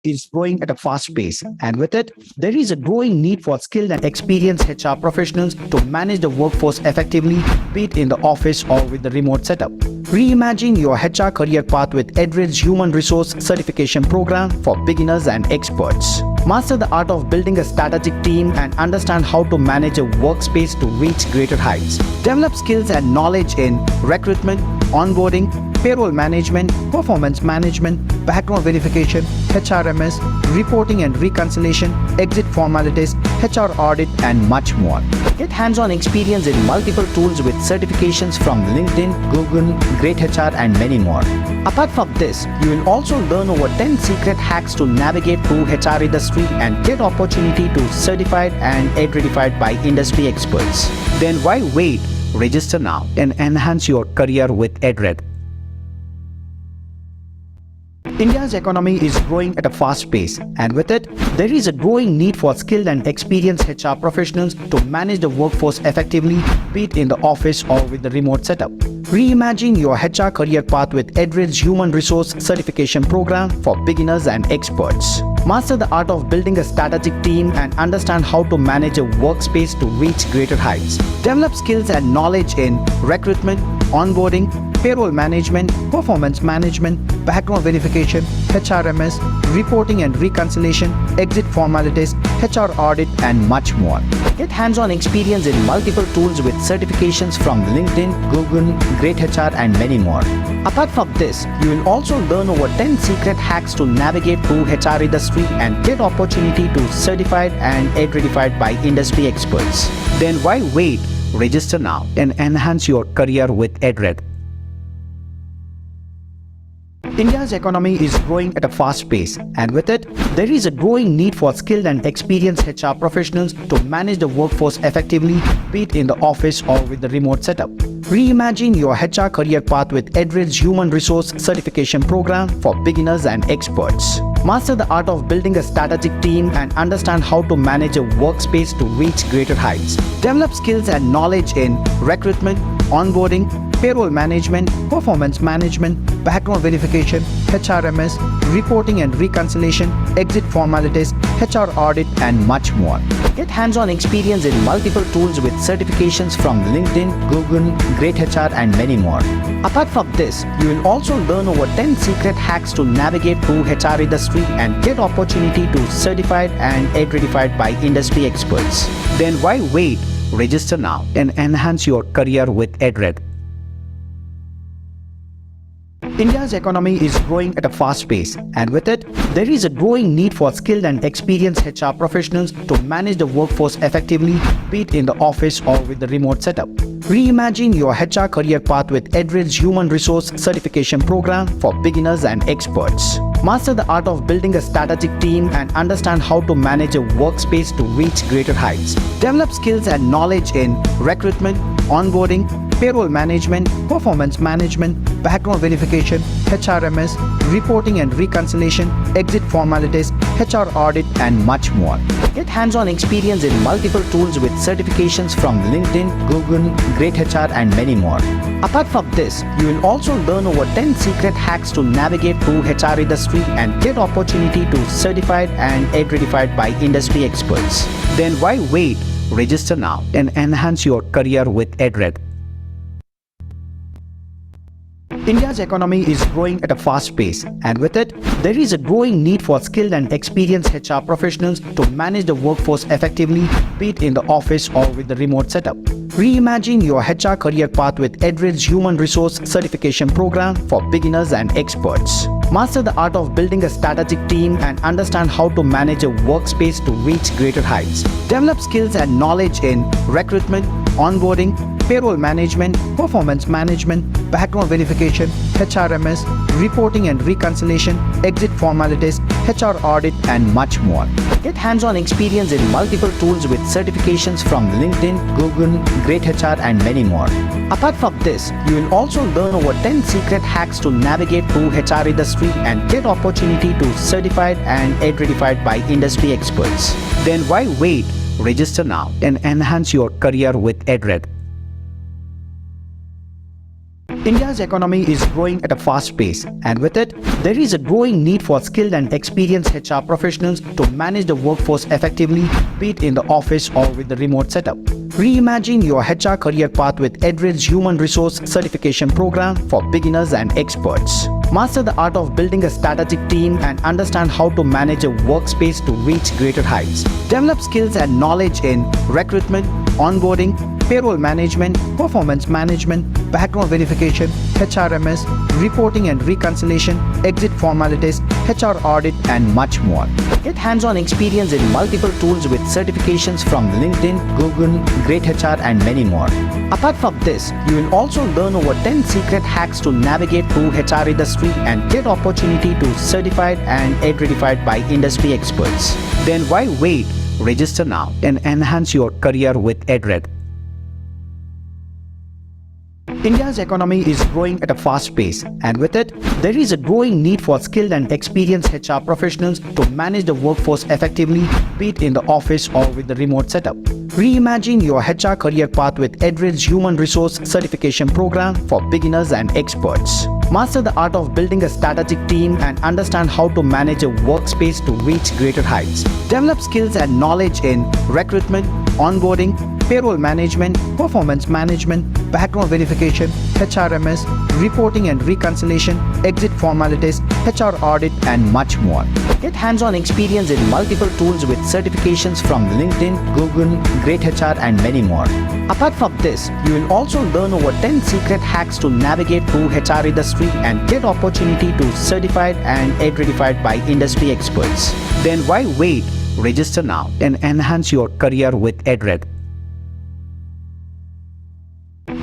is growing at a fast pace, and with it, there is a growing need for skilled and experienced HR professionals to manage the workforce effectively, be it in the office or with the remote setup. Reimagine your HR career path with Edred's Human Resource Certification Program for beginners and experts. Master the art of building a strategic team and understand how to manage a workspace to reach greater heights. Develop skills and knowledge in recruitment, onboarding, payroll management, performance management, background verification, HRMS, reporting and reconciliation, exit formalities, HR audit, and much more. Get hands-on experience in multiple tools with certifications from LinkedIn, Google, Great HR, and many more. Apart from this, you will also learn over 10 secret hacks to navigate through HR industry and get opportunity to certified and accredited by industry experts. Then why wait? Register now and enhance your career with Edred. India's economy is growing at a fast pace, and with it, there is a growing need for skilled and experienced HR professionals to manage the workforce effectively, be it in the office or with the remote setup. Reimagine your HR career path with Edred's Human Resource Certification Program for beginners and experts. Master the art of building a strategic team and understand how to manage a workspace to reach greater heights. Develop skills and knowledge in recruitment, onboarding, payroll management, performance management, background verification, HRMS, reporting and reconciliation, exit formalities, HR audit, and much more. Get hands-on experience in multiple tools with certifications from LinkedIn, Google, Great HR, and many more. Apart from this, you will also learn over 10 secret hacks to navigate through HR industry and get opportunity to certified and accredited by industry experts. Then why wait? Register now and enhance your career with Edred. India's economy is growing at a fast pace, and with it, there is a growing need for skilled and experienced HR professionals to manage the workforce effectively, be it in the office or with the remote setup. Reimagine your HR career path with Edred's Human Resource Certification Program for beginners and experts. Master the art of building a strategic team and understand how to manage a workspace to reach greater heights. Develop skills and knowledge in recruitment, onboarding, payroll management, performance management, background verification, HRMS, reporting and reconciliation, exit formalities, HR audit, and much more. Get hands-on experience in multiple tools with certifications from LinkedIn, Google, Great HR, and many more. Apart from this, you will also learn over 10 secret hacks to navigate through HR industry and get opportunity to certified and accredited by industry experts. Then why wait? Register now and enhance your career with Edred. India's economy is growing at a fast pace, and with it, there is a growing need for skilled and experienced HR professionals to manage the workforce effectively, be it in the office or with the remote setup. Reimagine your HR career path with Edred's Human Resource Certification Program for beginners and experts. Master the art of building a strategic team and understand how to manage a workspace to reach greater heights. Develop skills and knowledge in recruitment, onboarding, payroll management, performance management, background verification, HRMS, reporting and reconciliation, exit formalities, HR audit, and much more. Get hands-on experience in multiple tools with certifications from LinkedIn, Google, Great HR, and many more. Apart from this, you will also learn over 10 secret hacks to navigate through HR industry and get opportunity to certified and accredited by industry experts. Then why wait? Register now and enhance your career with Edred. India's economy is growing at a fast pace, and with it, there is a growing need for skilled and experienced HR professionals to manage the workforce effectively, be it in the office or with the remote setup. Reimagine your HR career path with Edred's Human Resource Certification Program for beginners and experts. Master the art of building a strategic team and understand how to manage a workspace to reach greater heights. Develop skills and knowledge in recruitment, onboarding, payroll management, performance management, background verification, HRMS, reporting and reconciliation, exit formalities, HR audit, and much more. Get hands-on experience in multiple tools with certifications from LinkedIn, Google, Great HR, and many more. Apart from this, you will also learn over 10 secret hacks to navigate through HR industry and get opportunity to certified and accredited by industry experts. Then why wait? Register now and enhance your career with Edred. India's economy is growing at a fast pace, and with it, there is a growing need for skilled and experienced HR professionals to manage the workforce effectively, be it in the office or with the remote setup. Reimagine your HR career path with Edred's Human Resource Certification Program for beginners and experts. Master the art of building a strategic team and understand how to manage a workspace to reach greater heights. Develop skills and knowledge in recruitment, onboarding, payroll management, performance management, background verification, HRMS, reporting and reconciliation, exit formalities, HR audit, and much more. Get hands-on experience in multiple tools with certifications from LinkedIn, Google, Great HR, and many more. Apart from this, you will also learn over 10 secret hacks to navigate through HR industry and get opportunity to certified and accredited by industry experts. Then why wait? Register now and enhance your career with Edred. India's economy is growing at a fast pace, and with it, there is a growing need for skilled and experienced HR professionals to manage the workforce effectively, be it in the office or with the remote setup. Reimagine your HR career path with Edred's Human Resource Certification Program for beginners and experts. Master the art of building a strategic team and understand how to manage a workspace to reach greater heights. Develop skills and knowledge in recruitment, onboarding, payroll management, performance management, background verification, HRMS, reporting and reconciliation, exit formalities, HR audit, and much more. Get hands-on experience in multiple tools with certifications from LinkedIn, Google, Great HR, and many more. Apart from this, you will also learn over 10 secret hacks to navigate through HR industry and get opportunity to certified and accredited by industry experts. Then why wait? Register now and enhance your career with Edred.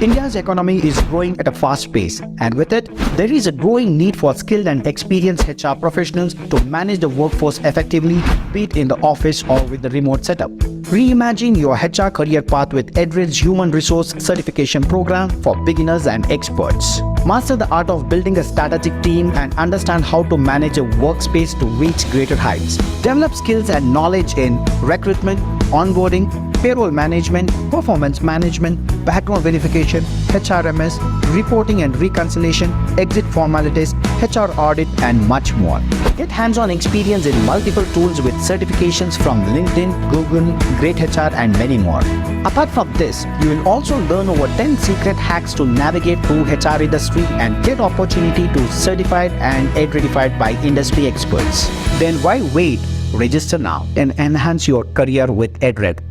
India's economy is growing at a fast pace, and with it, there is a growing need for skilled and experienced HR professionals to manage the workforce effectively, be it in the office or with the remote setup. Reimagine your HR career path with Edred's Human Resource Certification Program for beginners and experts. Master the art of building a strategic team and understand how to manage a workspace to reach greater heights. Develop skills and knowledge in recruitment, onboarding, payroll management, performance management, background verification, HRMS, reporting and reconciliation, exit formalities, HR audit, and much more. Get hands-on experience in multiple tools with certifications from LinkedIn, Google, Great HR, and many more. Apart from this, you will also learn over 10 secret hacks to navigate through HR industry and get opportunity to certified and accredited by industry experts. Then why wait? Register now and enhance your career with Edred.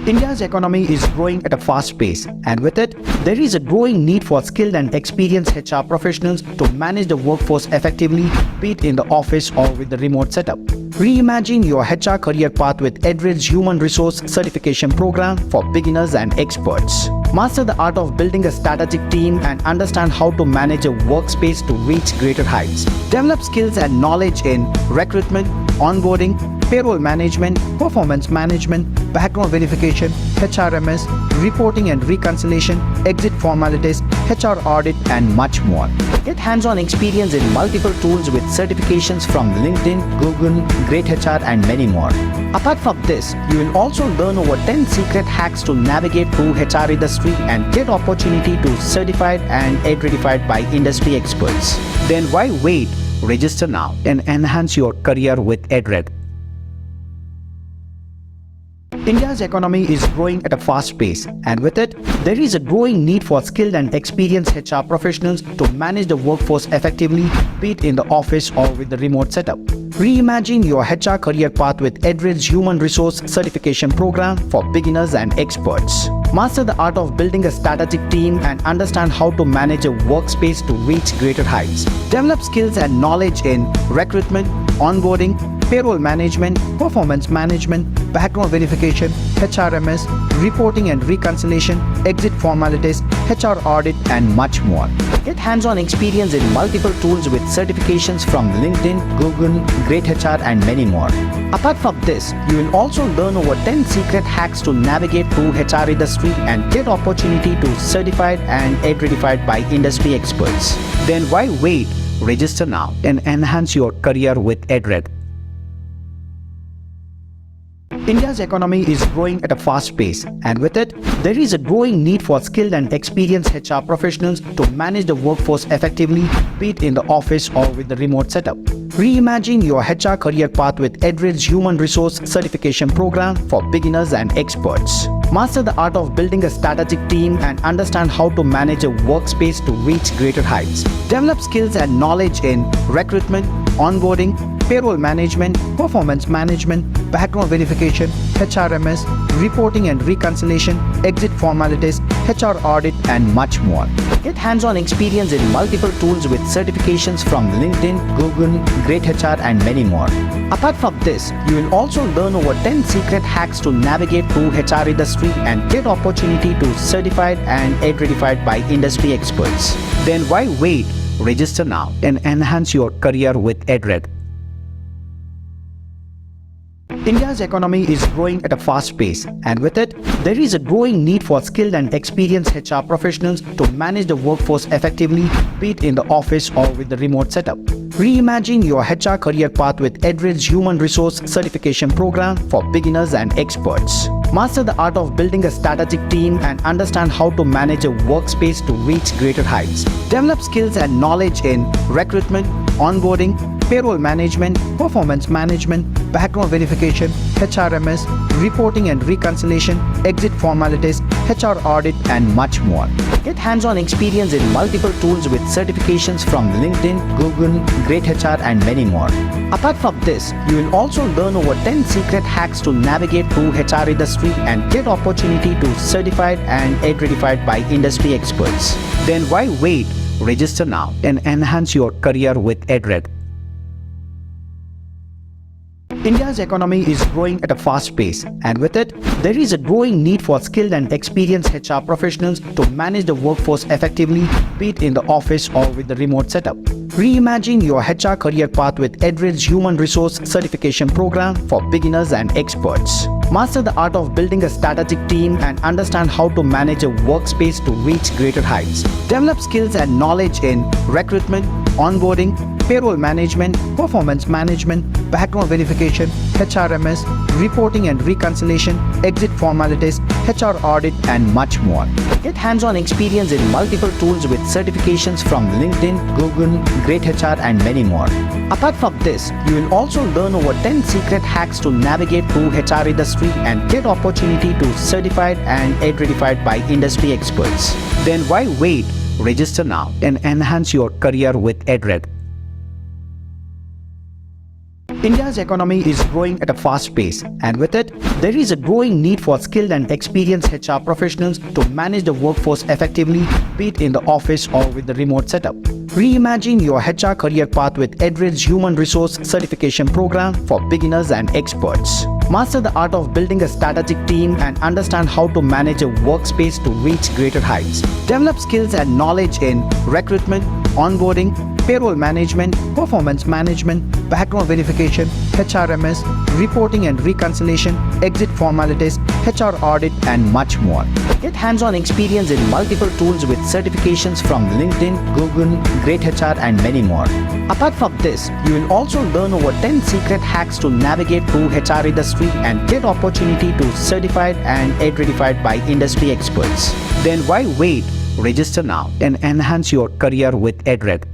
India's economy is growing at a fast pace, and with it, there is a growing need for skilled and experienced HR professionals to manage the workforce effectively, be it in the office or with the remote setup. Reimagine your HR career path with Edred's Human Resource Certification Program for beginners and experts. Master the art of building a strategic team and understand how to manage a workspace to reach greater heights. Develop skills and knowledge in recruitment, onboarding, payroll management, performance management, background verification, HRMS, reporting and reconciliation, exit formalities, HR audit, and much more. Get hands-on experience in multiple tools with certifications from LinkedIn, Google, Great HR, and many more. Apart from this, you will also learn over 10 secret hacks to navigate through HR industry and get opportunity to certified and accredited by industry experts. Then why wait? Register now and enhance your career with Edred. India's economy is growing at a fast pace, and with it, there is a growing need for skilled and experienced HR professionals to manage the workforce effectively, be it in the office or with the remote setup. Reimagine your HR career path with Edred's Human Resource Certification Program for beginners and experts. Master the art of building a strategic team and understand how to manage a workspace to reach greater heights. Develop skills and knowledge in recruitment, onboarding, payroll management, performance management, background verification, HRMS, reporting and reconciliation, exit formalities, HR audit, and much more. Get hands-on experience in multiple tools with certifications from LinkedIn, Google, Great HR, and many more. Apart from this, you will also learn over 10 secret hacks to navigate through HR industry and get opportunity to certified and accredited by industry experts. Then why wait? Register now and enhance your career with Edred. India's economy is growing at a fast pace, and with it, there is a growing need for skilled and experienced HR professionals to manage the workforce effectively, be it in the office or with the remote setup. Reimagine your HR career path with Edred's Human Resource Certification Program for beginners and experts. Master the art of building a strategic team and understand how to manage a workspace to reach greater heights. Develop skills and knowledge in recruitment, onboarding, payroll management, performance management, background verification, HRMS, reporting and reconciliation, exit formalities, HR audit, and much more. Get hands-on experience in multiple tools with certifications from LinkedIn, Google, Great HR, and many more. Apart from this, you will also learn over 10 secret hacks to navigate through HR industry and get opportunity to certified and accredited by industry experts. Then why wait? Register now and enhance your career with Edred. India's economy is growing at a fast pace, and with it, there is a growing need for skilled and experienced HR professionals to manage the workforce effectively, be it in the office or with the remote setup. Reimagine your HR career path with Edred's Human Resource Certification Program for beginners and experts. Master the art of building a strategic team and understand how to manage a workspace to reach greater heights. Develop skills and knowledge in recruitment, onboarding, payroll management, performance management, background verification, HRMS, reporting and reconciliation, exit formalities, HR audit, and much more. Get hands-on experience in multiple tools with certifications from LinkedIn, Google, Great HR, and many more. Apart from this, you will also learn over 10 secret hacks to navigate through HR industry and get opportunity to certified and accredited by industry experts. Then why wait? Register now and enhance your career with Edred. India's economy is growing at a fast pace, and with it, there is a growing need for skilled and experienced HR professionals to manage the workforce effectively, be it in the office or with the remote setup. Reimagine your HR career path with Edred's Human Resource Certification Program for beginners and experts. Master the art of building a strategic team and understand how to manage a workspace to reach greater heights. Develop skills and knowledge in recruitment, onboarding, payroll management, performance management, background verification, HRMS, reporting and reconciliation, exit formalities, HR audit, and much more. Get hands-on experience in multiple tools with certifications from LinkedIn, Google, Great HR, and many more. Apart from this, you will also learn over 10 secret hacks to navigate through HR industry and get opportunity to certified and accredited by industry experts. Then why wait? Register now and enhance your career with Edred. India's economy is growing at a fast pace, and with it, there is a growing need for skilled and experienced HR professionals to manage the workforce effectively, be it in the office or with the remote setup. Reimagine your HR career path with Edred's Human Resource Certification Program for beginners and experts. Master the art of building a strategic team and understand how to manage a workspace to reach greater heights. Develop skills and knowledge in recruitment, onboarding, payroll management, performance management, background verification, HRMS, reporting and reconciliation, exit formalities, HR audit, and much more. Get hands-on experience in multiple tools with certifications from LinkedIn, Google, Great HR, and many more. Apart from this, you will also learn over 10 secret hacks to navigate through HR industry and get opportunity to certified and accredited by industry experts. Then why wait? Register now and enhance your career with Edred.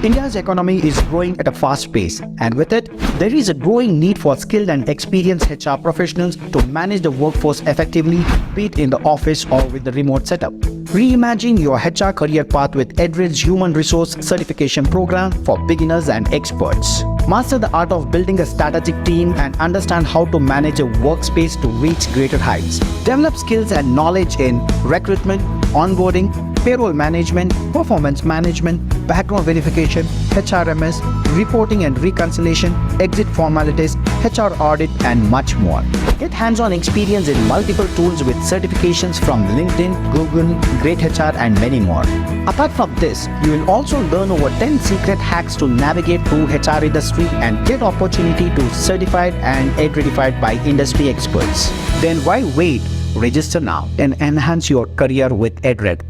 India's economy is growing at a fast pace, and with it, there is a growing need for skilled and experienced HR professionals to manage the workforce effectively, be it in the office or with the remote setup. Reimagine your HR career path with Edred's Human Resource Certification Program for beginners and experts. Master the art of building a strategic team and understand how to manage a workspace to reach greater heights. Develop skills and knowledge in recruitment, onboarding, payroll management, performance management, background verification, HRMS, reporting and reconciliation, exit formalities, HR audit, and much more. Get hands-on experience in multiple tools with certifications from LinkedIn, Google, Great HR, and many more. Apart from this, you will also learn over 10 secret hacks to navigate through HR industry and get opportunity to certified and accredited by industry experts. Then why wait? Register now and enhance your career with Edred.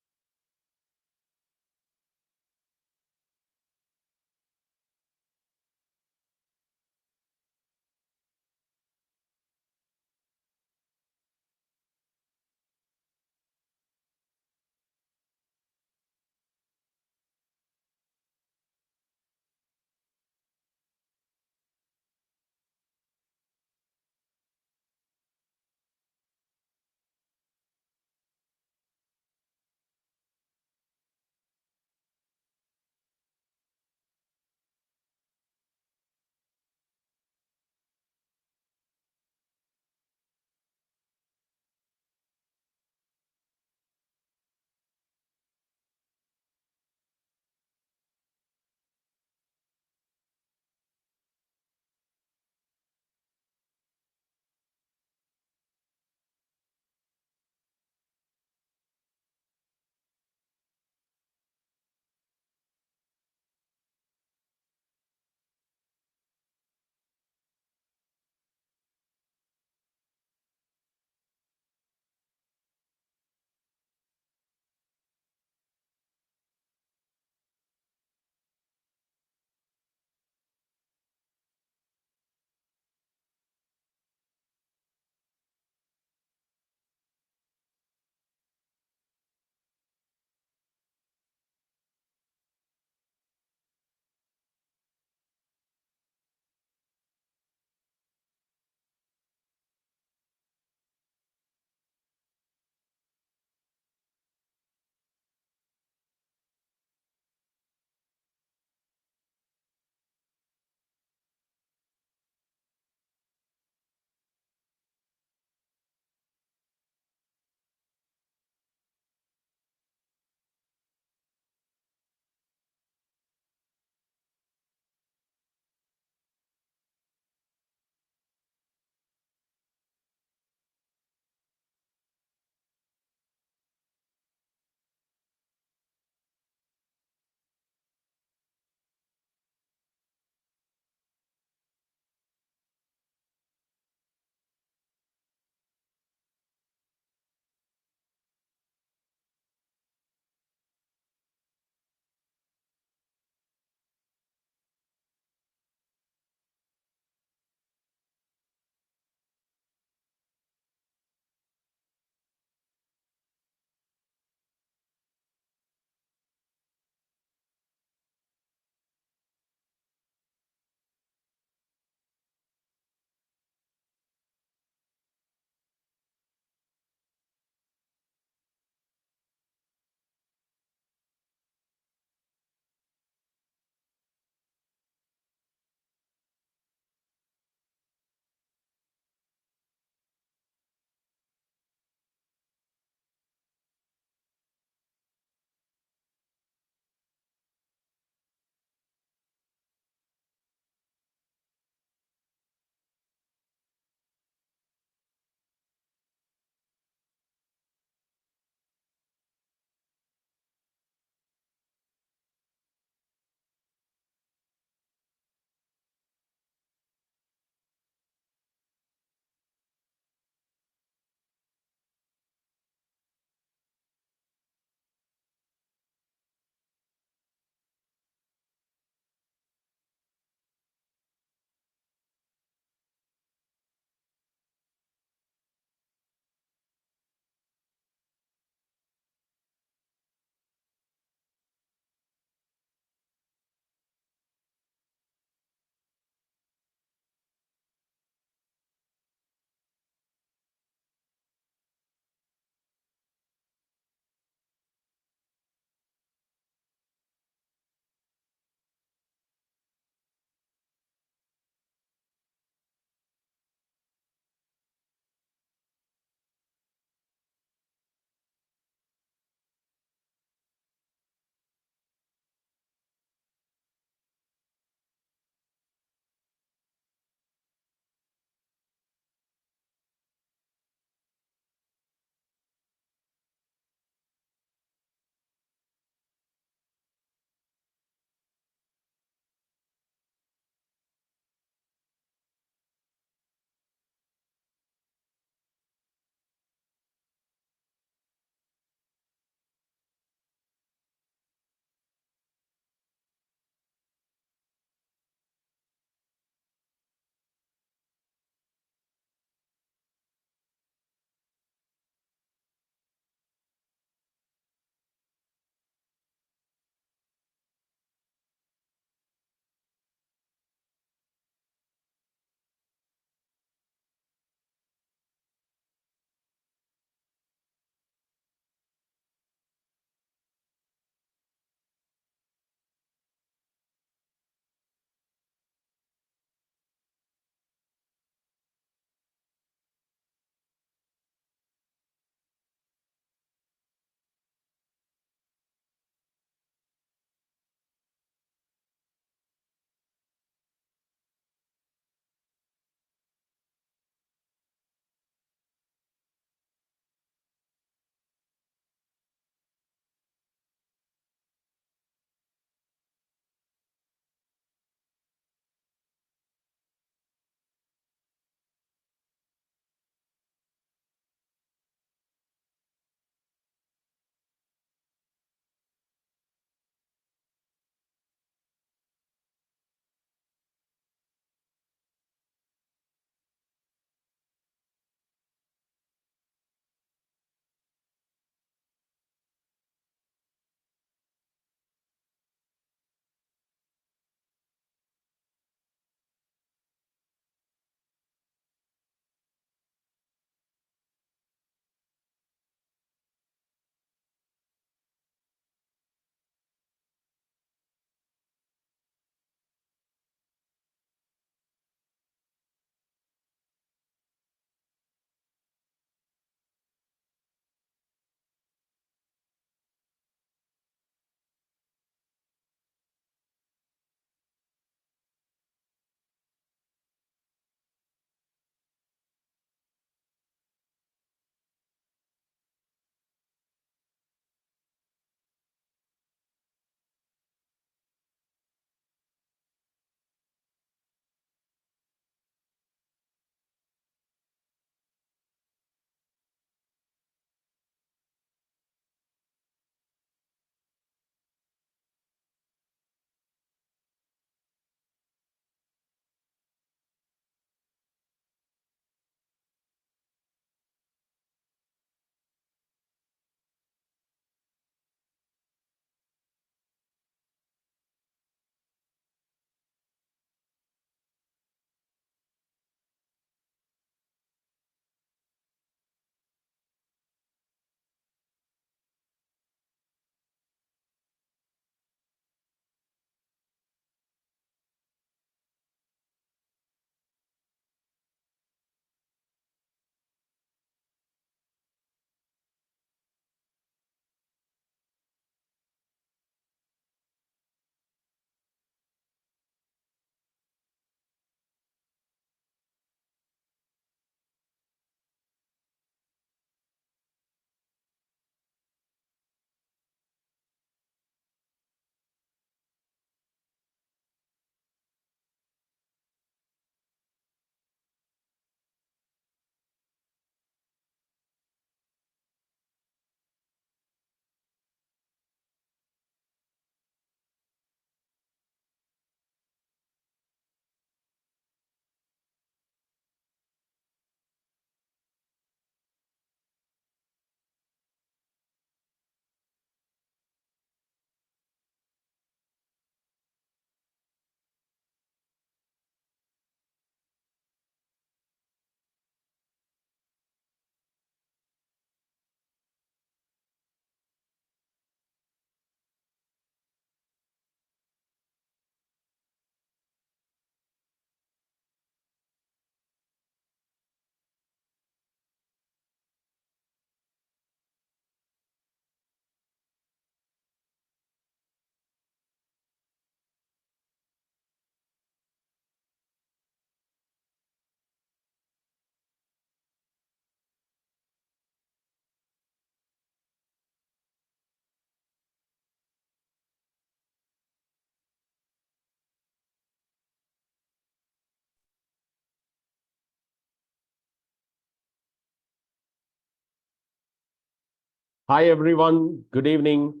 Hi, everyone. Good evening.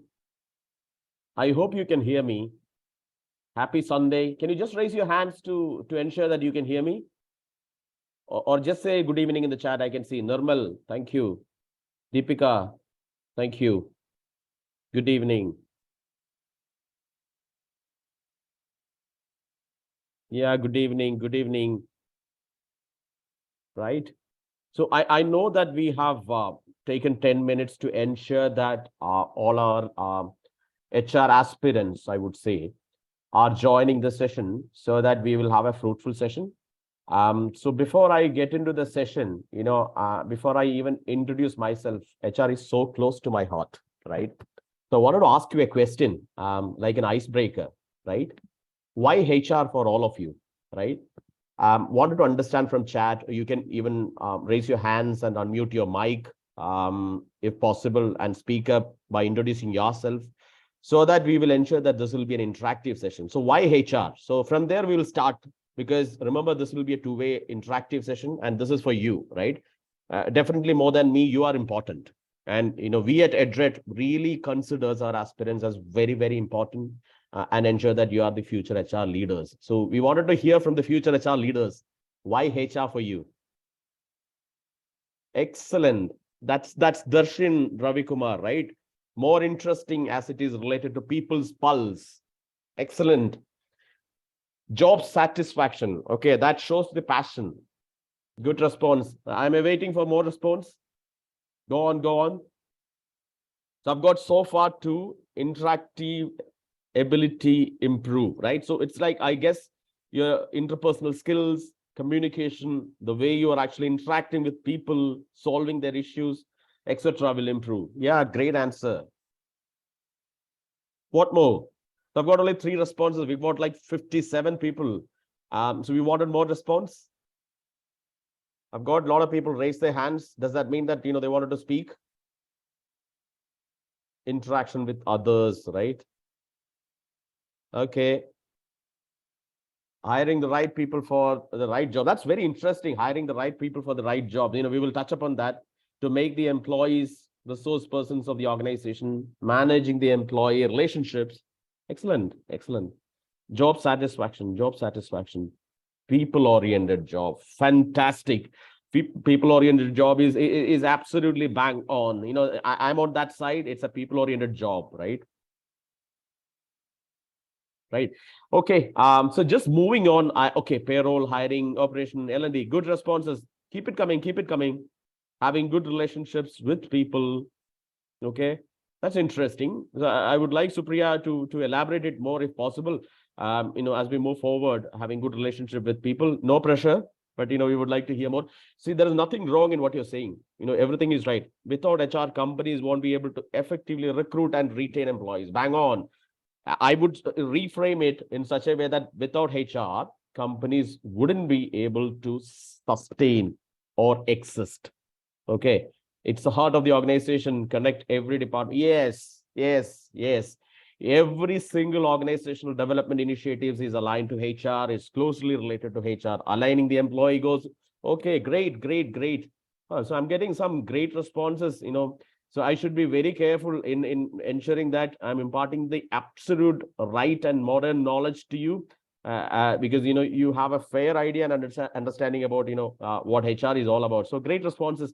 I hope you can hear me. Happy Sunday. Can you just raise your hands to ensure that you can hear me? Or just say good evening in the chat. I can see. Nirmal, thank you. Deepika, thank you. Good evening. Yeah, good evening. Good evening. Right. So I know that we have taken 10 minutes to ensure that all our HR aspirants, I would say, are joining the session so that we will have a fruitful session. So before I get into the session, before I even introduce myself, HR is so close to my heart, right? So I wanted to ask you a question, like an icebreaker, right? Why HR for all of you, right? Wanted to understand from chat. You can even raise your hands and unmute your mic, if possible, and speak up by introducing yourself so that we will ensure that this will be an interactive session. So why HR? So from there, we will start because remember, this will be a two-way interactive session and this is for you, right? Definitely more than me, you are important. And, we at Edred really considers our aspirants as very, very important and ensure that you are the future HR leaders. So we wanted to hear from the future HR leaders. Why HR for you? Excellent. That's Darshan Ravi Kumar, right? More interesting as it is related to people's pulse. Excellent. Job satisfaction. Okay, that shows the passion. Good response. I'm awaiting for more response. Go on, go on. So I've got so far two interactive ability improve, right? So it's like, I guess, your interpersonal skills, communication, the way you are actually interacting with people, solving their issues, etc. will improve. Yeah, great answer. What more? So I've got only 3 responses. We've got like 57 people. So we wanted more response. I've got a lot of people raise their hands. Does that mean that, they wanted to speak? Interaction with others, right? Okay. Hiring the right people for the right job. That's very interesting. Hiring the right people for the right job. We will touch upon that to make the employees the source persons of the organization, managing the employee relationships. Excellent, excellent. Job satisfaction, job satisfaction. People-oriented job. Fantastic. People-oriented job is absolutely bang on. I'm on that side. It's a people-oriented job, right? Right. Okay. So just moving on. Okay. Payroll, hiring, operation, L&D. Good responses. Keep it coming. Keep it coming. Having good relationships with people. Okay. That's interesting. So I would like Supriya to elaborate it more if possible. As we move forward, having good relationship with people. No pressure, but we would like to hear more. See, there is nothing wrong in what you're saying. Everything is right. Without HR, companies won't be able to effectively recruit and retain employees. Bang on. I would reframe it in such a way that without HR, companies wouldn't be able to sustain or exist. Okay. It's the heart of the organization, connect every department. Yes, yes, yes. Every single organizational development initiatives is aligned to HR, is closely related to HR. Aligning the employee goes, okay, great, great, great. So I'm getting some great responses, so I should be very careful in ensuring that I'm imparting the absolute right and modern knowledge to you, because you have a fair idea and understanding about what HR is all about. So great responses.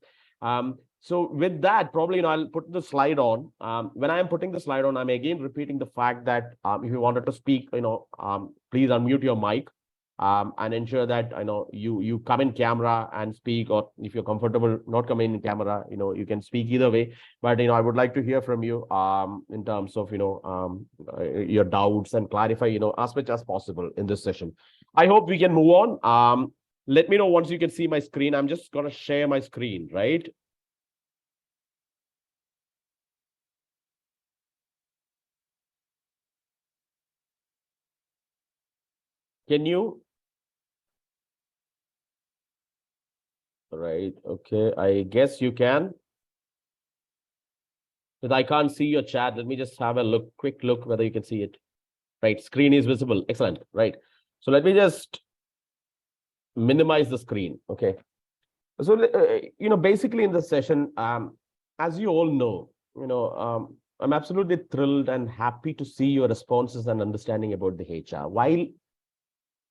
So with that, probably I'll put the slide on. When I am putting the slide on, I'm again repeating the fact that if you wanted to speak, please unmute your mic. And ensure that you come in camera and speak, or if you're comfortable not coming in camera, you can speak either way. But I would like to hear from you in terms of your doubts and clarify as much as possible in this session. I hope we can move on. Let me know once you can see my screen. I'm just going to share my screen, right? Can you? Right. Okay. I guess you can. But I can't see your chat. Let me just have a quick look whether you can see it. Right. Screen is visible. Excellent. Right. So let me just minimize the screen. Okay. So, basically in this session, as you all know, I'm absolutely thrilled and happy to see your responses and understanding about the HR. While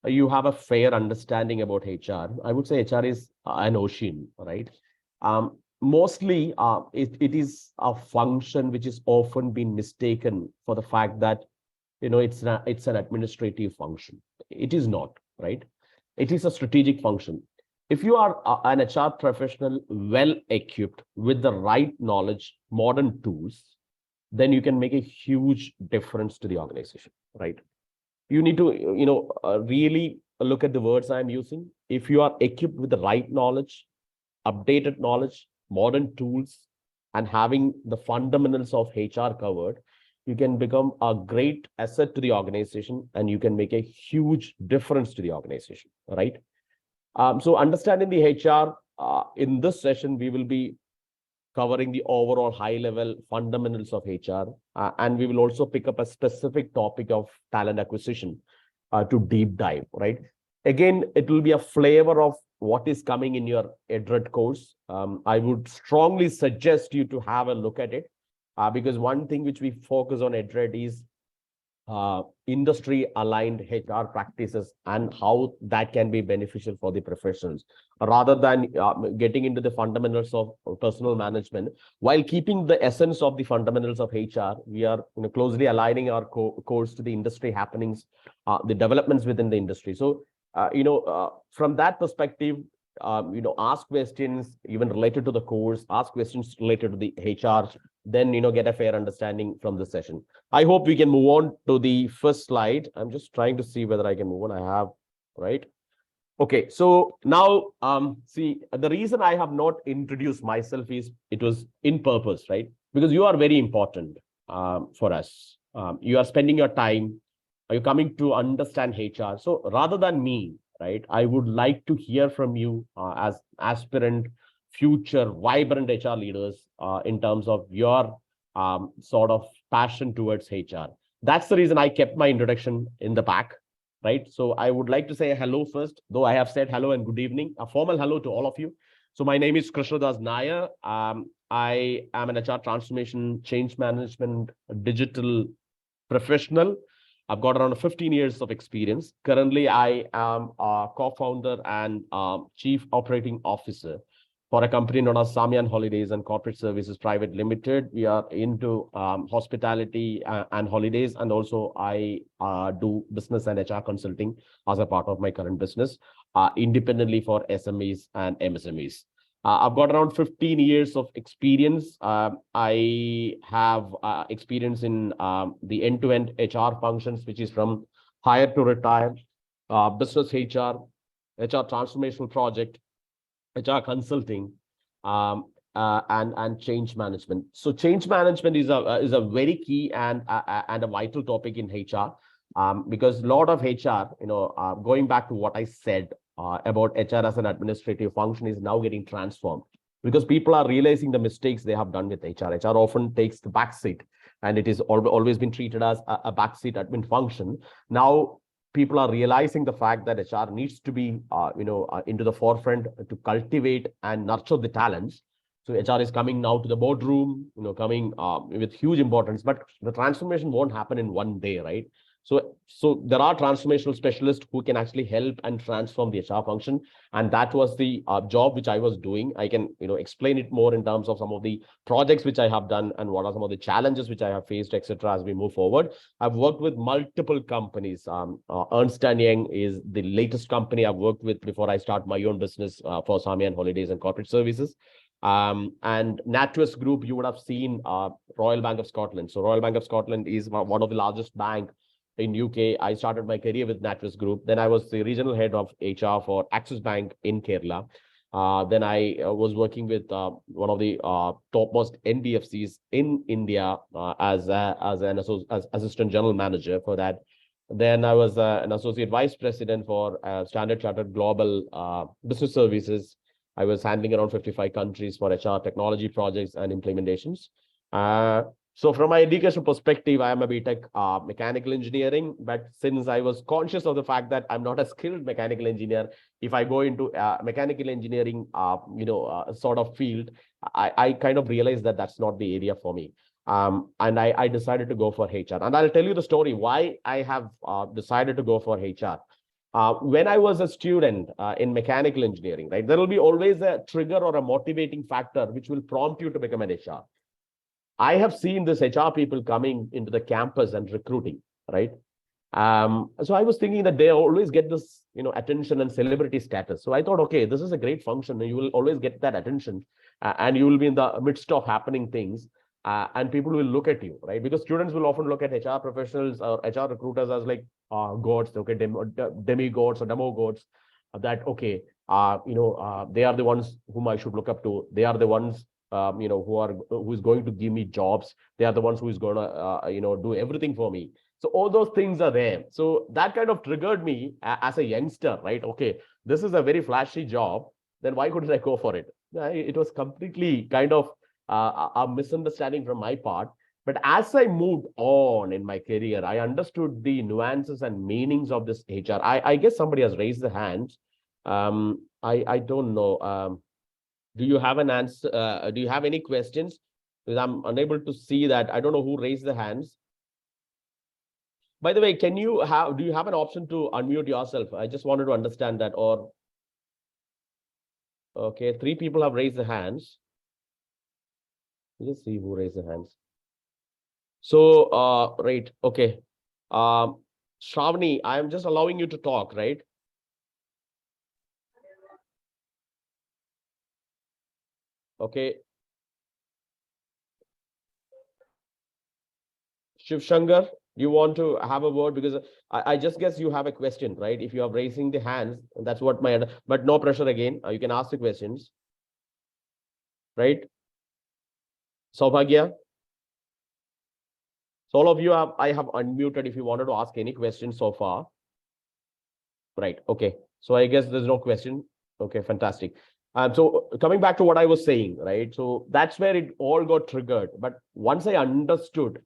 you have a fair understanding about HR, I would say HR is an ocean, right? Mostly, it is a function which is often been mistaken for the fact that it's an administrative function. It is not, right? It is a strategic function. If you are an HR professional, well equipped with the right knowledge, modern tools, then you can make a huge difference to the organization, right? You need to really look at the words I'm using. If you are equipped with the right knowledge, updated knowledge, modern tools, and having the fundamentals of HR covered, you can become a great asset to the organization and you can make a huge difference to the organization, right? So understanding the HR, in this session, we will be covering the overall high level fundamentals of HR. And we will also pick up a specific topic of talent acquisition to deep dive, right? Again, it will be a flavor of what is coming in your Edred course. I would strongly suggest you to have a look at it because one thing which we focus on Edred is industry aligned HR practices and how that can be beneficial for the professionals rather than getting into the fundamentals of personal management. While keeping the essence of the fundamentals of HR, we are closely aligning our course to the industry happenings, the developments within the industry. So from that perspective, ask questions even related to the course, ask questions related to the HR, then get a fair understanding from the session. I hope we can move on to the first slide. I'm just trying to see whether I can move on. I have, right? Okay, so now see, the reason I have not introduced myself is it was in purpose, right? Because you are very important for us. You are spending your time, are you coming to understand HR? So rather than me, right, I would like to hear from you as aspirant, future, vibrant HR leaders in terms of your sort of passion towards HR. That's the reason I kept my introduction in the back, right? So I would like to say hello first, though I have said hello and good evening, a formal hello to all of you. So my name is Krishnadas Nair. I am an HR transformation, change management, digital professional. I've got around 15 years of experience. Currently, I am a co-founder and chief operating officer for a company known as Samian Holidays and Corporate Services Private Limited. We are into hospitality and holidays, and also I do business and HR consulting as a part of my current business, independently for SMEs and MSMEs. I've got around 15 years of experience. I have experience in the end-to-end HR functions, which is from hire to retire, business HR, HR transformational project, HR consulting, and change management. So change management is a very key and a vital topic in HR, because a lot of HR, going back to what I said about HR as an administrative function, is now getting transformed because people are realizing the mistakes they have done with HR. HR often takes the back seat, and it is always been treated as a backseat admin function. Now people are realizing the fact that HR needs to be, into the forefront to cultivate and nurture the talents. So HR is coming now to the boardroom, coming with huge importance. But the transformation won't happen in one day, right? So there are transformational specialists who can actually help and transform the HR function, and that was the job which I was doing. I can explain it more in terms of some of the projects which I have done and what are some of the challenges which I have faced, etc. As we move forward, I've worked with multiple companies. Ernst & Young is the latest company I've worked with before I start my own business for Samian Holidays and Corporate Services. And NatWest Group, you would have seen Royal Bank of Scotland. So Royal Bank of Scotland is one of the largest bank in UK. I started my career with NatWest Group. Then I was the regional head of HR for Axis Bank in Kerala. Then I was working with one of the topmost NBFCs in India as an assistant general manager for that. Then I was an associate vice president for Standard Chartered Global Business Services. I was handling around 55 countries for HR technology projects and implementations. So from my education perspective, I am a BTech mechanical engineering, but since I was conscious of the fact that I'm not a skilled mechanical engineer, if I go into mechanical engineering, sort of field, I kind of realized that that's not the area for me. And I decided to go for HR. And I'll tell you the story why I have decided to go for HR. When I was a student in mechanical engineering, right, there will be always a trigger or a motivating factor which will prompt you to become an HR. I have seen this HR people coming into the campus and recruiting, right? So I was thinking that they always get this, attention and celebrity status. So I thought, okay, this is a great function. You will always get that attention, and you will be in the midst of happening things, and people will look at you, right? Because students will often look at HR professionals or HR recruiters as like gods, okay, demigods or demo-gods. That okay, they are the ones whom I should look up to. They are the ones who is going to give me jobs. They are the ones who is going to do everything for me. So all those things are there. So that kind of triggered me as a youngster, right? Okay, this is a very flashy job. Then why couldn't I go for it? It was completely kind of a misunderstanding from my part. But as I moved on in my career, I understood the nuances and meanings of this HR. I guess somebody has raised the hand. I don't know. Do you have an answer? Do you have any questions? Because I'm unable to see that. I don't know who raised the hands. By the way, do you have an option to unmute yourself? I just wanted to understand that. Or, okay, 3 people have raised the hands. Let's see who raised the hands. So, right, okay. Shravani, I am just allowing you to talk, right? Okay. Shiv Shankar, do you want to have a word? Because I just guess you have a question, right? If you are raising the hands, that's what but no pressure again. You can ask the questions, right? Saubhagya. So all of you I have unmuted if you wanted to ask any questions so far. Right. Okay. So I guess there's no question. Okay, fantastic. So coming back to what I was saying, right? So that's where it all got triggered. But once I understood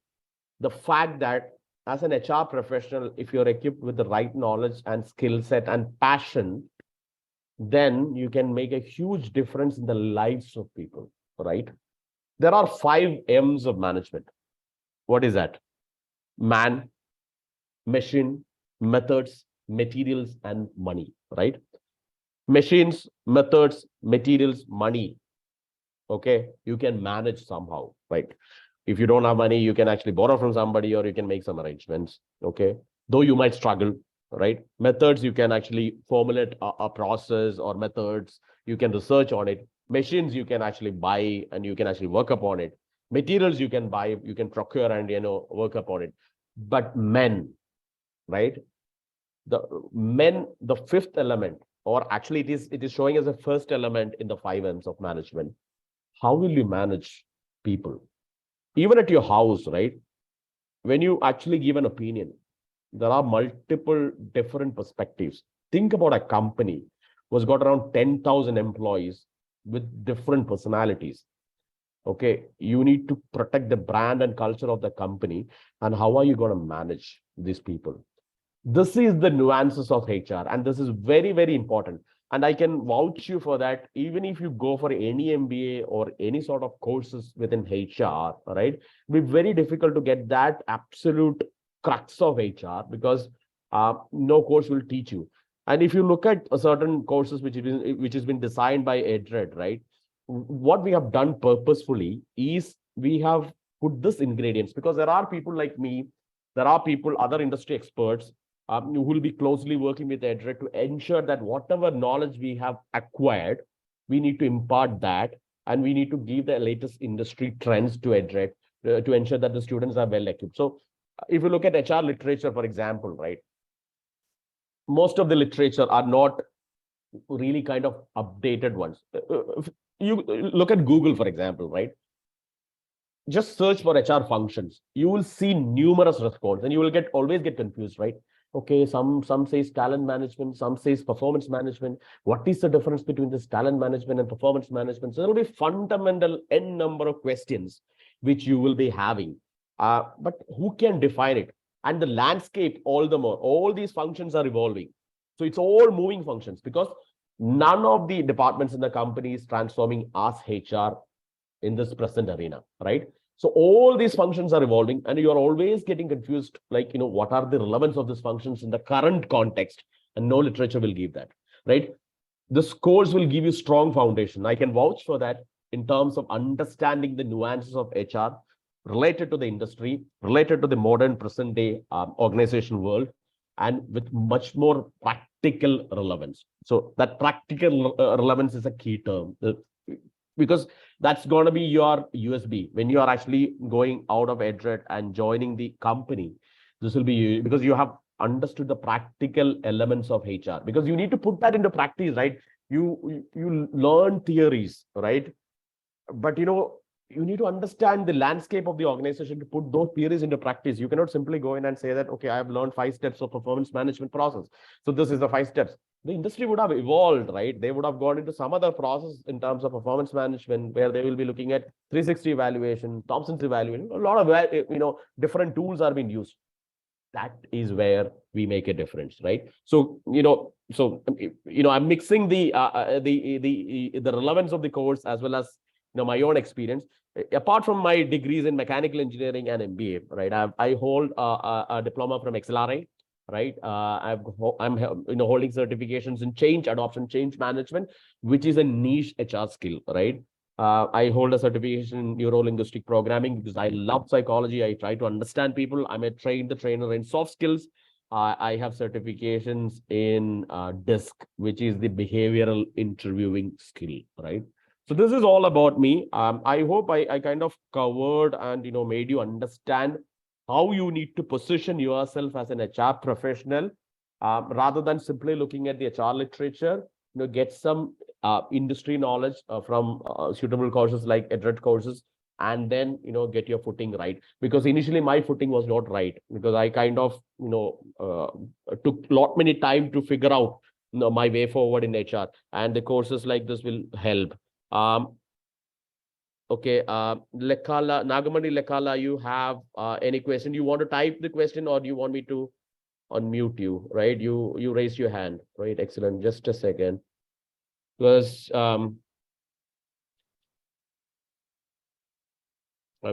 the fact that as an HR professional, if you're equipped with the right knowledge and skill set and passion, then you can make a huge difference in the lives of people, right? There are 5 M's of management. What is that? Man, machine, methods, materials, and money, right? Machines, methods, materials, money. Okay, you can manage somehow, right? If you don't have money, you can actually borrow from somebody or you can make some arrangements. Okay, though you might struggle, right? Methods, you can actually formulate a process or methods. You can research on it. Machines, you can actually buy and you can actually work upon it. Materials, you can buy, you can procure and work upon it. But men, right? The 5th element, or actually it is showing as a first element in the 5 M's of management. How will you manage people? Even at your house, right? When you actually give an opinion, there are multiple different perspectives. Think about a company who's got around 10,000 employees with different personalities. Okay, you need to protect the brand and culture of the company. And how are you going to manage these people? This is the nuances of HR, and this is very, very important. And I can vouch you for that. Even if you go for any MBA or any sort of courses within HR, right, it'll be very difficult to get that absolute crux of HR because no course will teach you. And if you look at certain courses which has been designed by Edred, right, what we have done purposefully is we have put this ingredients because there are people like me, there are people, other industry experts who will be closely working with Edred to ensure that whatever knowledge we have acquired, we need to impart that and we need to give the latest industry trends to Edred to ensure that the students are well equipped. So if you look at HR literature, for example, right, most of the literature are not really kind of updated ones. You look at Google, for example, right? Just search for HR functions. You will see numerous responses and you will always get confused, right? Okay, some says talent management, some says performance management. What is the difference between this talent management and performance management? So there will be fundamental n number of questions which you will be having. But who can define it? And the landscape, all the more, all these functions are evolving. So it's all moving functions, because none of the departments in the company is transforming as HR in this present arena, right? So all these functions are evolving, and you are always getting confused, like, what are the relevance of these functions in the current context? And no literature will give that, right? This course will give you strong foundation. I can vouch for that in terms of understanding the nuances of HR related to the industry, related to the modern present day organization world, and with much more practical relevance. So that practical relevance is a key term, because that's going to be your USB when you are actually going out of Edred and joining the company. This will be because you have understood the practical elements of HR, because you need to put that into practice, right? You learn theories, right? But you need to understand the landscape of the organization to put those theories into practice. You cannot simply go in and say that, okay, I have learned 5 steps of performance management process, so this is the 5 steps. The industry would have evolved, right? They would have gone into some other process in terms of performance management, where they will be looking at 360 evaluation, Thompson's evaluation. A lot of different tools are being used. That is where we make a difference, right? So I'm mixing the relevance of the course as well as my own experience. Apart from my degrees in mechanical engineering and MBA, right? I hold a diploma from XLRI, right? I'm holding certifications in change adoption, change management, which is a niche HR skill, right? I hold a certification in neuro-linguistic programming because I love psychology. I try to understand people. I'm a trained trainer in soft skills. I have certifications in DISC, which is the behavioral interviewing skill, right? So this is all about me. I hope I kind of covered and made you understand how you need to position yourself as an HR professional, rather than simply looking at the HR literature. Get some industry knowledge from suitable courses like Edred courses, and then get your footing right. Because initially my footing was not right, because I kind of took lot many time to figure out my way forward in HR, and the courses like this will help. Okay, Lekala, Nagamani Lekala, you have any question? You want to type the question, or do you want me to unmute you? Right, you raised your hand, right? Excellent. Just a second, because I'm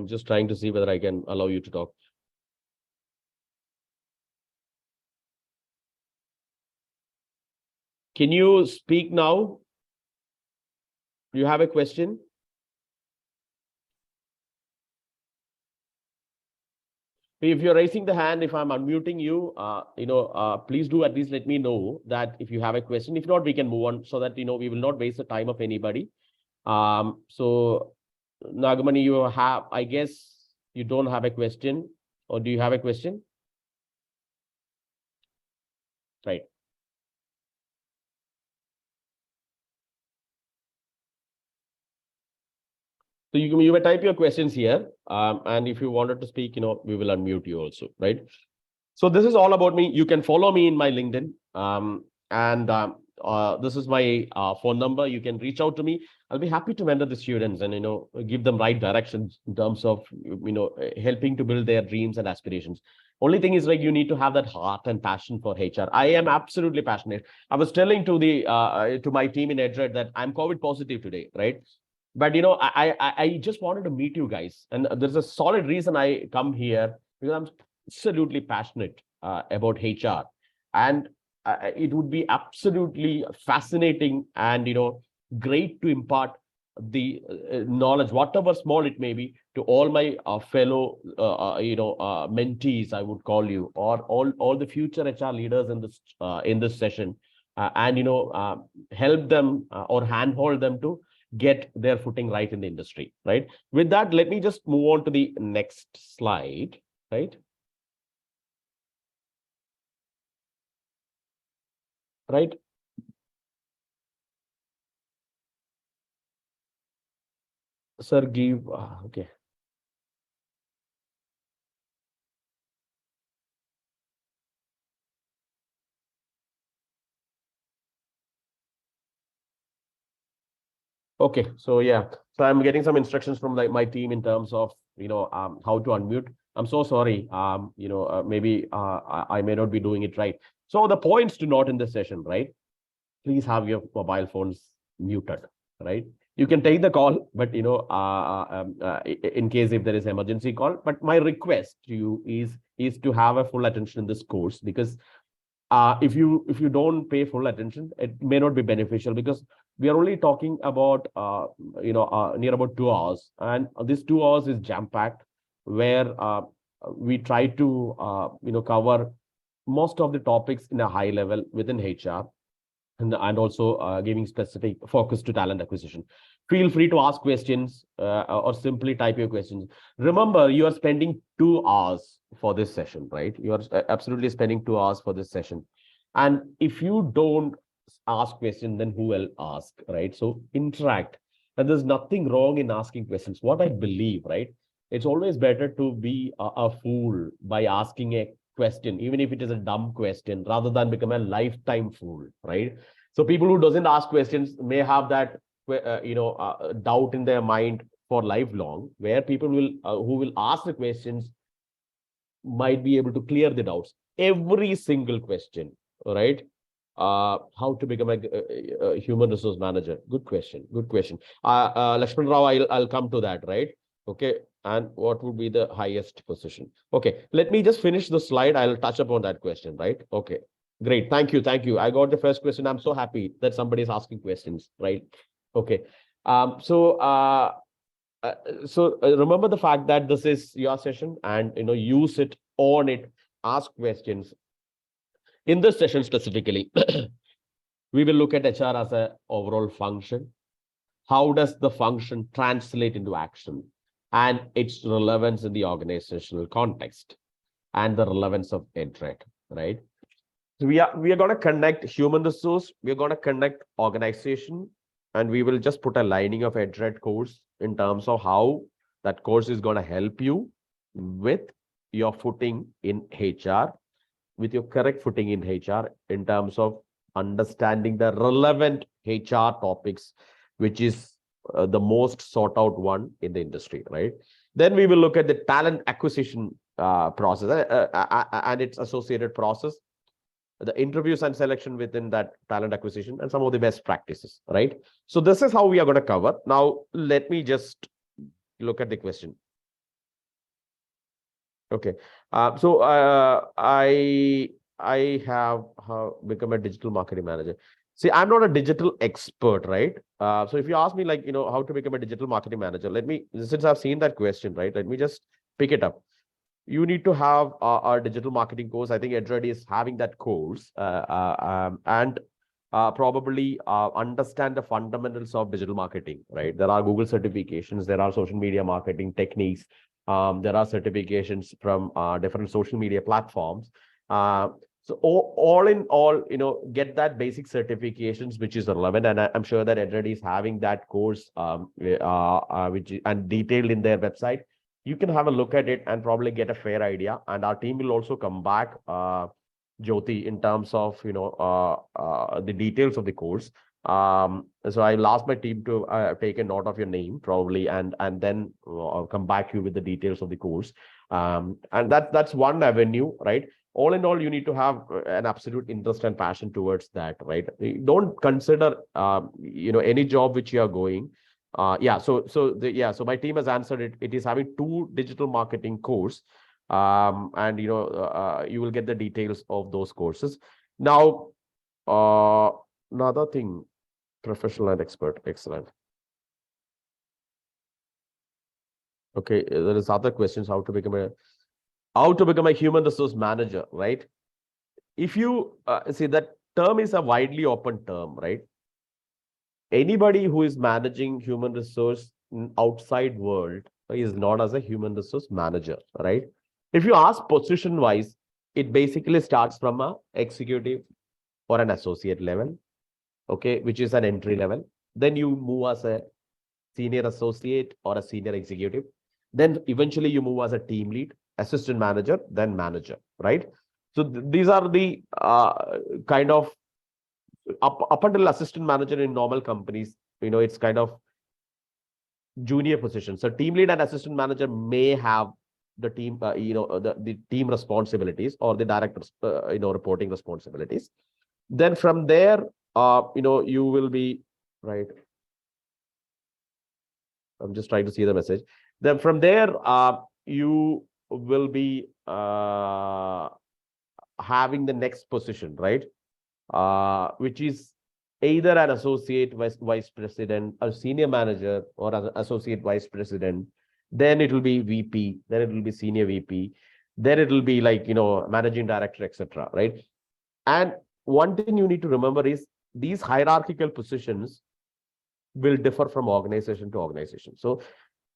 just trying to see whether I can allow you to talk. Can you speak now? Do you have a question? If you're raising the hand, if I'm unmuting you, please do at least let me know that if you have a question. If not, we can move on, so that we will not waste the time of anybody. So Nagamani, you have, I guess you don't have a question, or do you have a question? Right. So you may type your questions here, and if you wanted to speak, we will unmute you also, right? So this is all about me. You can follow me in my LinkedIn, and this is my phone number. You can reach out to me. I'll be happy to mentor the students and give them right directions in terms of helping to build their dreams and aspirations. Only thing is, like, you need to have that heart and passion for HR. I am absolutely passionate. I was telling to the to my team in Edred that I'm COVID positive today, right? But I just wanted to meet you guys, and there's a solid reason I come here, because I'm absolutely passionate about HR, and it would be absolutely fascinating and great to impart the knowledge, whatever small it may be, to all my fellow mentees, I would call you, or all the future HR leaders in this session, and help them or handhold them to get their footing right in the industry, right? With that, let me just move on to the next slide, right? Right. Sir, give, okay. Okay, so yeah, So I'm getting some instructions from my team in terms of, how to unmute. I'm so sorry. Maybe I may not be doing it right. So the points to note in this session, right? Please have your mobile phones muted, right? You can take the call, but in case if there is emergency call. But my request to you is to have a full attention in this course, because if you don't pay full attention, it may not be beneficial, because we are only talking about near about 2 hours, and this 2 hours is jam packed, where we try to cover most of the topics in a high level within HR, and also giving specific focus to talent acquisition. Feel free to ask questions or simply type your questions. Remember, you are spending 2 hours for this session, right? You are absolutely spending 2 hours for this session. And if you don't ask questions, then who will ask, right? So interact. And there's nothing wrong in asking questions. What I believe, right? It's always better to be a fool by asking a question, even if it is a dumb question, rather than become a lifetime fool, right? So people who doesn't ask questions may have that doubt in their mind for lifelong, where people will who will ask the questions might be able to clear the doubts. Every single question, right? How to become a human resource manager? Good question. Good question. Lakshman Rao, I'll come to that, right? Okay. And what would be the highest position? Okay. Let me just finish the slide. I'll touch upon that question, right? Okay. Great. Thank you. Thank you. I got the first question. I'm so happy that somebody is asking questions, right? Okay. Um, so uh, remember the fact that this is your session, and use it, own it, ask questions. In this session specifically, we will look at HR as an overall function. How does the function translate into action, and its relevance in the organizational context, and the relevance of Edred, right? So we are going to connect human resource, we're going to connect organization, and we will just put a lining of Edred course in terms of how that course is going to help you with your footing in HR, with your correct footing in HR, in terms of understanding the relevant HR topics, which is the most sought out one in the industry, right? Then we will look at the talent acquisition process and its associated process, the interviews and selection within that talent acquisition, and some of the best practices, right? So this is how we are going to cover. Now, let me just look at the question. Okay. I have become a digital marketing manager. See, I'm not a digital expert, right? So if you ask me, like, how to become a digital marketing manager, since I've seen that question, right, let me just pick it up. You need to have our digital marketing course. I think Edred is having that course, and probably understand the fundamentals of digital marketing, right? There are Google certifications, there are social media marketing techniques, there are certifications from different social media platforms. So all in all, get that basic certifications, which is relevant. And I'm sure that Edred is having that course, which and detailed in their website. You can have a look at it and probably get a fair idea. And our team will also come back, Jyoti, in terms of the details of the course. So I'll ask my team to take a note of your name probably, and then I'll come back to you with the details of the course. And that's one avenue, right? All in all, you need to have an absolute interest and passion towards that, right? Don't consider any job which you are going. So my team has answered it. It is having 2 digital marketing course, and you will get the details of those courses. Now, another thing, professional and expert, excellent. Okay, there is other questions. How to become a human resource manager, right? If you see, that term is a widely open term, right? Anybody who is managing human resource in outside world is known as a human resource manager, right? If you ask position wise, it basically starts from a executive or an associate level, okay, which is an entry level. Then you move as a senior associate or a senior executive. Then eventually you move as a team lead, assistant manager, then manager, right? So these are the kind of up until assistant manager in normal companies, it's kind of junior positions. So team lead and assistant manager may have the team, the team responsibilities or the director's, reporting responsibilities. Then from there, you will be, right. I'm just trying to see the message. Then from there, you will be having the next position, right? Which is either an associate vice president, a senior manager, or an associate vice president. Then it will be VP. Then it will be senior VP. Then it will be like, managing director, etc. Right? And one thing you need to remember is these hierarchical positions will differ from organization to organization. So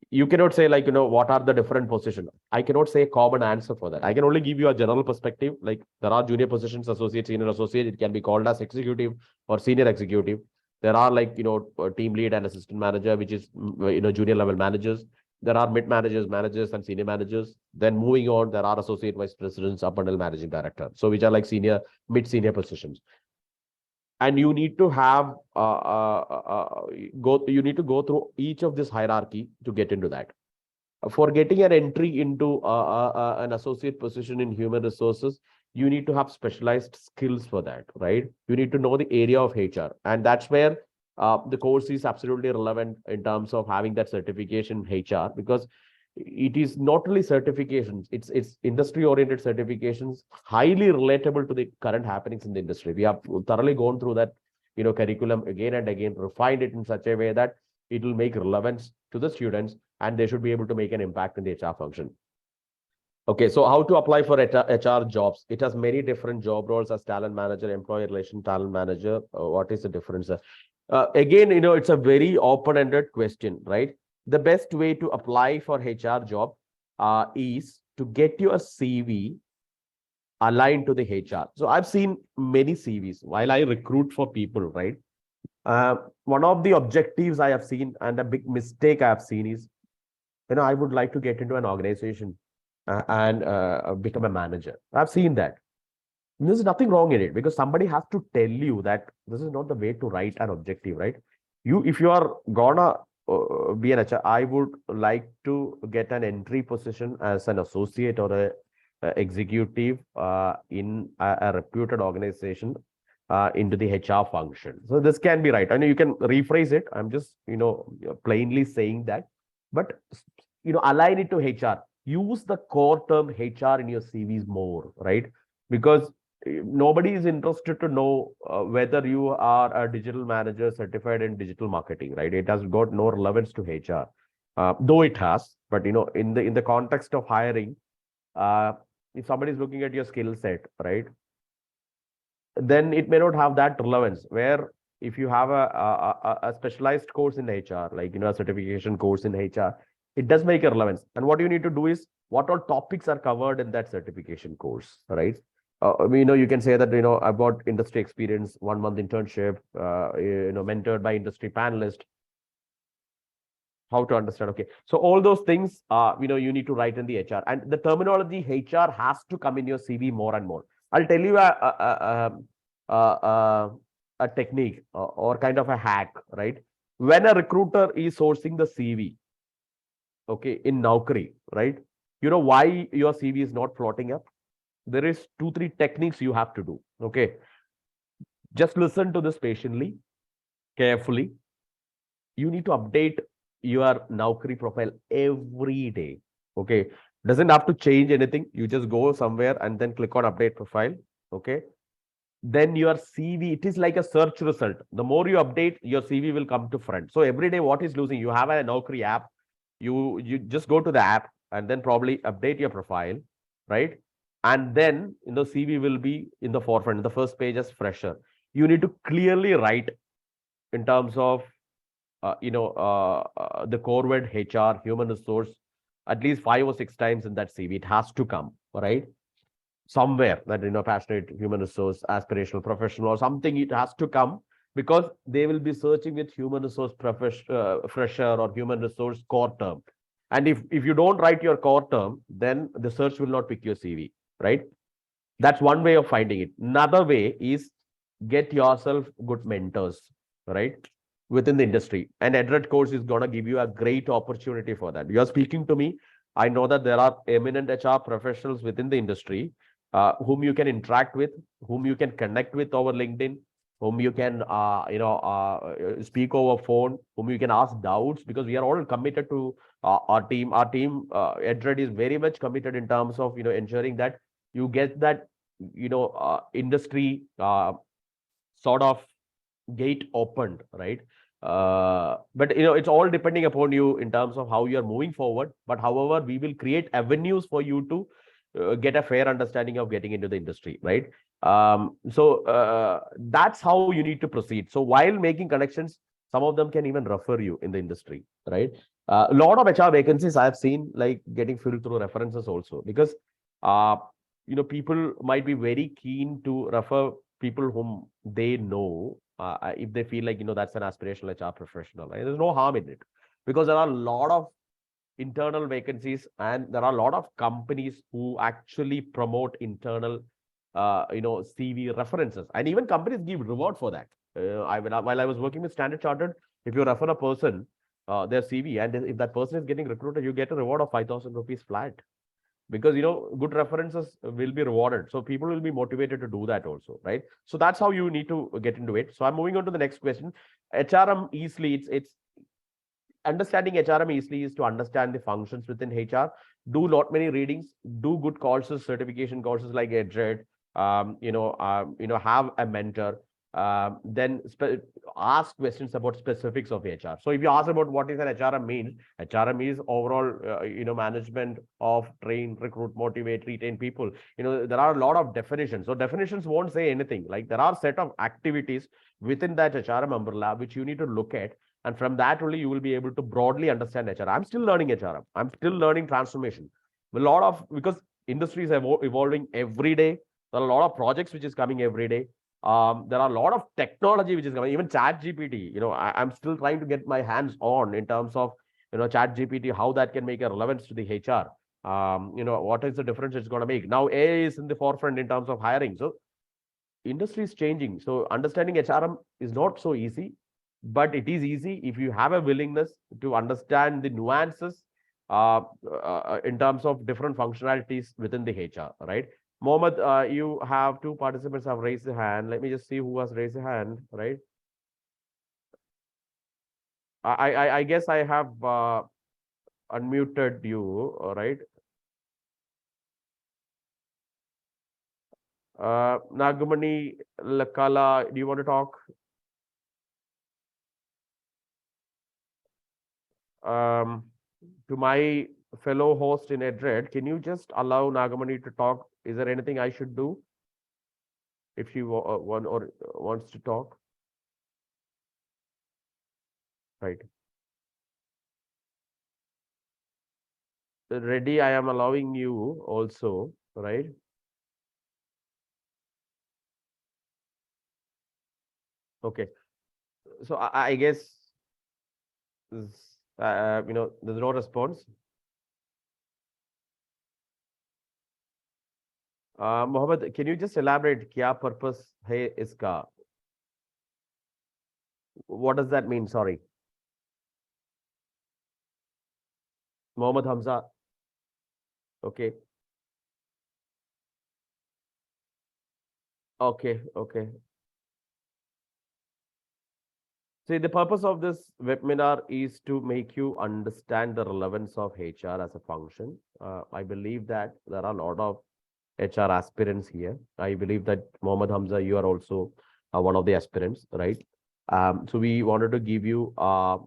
you cannot say like, what are the different positions? I cannot say a common answer for that. I can only give you a general perspective. Like there are junior positions, associate, senior associate. It can be called as executive or senior executive. There are like, team lead and assistant manager, which is, junior level managers. There are mid managers, managers and senior managers. Then moving on, there are associate vice presidents up until managing director. So which are like senior, mid senior positions. And you need to have you need to go through each of this hierarchy to get into that. For getting an entry into an associate position in human resources, you need to have specialized skills for that, right? You need to know the area of HR, and that's where the course is absolutely relevant in terms of having that certification in HR, because it is not only certifications, it's industry oriented certifications, highly relatable to the current happenings in the industry. We have thoroughly gone through that, curriculum again and again, refined it in such a way that it will make relevance to the students and they should be able to make an impact in the HR function. Okay, so how to apply for HR jobs? It has many different job roles as talent manager, employee relation talent manager. What is the difference? Again, it's a very open-ended question, right? The best way to apply for HR job is to get your CV aligned to the HR. So I've seen many CVs while I recruit for people, right? One of the objectives I have seen and a big mistake I have seen is, I would like to get into an organization and become a manager. I've seen that. There's nothing wrong in it because somebody has to tell you that this is not the way to write an objective, right? If you are gonna be an HR, I would like to get an entry position as an associate or a executive in a reputed organization into the HR function. So this can be right. I know you can rephrase it. I'm just, plainly saying that, but, align it to HR. Use the core term HR in your CVs more, right? Because nobody is interested to know whether you are a digital manager certified in digital marketing, right? It has got no relevance to HR, though it has. But in the context of hiring, if somebody is looking at your skill set, right, then it may not have that relevance. Where if you have a specialized course in HR, like a certification course in HR, it does make a relevance. And what you need to do is what all topics are covered in that certification course, right? You can say that, I've got industry experience, 1 month internship, mentored by industry panelist. How to understand? Okay, so all those things, you need to write in the HR, and the terminology HR has to come in your CV more and more. I'll tell you a technique or kind of a hack, right? When a recruiter is sourcing the CV, okay, in Naukri, right? You know why your CV is not floating up? There is 2-3 techniques you have to do. Okay, just listen to this patiently, carefully. You need to update your Naukri profile every day. Okay, doesn't have to change anything. You just go somewhere and then click on update profile. Okay, then your CV, it is like a search result. The more you update, your CV will come to front. So every day, what is losing? You have a Naukri app. You just go to the app and then probably update your profile, right? And then the CV will be in the forefront, in the first page as fresher. You need to clearly write in terms of the core word HR, human resource, at least 5 or 6 times in that CV. It has to come, right? Somewhere that, passionate, human resource, aspirational, professional, or something, it has to come, because they will be searching with human resource fresher or human resource core term. And if you don't write your core term, then the search will not pick your CV, right? That's one way of finding it. Another way is get yourself good mentors, right? within the industry. And Edred course is going to give you a great opportunity for that. You are speaking to me. I know that there are eminent HR professionals within the industry whom you can interact with, whom you can connect with over LinkedIn, whom you can speak over phone, whom you can ask doubts, because we are all committed to our team. Our team, Edred, is very much committed in terms of ensuring that you get that industry sort of gate opened, right? But it's all depending upon you in terms of how you are moving forward. But however, we will create avenues for you to get a fair understanding of getting into the industry, right? So that's how you need to proceed. So while making connections, some of them can even refer you in the industry, right? A lot of HR vacancies I have seen like getting filled through references also, because uh, people might be very keen to refer people whom they know, if they feel like that's an aspirational HR professional, right? There's no harm in it, because there are a lot of internal vacancies, and there are a lot of companies who actually promote internal CV references, and even companies give reward for that. While I was working with Standard Chartered, if you refer a person their CV, and if that person is getting recruited, you get a reward of 5,000 rupees flat, because good references will be rewarded, so people will be motivated to do that also, right? So that's how you need to get into it. So I'm moving on to the next question. HRM easily, it's understanding HRM easily is to understand the functions within HR, do lot many readings, do good courses, certification courses like Edred, have a mentor, then ask questions about specifics of HR. So if you ask about what is an HRM means, HRM is overall, management of train, recruit, motivate, retain people. There are a lot of definitions. So definitions won't say anything. Like there are set of activities within that HRM umbrella which you need to look at, and from that only you will be able to broadly understand HR. I'm still learning HRM. I'm still learning transformation. Because industry is evolving every day. There are a lot of projects which is coming every day. There are a lot of technology which is coming. Even Chat GPT. I'm still trying to get my hands on in terms of Chat GPT, how that can make a relevance to the HR. What is the difference it's going to make? Now AI is in the forefront in terms of hiring. So industry is changing. So understanding HRM is not so easy, but it is easy if you have a willingness to understand the nuances in terms of different functionalities within the HR, right? Mohammed, you have two participants have raised their hand. Let me just see who has raised a hand, right? I guess I have unmuted you, all right? Nagamani Lakala, do you want to talk? To my fellow host in Edred, can you just allow Nagamani to talk? Is there anything I should do if she wants to talk? Right. Ready, I am allowing you also, right? Okay. So I guess there's no response. Mohammed, can you just elaborate kya purpose hai iska? What does that mean? Sorry. Mohammed Hamza. Okay. Okay. Okay. See, the purpose of this webinar is to make you understand the relevance of HR as a function. I believe that there are a lot of HR aspirants here. I believe that Mohammed Hamza, you are also one of the aspirants, right? So we wanted to give you a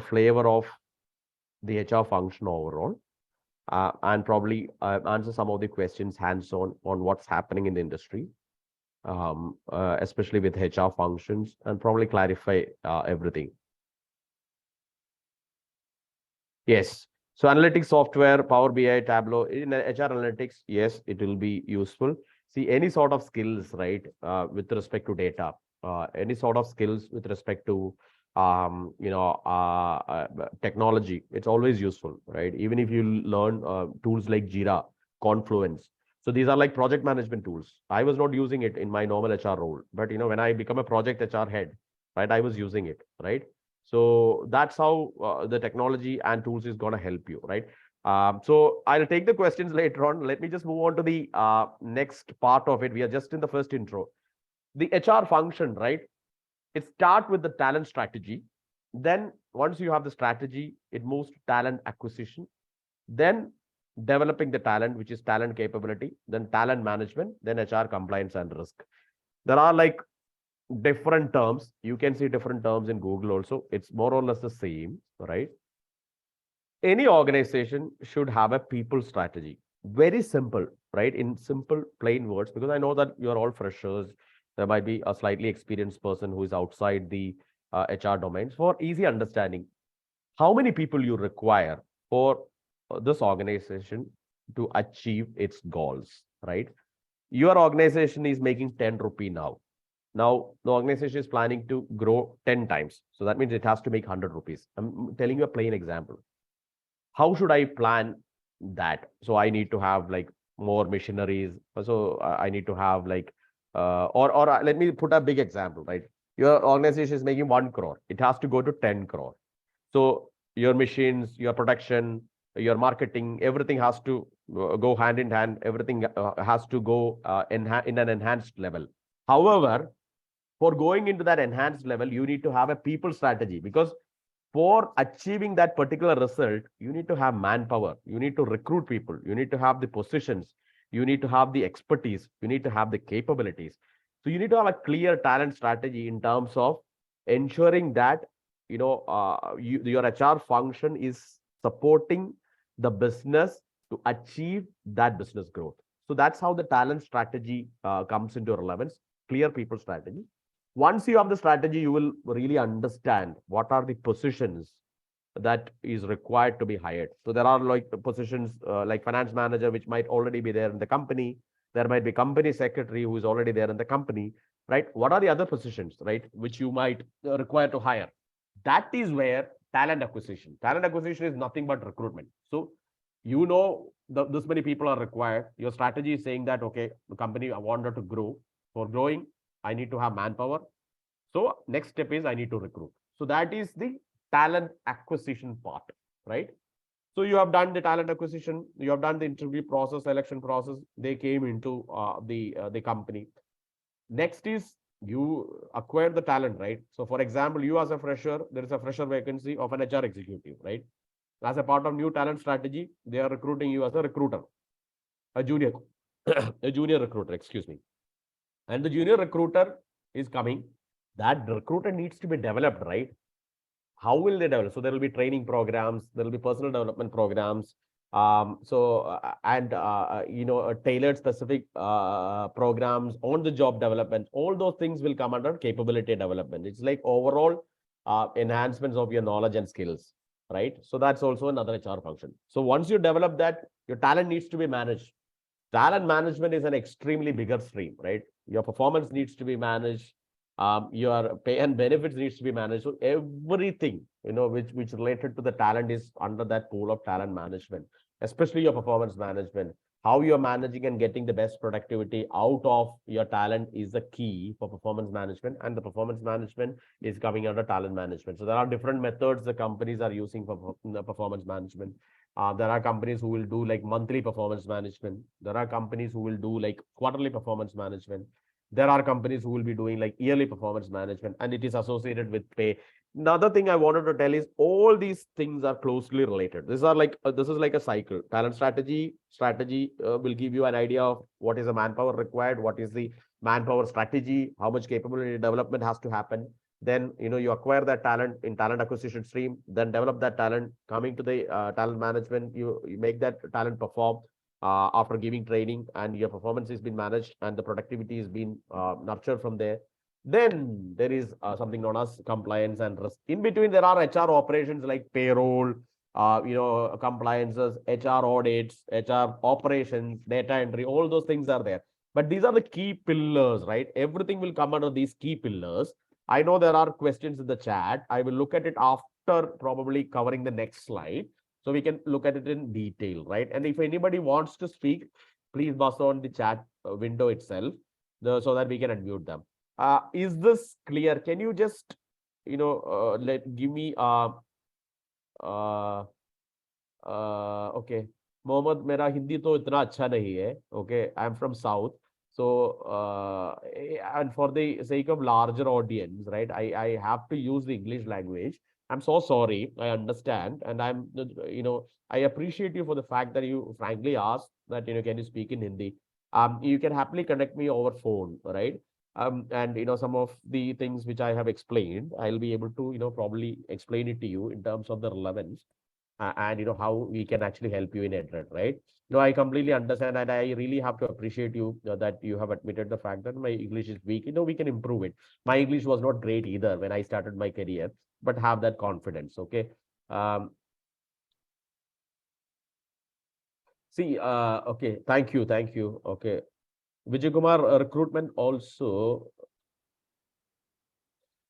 flavor of the HR function overall, and probably answer some of the questions hands-on on what's happening in the industry, especially with HR functions, and probably clarify everything. Yes. So analytics software, Power BI, Tableau, in HR analytics, yes, it will be useful. See, any sort of skills, right, with respect to data, any sort of skills with respect to technology, it's always useful, right? Even if you learn tools like Jira, Confluence. So these are like project management tools. I was not using it in my normal HR role, but when I become a project HR head, right? I was using it, right? So that's how the technology and tools is going to help you, right? So I'll take the questions later on. Let me just move on to the next part of it. We are just in the first intro. The HR function, right? It starts with the talent strategy. Then once you have the strategy, it moves to talent acquisition, then developing the talent, which is talent capability, then talent management, then HR compliance and risk. There are like different terms. You can see different terms in Google also. It's more or less the same, right? Any organization should have a people strategy. Very simple, right? In simple, plain words, because I know that you're all freshers. There might be a slightly experienced person who is outside the HR domains. For easy understanding, how many people you require for this organization to achieve its goals, right? Your organization is making 10 rupee now. Now, the organization is planning to grow 10 times. So that means it has to make 100 rupees. I'm telling you a plain example. How should I plan that? So I need to have like more missionaries. So I need to have like, let me put a big example, right? Your organization is making 1 crore. It has to go to 10 crore. So your machines, your production, your marketing, everything has to go hand in hand. Everything has to go in an enhanced level. However, for going into that enhanced level, you need to have a people strategy, because for achieving that particular result, you need to have manpower. You need to recruit people. You need to have the positions. You need to have the expertise. You need to have the capabilities. So you need to have a clear talent strategy in terms of ensuring that your HR function is supporting the business to achieve that business growth. So that's how the talent strategy comes into relevance. Clear people strategy. Once you have the strategy, you will really understand what are the positions that is required to be hired. So there are like positions like finance manager, which might already be there in the company. There might be company secretary who is already there in the company, right? What are the other positions, right, which you might require to hire? That is where talent acquisition is nothing but recruitment. So this many people are required. Your strategy is saying that, okay, the company I wanted to grow. For growing, I need to have manpower. So next step is I need to recruit. So that is the talent acquisition part, right? So you have done the talent acquisition, you have done the interview process, selection process. They came into the company. Next is you acquire the talent, right? So for example, you as a fresher, there is a fresher vacancy of an HR executive, right? As a part of new talent strategy, they are recruiting you as a recruiter, a junior, a junior recruiter, excuse me. And the junior recruiter is coming. That recruiter needs to be developed, right? How will they develop? So there will be training programs, there will be personal development programs, tailored specific programs on the job development. All those things will come under capability development. It's like overall enhancements of your knowledge and skills, right? So that's also another HR function. So once you develop that, your talent needs to be managed. Talent management is an extremely bigger stream, right? Your performance needs to be managed. Your pay and benefits needs to be managed. So everything, which related to the talent is under that pool of talent management, especially your performance management. How you're managing and getting the best productivity out of your talent is the key for performance management, and the performance management is coming under talent management. So there are different methods the companies are using for the performance management. There are companies who will do like monthly performance management. There are companies who will do like quarterly performance management. There are companies who will be doing like yearly performance management, and it is associated with pay. Another thing I wanted to tell is all these things are closely related. This is like a cycle. Talent strategy will give you an idea of what is the manpower required, what is the manpower strategy, how much capability development has to happen. Then you acquire that talent in talent acquisition stream, then develop that talent. Coming to the talent management, you make that talent perform after giving training, and your performance has been managed and the productivity has been nurtured from there. Then there is something known as compliance and risk. In between, there are HR operations like payroll, compliances, HR audits, HR operations, data entry. All those things are there. But these are the key pillars, right? Everything will come under these key pillars. I know there are questions in the chat. I will look at it after probably covering the next slide, so we can look at it in detail, right? And if anybody wants to speak, please buzz on the chat window itself, so that we can unmute them. Is this clear? Can you just, give me uh, okay. Mohammed, मेरा हिंदी तो इतना अच्छा नहीं है. Okay, I'm from South. So, and for the sake of larger audience, right, I have to use the English language. I'm so sorry. I understand. And I appreciate you for the fact that you frankly asked that, can you speak in Hindi? You can happily connect me over phone, right? And, some of the things which I have explained, I'll be able to, probably explain it to you in terms of the relevance and how we can actually help you in Edred, right? No, I completely understand, and I really have to appreciate you that you have admitted the fact that my English is weak. We can improve it. My English was not great either when I started my career, but have that confidence. Okay. Um, okay. Thank you. Thank you. Okay. Vijay Kumar, recruitment also.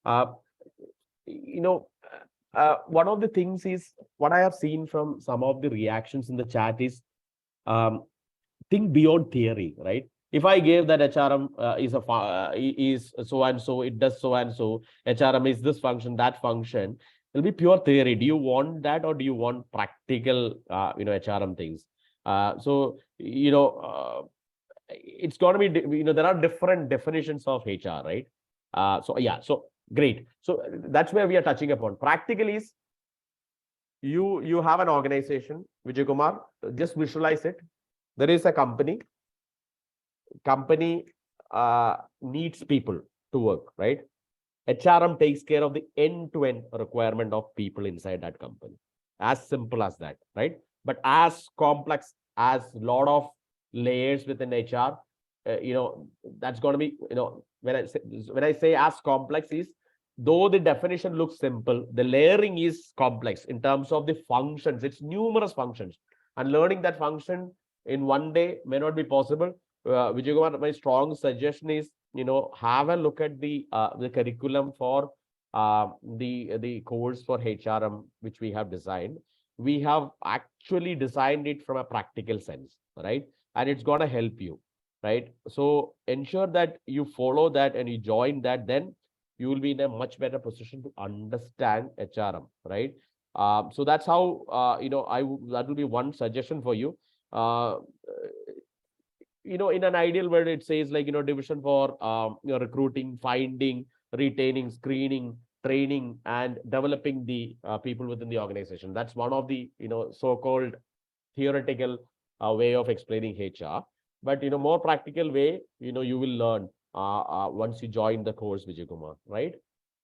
Uh, you know, one of the things is what I have seen from some of the reactions in the chat is um, think beyond theory, right? If I gave that HRM is so and so, it does so and so, HRM is this function, that function, it'll be pure theory. Do you want that, or do you want practical, HRM things? It's going to be, there are different definitions of HR, right? So great. So that's where we are touching upon. Practical is you have an organization, Vijay Kumar, just visualize it. There is a company needs people to work, right? HRM takes care of the end-to-end requirement of people inside that company. As simple as that, right? But as complex as lot of layers within HR, that's going to be, when I say as complex is, though the definition looks simple, the layering is complex in terms of the functions. It's numerous functions, and learning that function in one day may not be possible. Vijay Kumar, my strong suggestion is, have a look at the curriculum for the course for HRM which we have designed. We have actually designed it from a practical sense, right? And it's going to help you, right? So ensure that you follow that and you join that, then you will be in a much better position to understand HRM, right? So that's how that will be one suggestion for you. In an ideal world, it says like, division for recruiting, finding, retaining, screening, training, and developing the people within the organization. That's one of the, so-called theoretical way of explaining HR. But, more practical way, you will learn once you join the course, Vijay Kumar, right?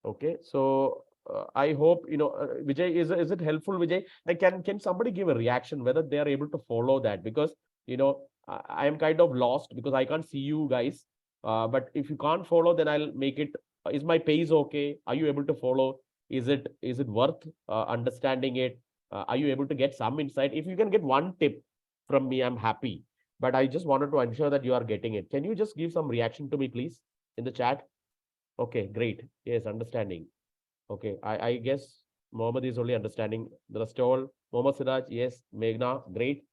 Okay. So I hope, Vijay, is it helpful, Vijay? Like, can somebody give a reaction whether they are able to follow that? Because, I am kind of lost because I can't see you guys. But if you can't follow, then I'll make it. Is my pace okay? Are you able to follow? Is it worth understanding it? Are you able to get some insight? If you can get one tip from me, I'm happy. But I just wanted to ensure that you are getting it. Can you just give some reaction to me, please, in the chat? Okay, great. Yes, understanding. Okay, I guess Mohammed is only understanding. The rest all, Mohammed Siraj, yes, Meghna, great,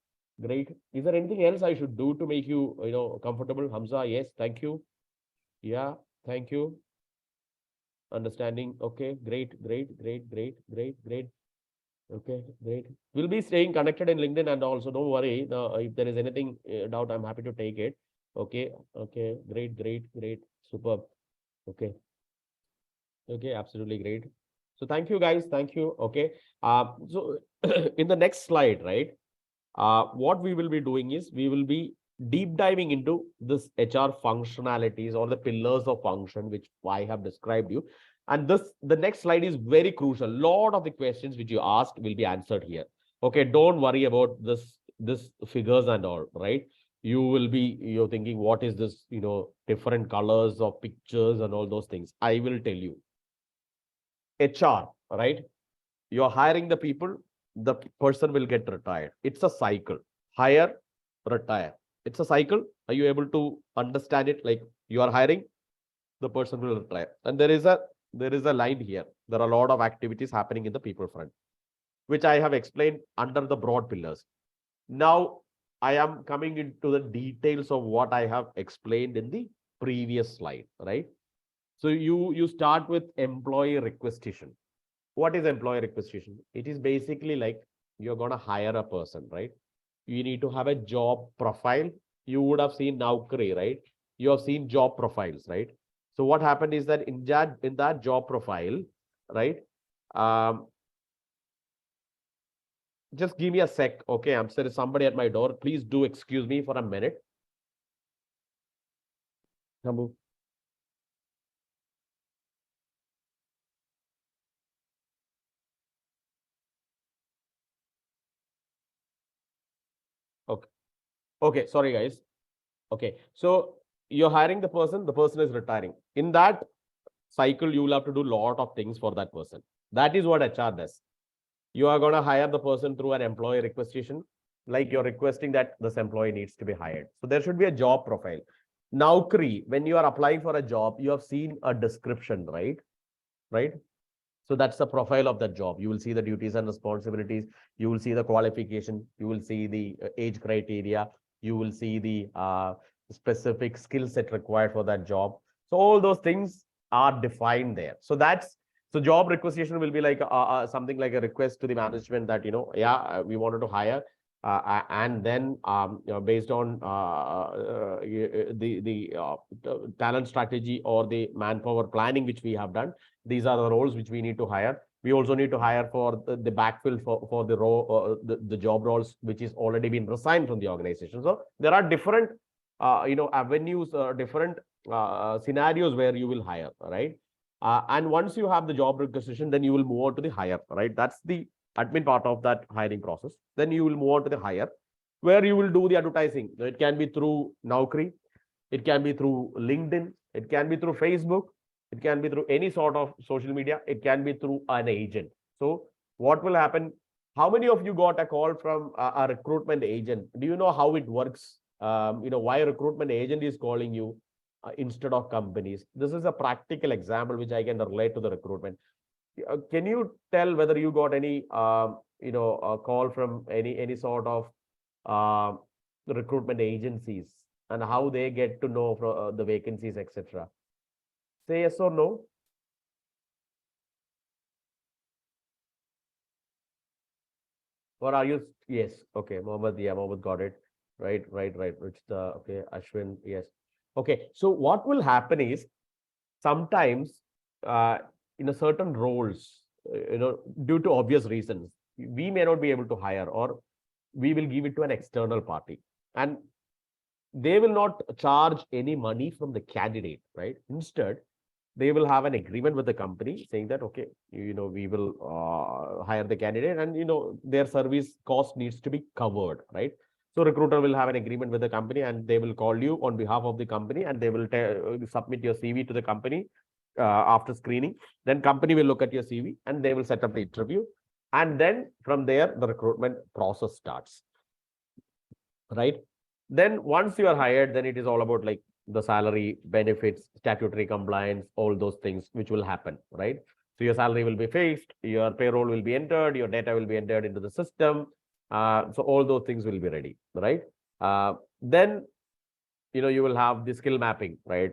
great. Is there anything else I should do to make you, comfortable? Hamza, yes, thank you. Yeah, thank you. Understanding. Okay, great, great, great, great, great, great. Okay, great. We'll be staying connected in LinkedIn, and also don't worry. If there is anything doubt, I'm happy to take it. Okay, okay, great, great, great, superb. Okay. Okay, absolutely great. So thank you guys. Thank you. Okay. So in the next slide, right? What we will be doing is we will be deep diving into this HR functionalities or the pillars of function, which I have described you. And the next slide is very crucial. A lot of the questions which you asked will be answered here. Okay, don't worry about this figures and all, right? You're thinking, what is this, different colors of pictures and all those things. I will tell you. HR, right? You're hiring the people, the person will get retired. It's a cycle. Hire, retire. It's a cycle. Are you able to understand it? Like, you are hiring, the person will retire. And there is a line here. There are a lot of activities happening in the people front, which I have explained under the broad pillars. Now, I am coming into the details of what I have explained in the previous slide, right? So you start with employee requisition. What is employee requisition? It is basically like you're going to hire a person, right? You need to have a job profile. You would have seen Naukri, right? You have seen job profiles, right? So what happened is that in that job profile, right? Um, just give me a sec, okay? There is somebody at my door. Please do excuse me for a minute. Nambu. Okay. Okay. Sorry, guys. Okay. So you're hiring the person is retiring. In that cycle, you will have to do a lot of things for that person. That is what HR does. You are going to hire the person through an employee requisition, like you're requesting that this employee needs to be hired. So there should be a job profile. Naukri, when you are applying for a job, you have seen a description, right? Right? So that's the profile of that job. You will see the duties and responsibilities. You will see the qualification. You will see the age criteria. You will see the specific skill set required for that job. So all those things are defined there. So that's so job requisition will be like something like a request to the management that, yeah, we wanted to hire. And then based on the talent strategy or the manpower planning which we have done, these are the roles which we need to hire. We also need to hire for the backfill for the role, the job roles which is already been resigned from the organization. So there are different avenues, different scenarios where you will hire, right? And once you have the job requisition, then you will move on to the hire, right? That's the admin part of that hiring process. Then you will move on to the hire, where you will do the advertising. It can be through Naukri, it can be through LinkedIn, it can be through Facebook, it can be through any sort of social media, it can be through an agent. So what will happen? How many of you got a call from a recruitment agent? Do you know how it works? Why a recruitment agent is calling you instead of companies? This is a practical example which I can relate to the recruitment. Can you tell whether you got any a call from any sort of uh, recruitment agencies and how they get to know the vacancies, etc.? Say yes or no. Or are you? Yes. Okay. Mohammed. Yeah, Mohammed got it. Right. Right. Right. Which the okay. Ashwin. Yes. Okay. So what will happen is sometimes in a certain roles, due to obvious reasons, we may not be able to hire, or we will give it to an external party, and they will not charge any money from the candidate, right? Instead, they will have an agreement with the company saying that, okay, we will hire the candidate, and their service cost needs to be covered, right? So recruiter will have an agreement with the company, and they will call you on behalf of the company, and they will submit your CV to the company after screening. Then company will look at your CV, and they will set up the interview, and then from there the recruitment process starts, right? Then once you are hired, then it is all about like the salary, benefits, statutory compliance, all those things which will happen, right? So your salary will be fixed, your payroll will be entered, your data will be entered into the system. So all those things will be ready, right? Then you will have the skill mapping, right?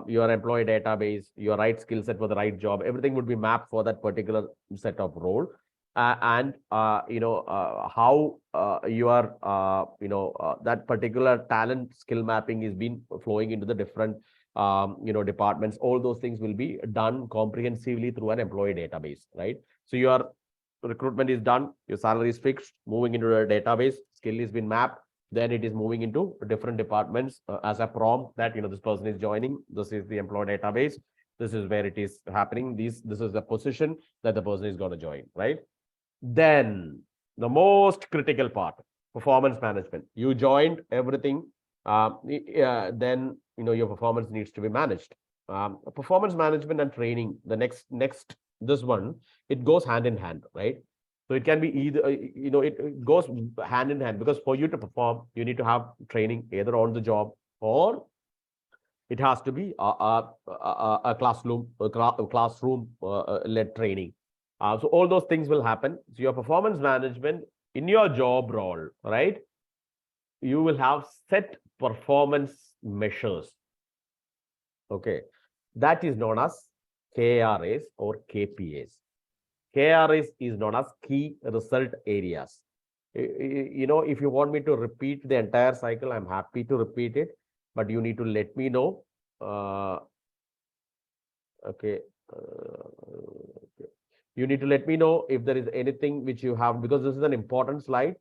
Your employee database, your right skill set for the right job, everything would be mapped for that particular set of role. And how your that particular talent skill mapping is being flowing into the different departments. All those things will be done comprehensively through an employee database, right? So your recruitment is done, your salary is fixed, moving into a database, skill is been mapped, then it is moving into different departments as a prompt that this person is joining, this is the employee database, this is where it is happening, this is the position that the person is going to join, right? Then the most critical part, performance management. You joined everything, then your performance needs to be managed. Performance management and training, the next this one, it goes hand in hand, right? So it can be either it goes hand in hand, because for you to perform, you need to have training either on the job, or it has to be a classroom led training. So all those things will happen. So your performance management in your job role, right? You will have set performance measures. Okay. That is known as KRAs or KPAs. KRAs is known as key result areas. If you want me to repeat the entire cycle, I'm happy to repeat it, but you need to let me know. Okay. Okay. You need to let me know if there is anything which you have, because this is an important slide.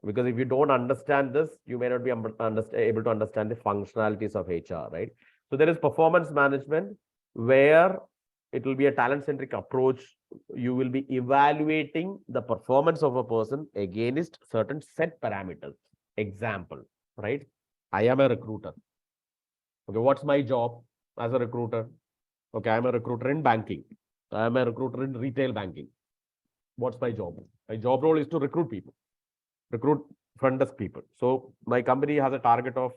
Because if you don't understand this, you may not be able to understand the functionalities of HR, right? So there is performance management, where it will be a talent-centric approach. You will be evaluating the performance of a person against certain set parameters. Example, right? I am a recruiter. Okay, what's my job as a recruiter? Okay, I'm a recruiter in banking. I'm a recruiter in retail banking. What's my job? My job role is to recruit people, recruit front desk people. So my company has a target of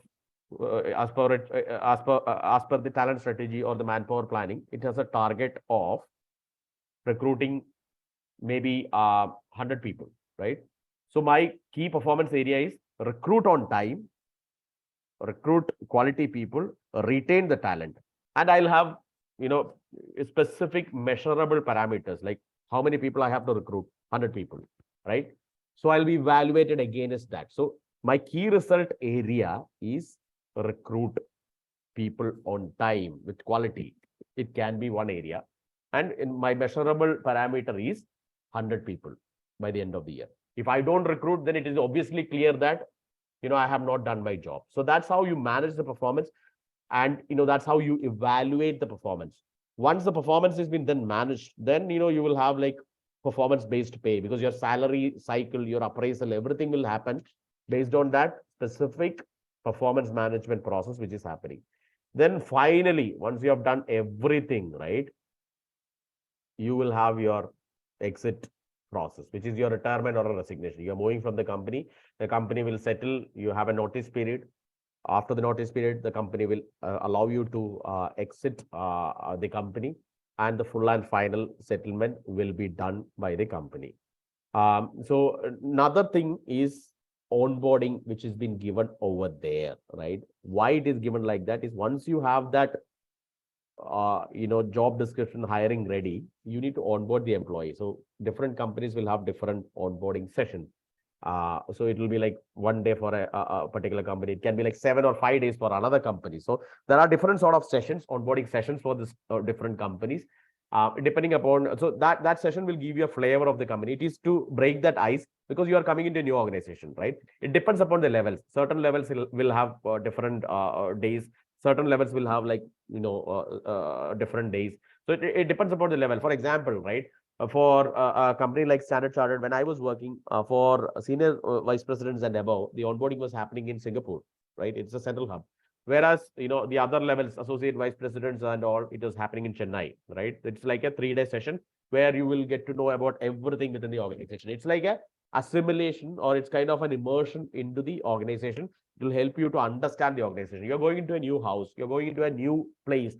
as per the talent strategy or the manpower planning, it has a target of recruiting maybe 100 people, right? So my key performance area is recruit on time, recruit quality people, retain the talent, and I'll have specific measurable parameters like how many people I have to recruit, 100 people, right? So I'll be evaluated against that. So my key result area is recruit people on time with quality. It can be one area, and in my measurable parameter is 100 people by the end of the year. If I don't recruit, then it is obviously clear that I have not done my job. So that's how you manage the performance, and that's how you evaluate the performance. Once the performance has been then managed, then you will have like performance based pay, because your salary cycle, your appraisal, everything will happen based on that specific performance management process which is happening. Then finally, once you have done everything right, you will have your exit process, which is your retirement or a resignation. You're moving from the company will settle, you have a notice period. After the notice period, the company will allow you to exit the company, and the full and final settlement will be done by the company. So another thing is onboarding, which has been given over there, right? Why it is given like that is, once you have that job description hiring ready, you need to onboard the employee. So different companies will have different onboarding sessions. So it will be like one day for a particular company. It can be like 7 or 5 days for another company. So there are different sort of sessions, onboarding sessions for this different companies. Depending upon, so that session will give you a flavor of the company. It is to break that ice, because you are coming into a new organization, right? It depends upon the levels. Certain levels will have different days. Certain levels will have like different days. So it depends upon the level. For example, right? For a company like Standard Chartered, when I was working for senior vice presidents and above, the onboarding was happening in Singapore, right? It's a central hub. Whereas, the other levels, associate vice presidents and all, it was happening in Chennai, right? It's like a 3-day session where you will get to know about everything within the organization. It's like a assimilation, or it's kind of an immersion into the organization. It will help you to understand the organization. You're going into a new house, you're going into a new place.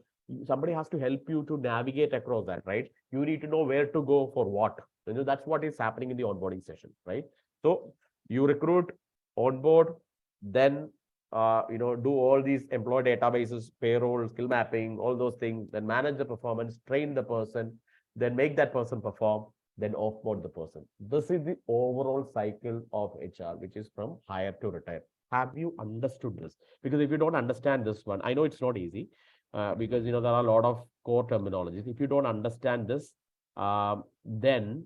Somebody has to help you to navigate across that, right? You need to know where to go for what. That's what is happening in the onboarding session, right? So you recruit, onboard, then do all these employee databases, payroll, skill mapping, all those things, then manage the performance, train the person, then make that person perform, then offboard the person. This is the overall cycle of HR, which is from hire to retire. Have you understood this? Because if you don't understand this one, I know it's not easy, because there are a lot of core terminologies. If you don't understand this, then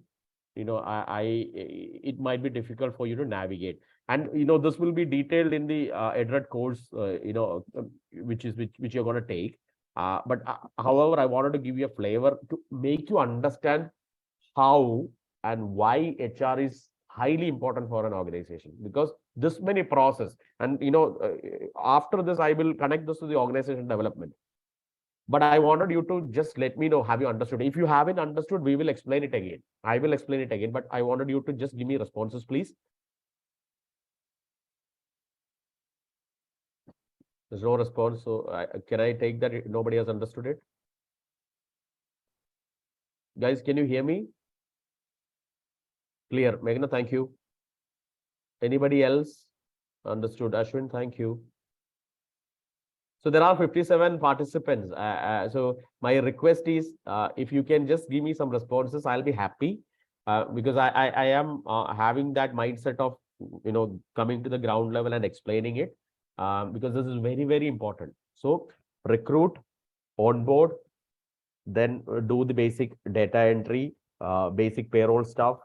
it might be difficult for you to navigate. And this will be detailed in the Edred course, which you're going to take. But however, I wanted to give you a flavor to make you understand how and why HR is highly important for an organization, because this many process. And after this, I will connect this to the organization development. But I wanted you to just let me know, have you understood? If you haven't understood, we will explain it again. I will explain it again, but I wanted you to just give me responses, please. There's no response. So can I take that nobody has understood it? Guys, can you hear me? Clear. Meghna, thank you. Anybody else? Understood. Ashwin, thank you. So there are 57 participants. So my request is, if you can just give me some responses, I'll be happy, because I am having that mindset of, coming to the ground level and explaining it, because this is very, very important. So recruit, onboard, then do the basic data entry, basic payroll stuff,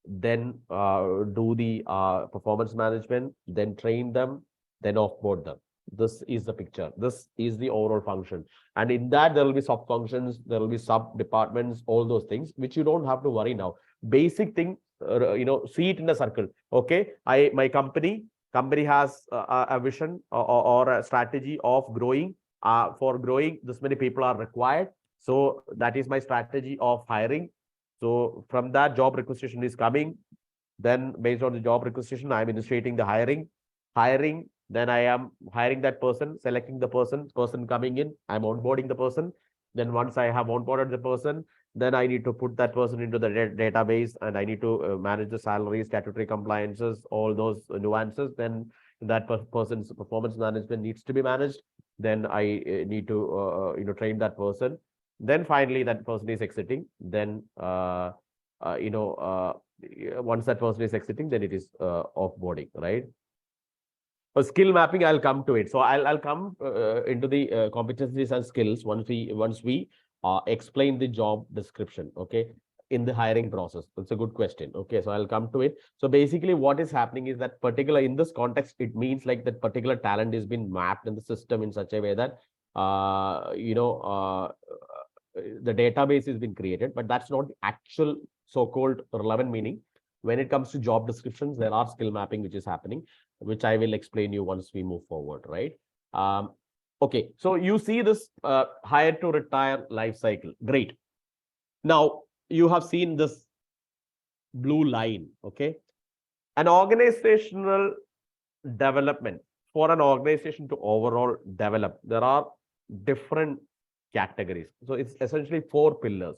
then do the performance management, then train them, then offboard them. This is the picture. This is the overall function. And in that, there will be sub functions, there will be sub departments, all those things, which you don't have to worry now. Basic thing, see it in a circle. Okay, my company has a vision or a strategy of growing. For growing, this many people are required. So that is my strategy of hiring. So from that, job requisition is coming. Then based on the job requisition, I'm initiating the hiring. Then I am hiring that person, selecting the person coming in. I'm onboarding the person. Then once I have onboarded the person, then I need to put that person into the database, and I need to manage the salary, statutory compliances, all those nuances. Then that person's performance management needs to be managed. Then I need to train that person. Then finally that person is exiting. Then once that person is exiting, then it is offboarding, right? For skill mapping, I'll come to it. So I'll come into the competencies and skills once we explain the job description. Okay, in the hiring process. That's a good question. Okay, so I'll come to it. So basically, what is happening is that in this context, it means like that particular talent is being mapped in the system in such a way that the database has been created, but that's not the actual so-called relevant meaning. When it comes to job descriptions, there are skill mapping which is happening, which I will explain you once we move forward, right? Okay, so you see this hire to retire life cycle. Great. Now, you have seen this blue line, okay? An organizational development, for an organization to overall develop, there are different categories. So it's essentially 4 pillars.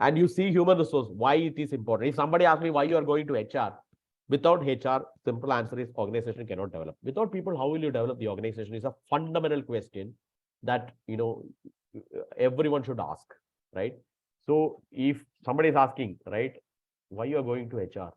And you see human resource, why it is important. If somebody asks me why you are going to HR, without HR, simple answer is organization cannot develop. Without people, how will you develop the organization? Is a fundamental question that everyone should ask, right? So if somebody is asking, right, why you are going to HR,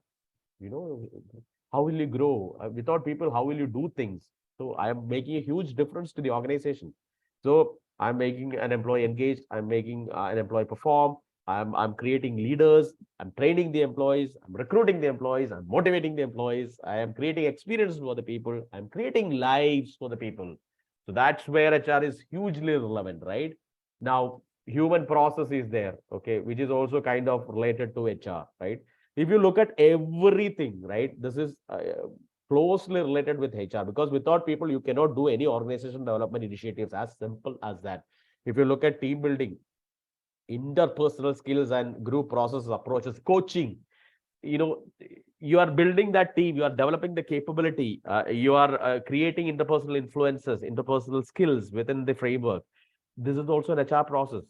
how will you grow? Without people, how will you do things? So I am making a huge difference to the organization. So I'm making an employee engaged. I'm making an employee perform. I'm creating leaders. I'm training the employees. I'm recruiting the employees. I'm motivating the employees. I am creating experiences for the people. I'm creating lives for the people. So that's where HR is hugely relevant, right? Now, human process is there, okay, which is also kind of related to HR, right? If you look at everything, right, this is closely related with HR, because without people, you cannot do any organization development initiatives, as simple as that. If you look at team building, interpersonal skills and group processes, approaches, coaching, you are building that team, you are developing the capability, you are creating interpersonal influences, interpersonal skills within the framework. This is also an HR process.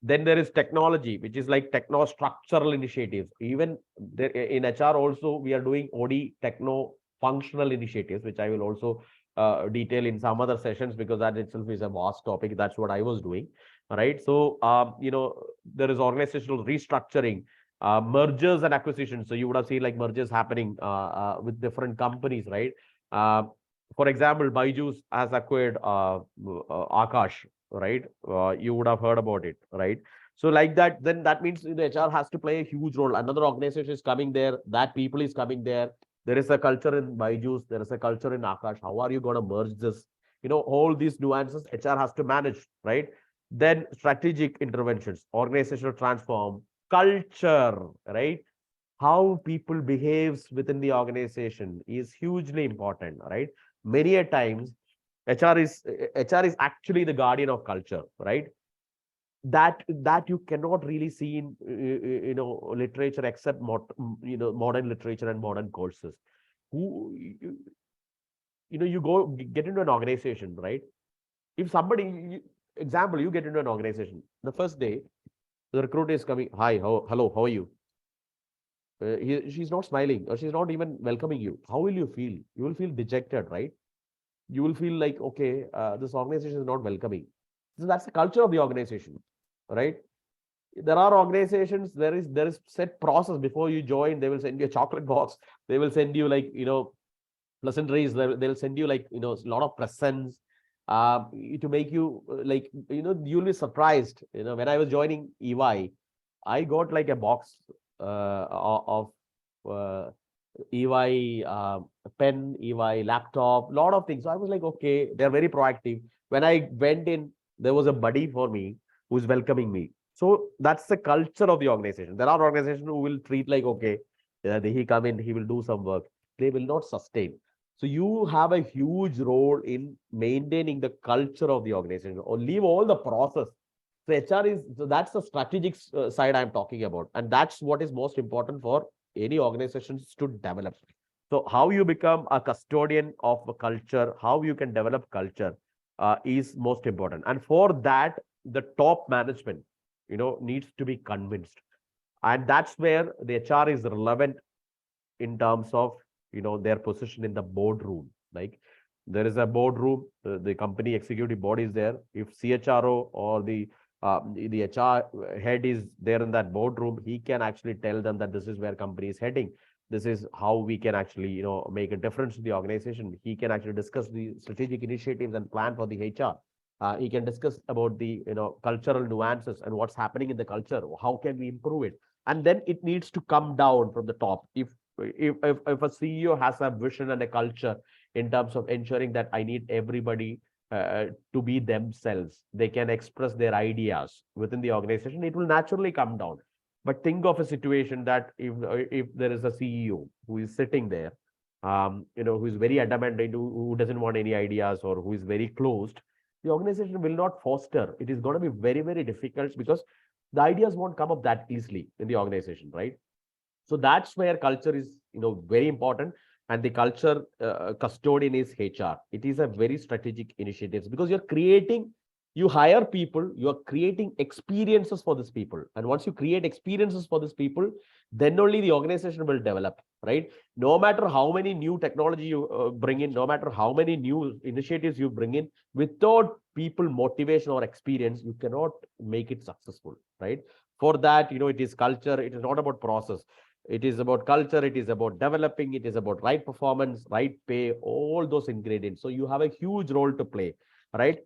Then there is technology, which is like techno structural initiatives. Even there, in HR also, we are doing OD techno functional initiatives, which I will also detail in some other sessions, because that itself is a vast topic. That's what I was doing. All right. So, there is organizational restructuring, mergers and acquisitions. So you would have seen like mergers happening with different companies, right? For example, Byju's has acquired Akash, right? You would have heard about it, right? So like that, then that means the HR has to play a huge role. Another organization is coming there, that people is coming there. There is a culture in Byju's, there is a culture in Akash. How are you going to merge this? All these nuances HR has to manage, right? Then strategic interventions, organizational transform, culture, right? How people behaves within the organization is hugely important, right? Many a times, HR is actually the guardian of culture, right? That you cannot really see in literature, except modern literature and modern courses. Who you go get into an organization, right? If somebody, example, you get into an organization, the first day the recruiter is coming, hi, hello, how are you? She's not smiling, or she's not even welcoming you. How will you feel? You will feel dejected, right? you will feel like, okay, this organization is not welcoming. So that's the culture of the organization, right? There are organizations, there is set process before you join. They will send you a chocolate box. They will send you like, pleasantries. They'll send you like, a lot of presents, to make you like, you'll be surprised. When I was joining EY, I got like a box of uh, EY pen, EY laptop, lot of things. So I was like, okay, they're very proactive. When I went in, there was a buddy for me who's welcoming me. So that's the culture of the organization. There are organizations who will treat like, okay, he come in, he will do some work. They will not sustain. So you have a huge role in maintaining the culture of the organization, or leave all the process. So HR is, so that's the strategic side I'm talking about. And that's what is most important for any organizations to develop. So how you become a custodian of a culture, how you can develop culture is most important. And for that, the top management, needs to be convinced. And that's where the HR is relevant in terms of, their position in the boardroom. Like there is a boardroom, the company executive board is there. If CHRO or the HR head is there in that boardroom, he can actually tell them that this is where company is heading. This is how we can actually, make a difference to the organization. He can actually discuss the strategic initiatives and plan for the HR. He can discuss about the, cultural nuances and what's happening in the culture. How can we improve it? And then it needs to come down from the top. If a CEO has a vision and a culture in terms of ensuring that I need everybody to be themselves, they can express their ideas within the organization, it will naturally come down. But think of a situation that if there is a CEO who is sitting there, who is very adamant, who doesn't want any ideas, or who is very closed, the organization will not foster. It is going to be very, very difficult, because the ideas won't come up that easily in the organization, right? So that's where culture is, very important. And the culture custodian is HR. It is a very strategic initiative, because you hire people, you are creating experiences for these people. And once you create experiences for these people, then only the organization will develop, right? No matter how many new technology you bring in, no matter how many new initiatives you bring in, without people motivation or experience, you cannot make it successful, right? For that, it is culture. It is not about process. It is about culture. It is about developing. It is about right performance, right pay, all those ingredients. So you have a huge role to play, right?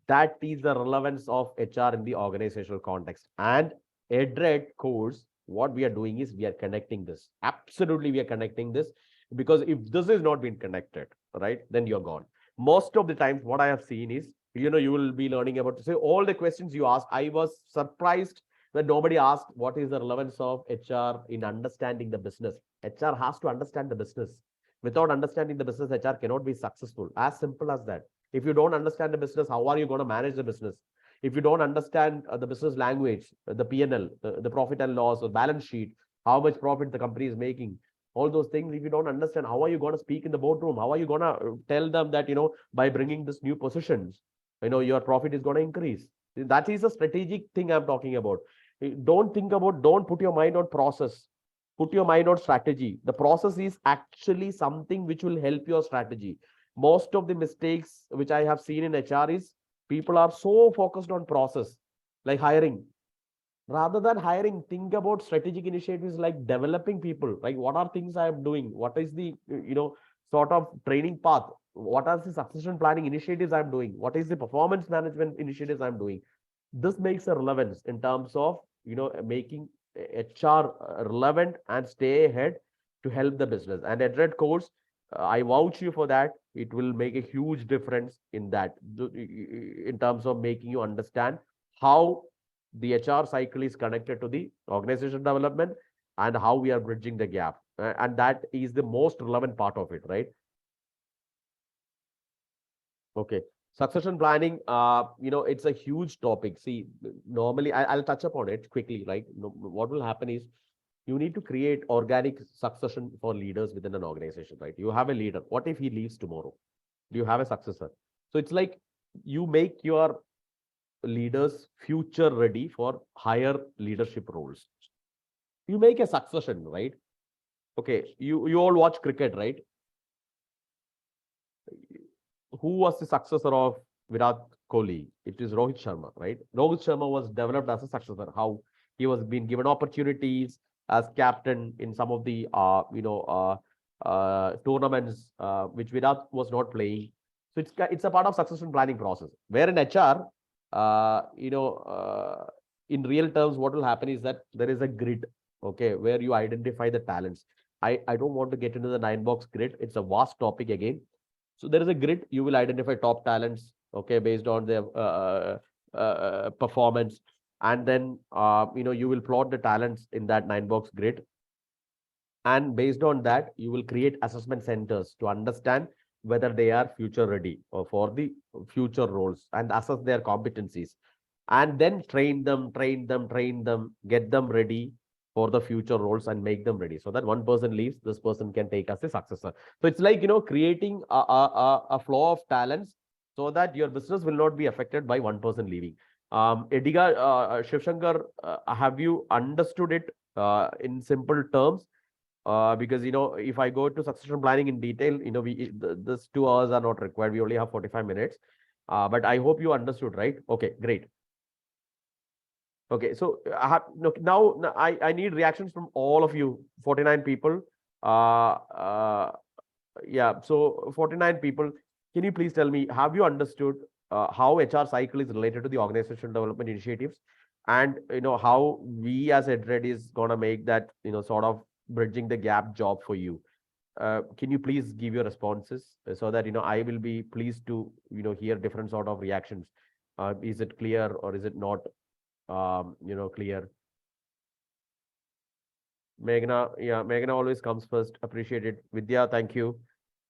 That is the relevance of HR in the organizational context. And Edred course, what we are doing is we are connecting this. Absolutely, we are connecting this, because if this is not being connected, right, then you're gone. Most of the times, what I have seen is, you will be learning about, say, all the questions you ask. I was surprised that nobody asked what is the relevance of HR in understanding the business. HR has to understand the business. Without understanding the business, HR cannot be successful. As simple as that. If you don't understand the business, how are you going to manage the business? If you don't understand the business language, the P&L, the profit and loss, or balance sheet, how much profit the company is making, all those things, if you don't understand, how are you going to speak in the boardroom? How are you going to tell them that, by bringing this new positions, your profit is going to increase? That is a strategic thing I'm talking about. Don't put your mind on process. Put your mind on strategy. The process is actually something which will help your strategy. Most of the mistakes which I have seen in HR is people are so focused on process, like hiring. Rather than hiring, think about strategic initiatives like developing people. Like, what are things I am doing? What is the, sort of training path? What are the succession planning initiatives I'm doing? What is the performance management initiatives I'm doing? This makes a relevance in terms of, making HR relevant and stay ahead to help the business. And at Red Course, I vouch you for that. It will make a huge difference in that, in terms of making you understand how the HR cycle is connected to the organization development, and how we are bridging the gap. And that is the most relevant part of it, right? Okay. Succession planning, it's a huge topic. See, normally I'll touch upon it quickly, right? What will happen is, you need to create organic succession for leaders within an organization, right? You have a leader. What if he leaves tomorrow? Do you have a successor? So it's like you make your leaders future ready for higher leadership roles. You make a succession, right? Okay, you all watch cricket, right? who was the successor of Virat Kohli? It is Rohit Sharma, right? Rohit Sharma was developed as a successor. How he was being given opportunities as captain in some of the tournaments which Virat was not playing. So it's a part of succession planning process. Where in HR, in real terms, what will happen is that there is a grid, okay, where you identify the talents. I don't want to get into the 9 box grid. It's a vast topic again. So there is a grid. You will identify top talents, okay, based on their performance, and then you will plot the talents in that 9 box grid, and based on that, you will create assessment centers to understand whether they are future ready or for the future roles and assess their competencies, and then train them, get them ready for the future roles and make them ready so that one person leaves, this person can take as a successor. So it's like, creating a flow of talents so that your business will not be affected by one person leaving. Ediga, Shivshankar, have you understood it in simple terms? Because if I go to succession planning in detail, this 2 hours are not required. We only have 45 minutes. But I hope you understood, right? Okay, great. Okay, so now I need reactions from all of you, 49 people. Yeah, so 49 people. Can you please tell me, have you understood how HR cycle is related to the organizational development initiatives, and how we as Edred is gonna make that sort of bridging the gap job for you? Can you please give your responses so that I will be pleased to hear different sort of reactions. Is it clear or is it not clear? Meghna, yeah, Meghna always comes first. Appreciate it. Vidya, thank you.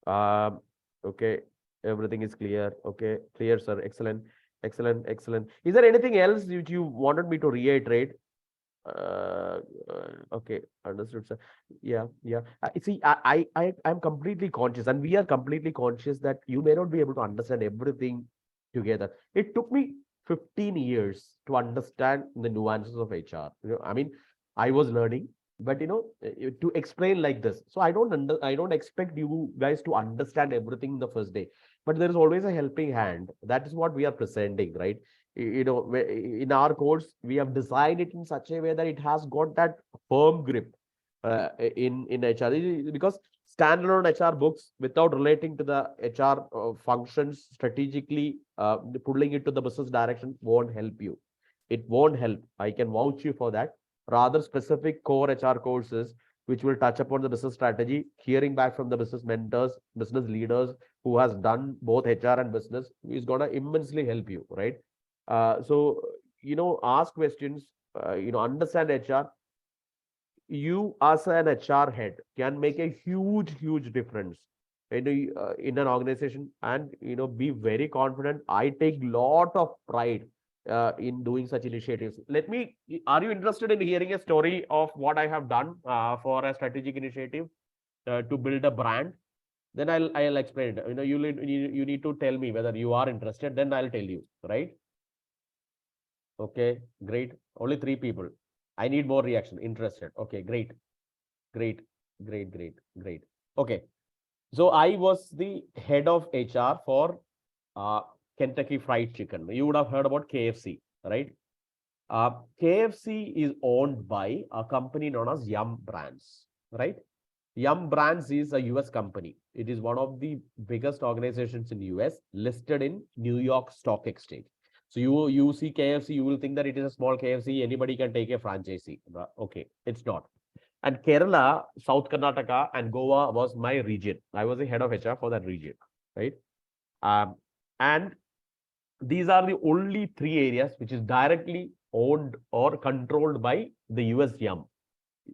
Okay, everything is clear. Okay, clear, sir. Excellent, excellent, excellent. Is there anything else which you wanted me to reiterate? Okay, understood, sir. Yeah, yeah. See, I'm completely conscious, and we are completely conscious that you may not be able to understand everything together. It took me 15 years to understand the nuances of HR. I mean, I was learning, but to explain like this. So I don't expect you guys to understand everything the first day, but there is always a helping hand. That is what we are presenting, right? In our course we have designed it in such a way that it has got that firm grip in HR, because standalone HR books without relating to the HR functions strategically, pulling it to the business direction won't help you. It won't help. I can vouch you for that. Rather, specific core HR courses which will touch upon the business strategy, hearing back from the business mentors, business leaders who has done both HR and business, is going to immensely help you, right? So, ask questions, understand HR. You as an HR head can make a huge difference in an organization, and be very confident. I take lot of pride in doing such initiatives. Are you interested in hearing a story of what I have done for a strategic initiative to build a brand? Then I'll explain it. You need to tell me whether you are interested, then I'll tell you, right? Okay, great. Only 3 people. I need more reaction. Interested. Okay, great. Great, great. Okay. So I was the head of HR for uh, Kentucky Fried Chicken. You would have heard about KFC, right? KFC is owned by a company known as Yum Brands, right? Yum Brands is a US company. It is one of the biggest organizations in US, listed in New York Stock Exchange. So you see KFC, you will think that it is a small KFC. Anybody can take a franchisee. Okay, it's not. And Kerala, South Karnataka, and Goa was my region. I was the head of HR for that region, right? And these are the only 3 areas which is directly owned or controlled by the US Yum,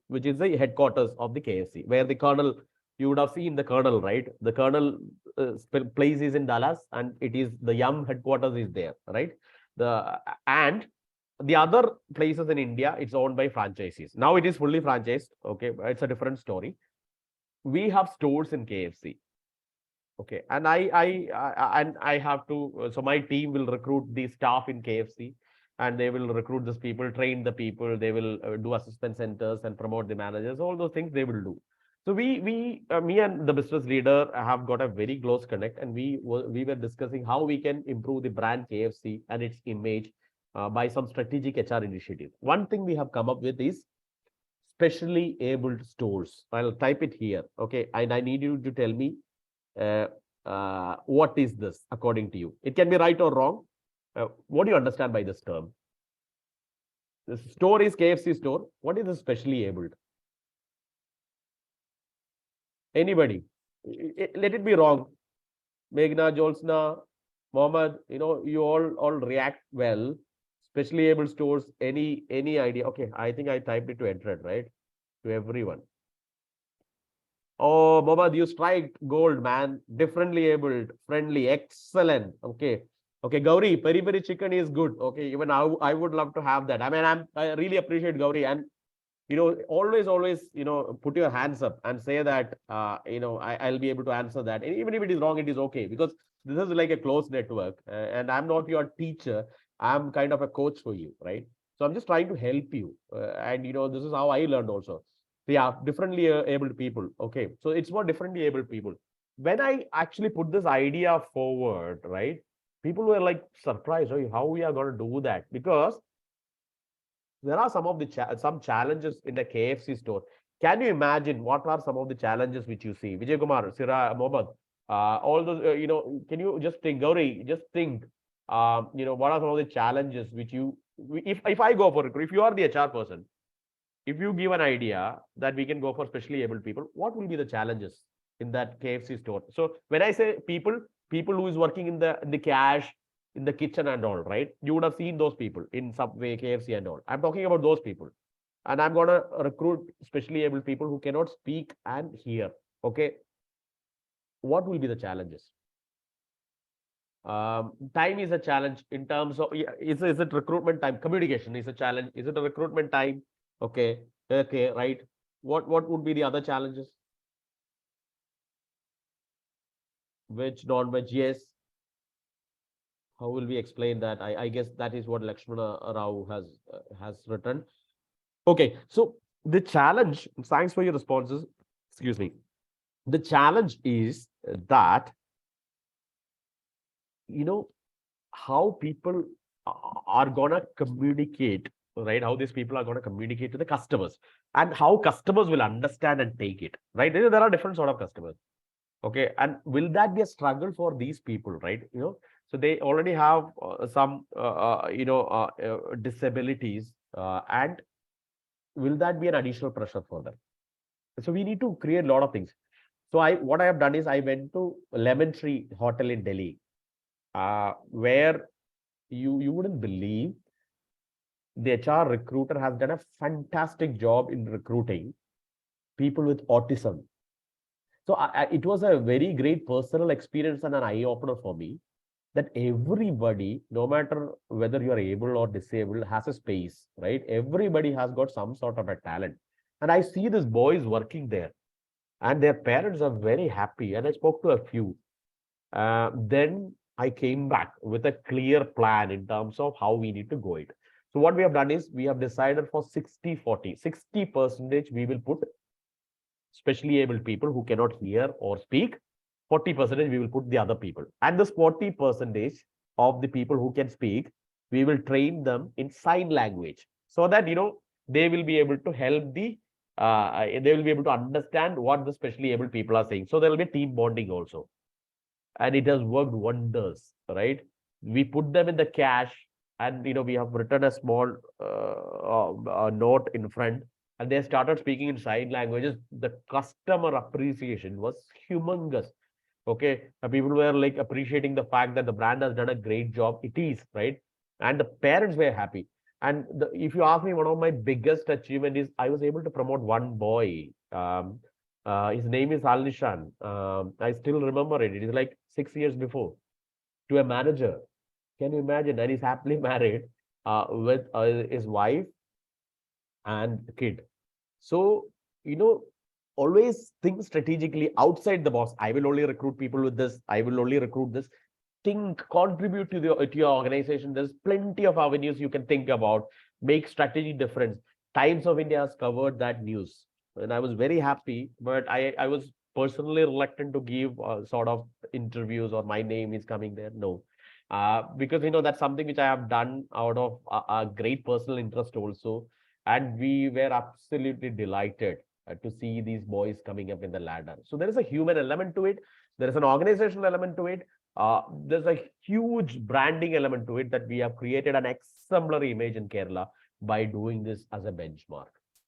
which is the headquarters of the KFC, where the Colonel, you would have seen the Colonel, right? The Colonel place is in Dallas, and it is the Yum headquarters is there, right? And the other places in India, it's owned by franchisees. Now it is fully franchised. Okay, it's a different story. We have stores in KFC. Okay, and I have to. So my team will recruit the staff in KFC, and they will recruit these people, train the people. They will do assessment centers and promote the managers. All those things they will do. So me and the business leader have got a very close connect, and we were discussing how we can improve the brand KFC and its image by some strategic HR initiative. One thing we have come up with is specially abled stores. I'll type it here, okay? And I need you to tell me uh, what is this according to you. It can be right or wrong. What do you understand by this term? The store is KFC store. What is the specially abled? Anybody? Let it be wrong. Meghna, Jolsna, Mohammed, you all react well. Specially able stores, any idea? Okay, I think I typed it to Edred, right? To everyone. Oh, Mohammed, you strike gold, man. Differently abled, friendly, excellent. Okay. Okay, Gauri, peri peri chicken is good. Okay, even I would love to have that. I mean, I really appreciate Gauri, and always, put your hands up and say that, I'll be able to answer that. And even if it is wrong, it is okay, because this is like a closed network, and I'm not your teacher. I'm kind of a coach for you, right? So I'm just trying to help you. And, this is how I learned also. So yeah, differently abled people. Okay. So it's for differently abled people. When I actually put this idea forward, right? People were like surprised, oh, how we are going to do that, because there are some of the some challenges in the KFC store. Can you imagine what are some of the challenges which you see? Vijay Kumar, Sira, Mohammed, all those, can you just think, Gauri, just think, what are some of the challenges which if I go for it, if you are the HR person, if you give an idea that we can go for specially able people, what will be the challenges in that KFC store? So when I say people who is working in the cash, in the kitchen and all, right? You would have seen those people in Subway, KFC and all. I'm talking about those people. And I'm going to recruit specially able people who cannot speak and hear. Okay. What will be the challenges? Time is a challenge in terms of, is it recruitment time? Communication is a challenge. Is it a recruitment time? Okay. Okay. Right. What would be the other challenges? Veg, non-veg? Yes. How will we explain that? I guess that is what Lakshmana Rao has written. Okay, so the challenge, thanks for your responses. Excuse me. The challenge is that, how people are gonna communicate, right? How these people are gonna communicate to the customers, and how customers will understand and take it, right? There are different sort of customers. Okay, and will that be a struggle for these people, right? So they already have some disabilities, and will that be an additional pressure for them? So we need to create a lot of things. So what I have done is I went to Lemon Tree Hotel in Delhi, where you wouldn't believe the HR recruiter has done a fantastic job in recruiting people with autism. So it was a very great personal experience and an eye opener for me, that everybody, no matter whether you are able or disabled, has a space, right? Everybody has got some sort of a talent. And I see these boys working there, and their parents are very happy. And I spoke to a few. Then I came back with a clear plan in terms of how we need to go it. So what we have done is we have decided for 60-40. 60% we will put specially able people who cannot hear or speak. 40% we will put the other people. And this 40% of the people who can speak, we will train them in sign language, so that, they will be able to help they will be able to understand what the specially able people are saying. So there will be team bonding also. And it has worked wonders, right? We put them in the cash, and, we have written a small note in front, and they started speaking in sign languages. The customer appreciation was humongous. Okay, people were like appreciating the fact that the brand has done a great job. It is, right? And the parents were happy. And if you ask me, one of my biggest achievement is I was able to promote one boy. His name is Al Nishan. I still remember it. It is like 6 years before, to a manager. Can you imagine? And he's happily married with his wife and kid. So, always think strategically outside the box. I will only recruit people with this. I will only recruit this. Think, contribute to your organization. There's plenty of avenues you can think about. Make strategy difference. Times of India has covered that news. and I was very happy, but I was personally reluctant to give sort of interviews or my name is coming there. No, because that's something which I have done out of a great personal interest also, and we were absolutely delighted to see these boys coming up in the ladder. So there is a human element to it. There is an organizational element to it. There's a huge branding element to it that we have created an exemplary image in Kerala by doing this as a benchmark.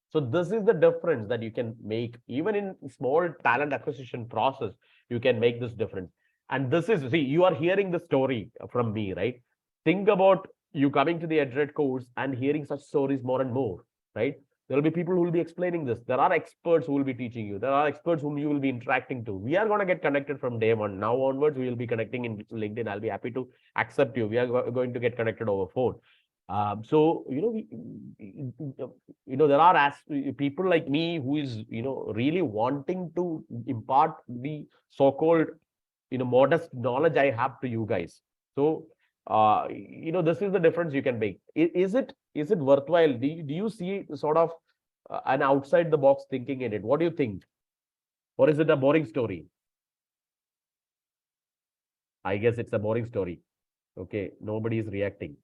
So this is the difference that you can make even in small talent acquisition process. You can make this difference. And this is, see, you are hearing the story from me, right? Think about you coming to the Edred course and hearing such stories more and more, right? There will be people who will be explaining this. There are experts who will be teaching you. There are experts whom you will be interacting to. We are going to get connected from day one. Now onwards, we will be connecting in LinkedIn. I'll be happy to accept you. We are going to get connected over phone. So there are people like me who is really wanting to impart the so-called modest knowledge I have to you guys. So this is the difference you can make. Is it worthwhile? Do you see sort of an outside the box thinking in it? What do you think? Or is it a boring story? I guess it's a boring story. Okay, nobody is reacting.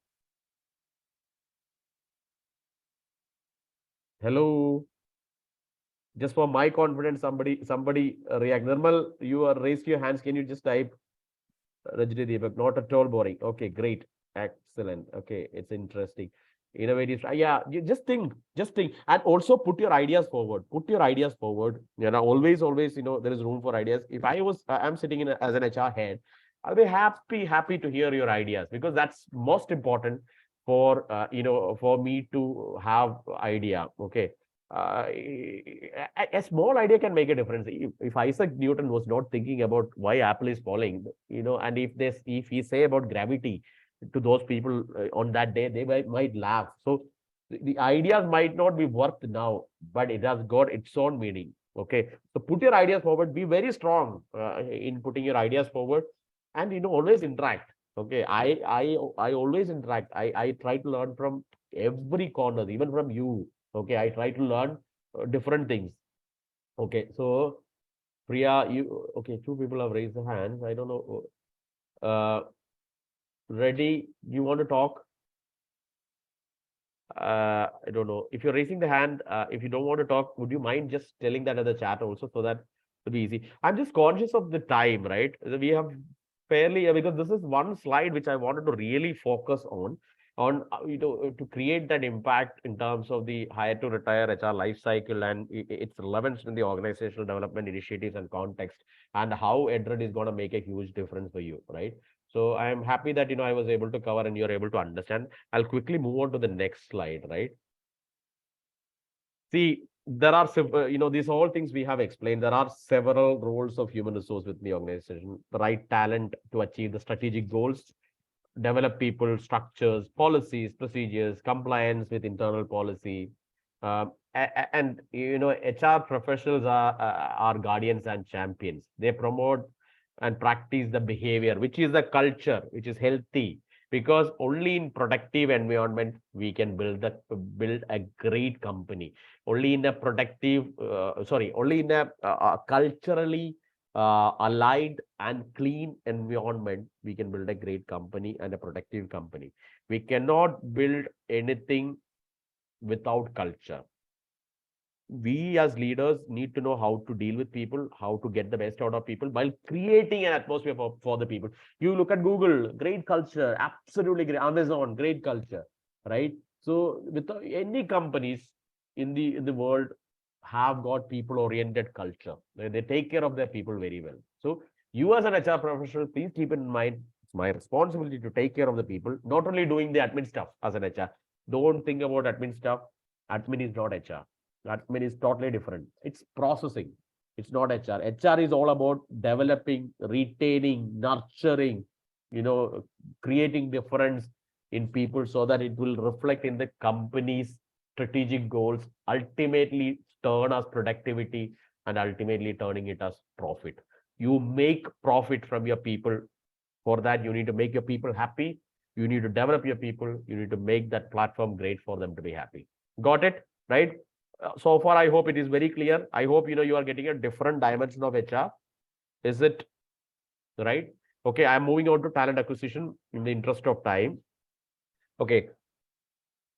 Hello. Just for my confidence, somebody react. Nirmal, you are raised your hands. Can you just type Rajni Deepak? Not at all boring. Okay, great. Excellent. Okay, it's interesting. Innovative. Yeah, you just think, and also put your ideas forward. Put your ideas forward. Always, there is room for ideas. If I'm sitting as an HR head, I'll be happy to hear your ideas because that's most important for for me to have idea. Okay. A small idea can make a difference. If Isaac Newton was not thinking about why Apple is falling, and if he say about gravity to those people on that day, they might laugh. So the ideas might not be worth now, but it has got its own meaning. Okay, so put your ideas forward. Be very strong in putting your ideas forward, and always interact. Okay, I always interact. I try to learn from every corner, even from you. Okay, I try to learn different things. Okay, so Priya, okay, two people have raised their hands. I don't know. Ready? You want to talk? I don't know. If you're raising the hand, if you don't want to talk, would you mind just telling that in the chat also so that it'll be easy? I'm just conscious of the time, right? We have fairly because this is one slide which I wanted to really focus on to create that impact in terms of the hire to retire HR life cycle and its relevance in the organizational development initiatives and context and how Edred is going to make a huge difference for you, right? So I am happy that I was able to cover and you're able to understand. I'll quickly move on to the next slide, right? See, there are these all things we have explained. There are several roles of human resource within the organization. The right talent to achieve the strategic goals, develop people, structures, policies, procedures, compliance with internal policy. And HR professionals are guardians and champions. They promote and practice the behavior, which is the culture, which is healthy. Because only in productive environment we can build a great company. Only in a only in a culturally aligned and clean environment, we can build a great company and a productive company. We cannot build anything without culture. We as leaders need to know how to deal with people, how to get the best out of people while creating an atmosphere for the people. You look at Google, great culture, absolutely great. Amazon, great culture, right? So with any companies in the world have got people oriented culture. They take care of their people very well. So you as an HR professional, please keep in mind, it's my responsibility to take care of the people, not only doing the admin stuff as an HR. Don't think about admin stuff. Admin is not HR. Admin is totally different. It's processing. It's not HR. HR is all about developing, retaining, nurturing, creating difference in people so that it will reflect in the company's strategic goals, ultimately turn as productivity and ultimately turning it as profit. You make profit from your people. For that, you need to make your people happy. You need to develop your people. You need to make that platform great for them to be happy. Got it? Right? So far, I hope it is very clear. I hope you are getting a different dimension of HR. Is it right? Okay, I'm moving on to talent acquisition in the interest of time. Okay,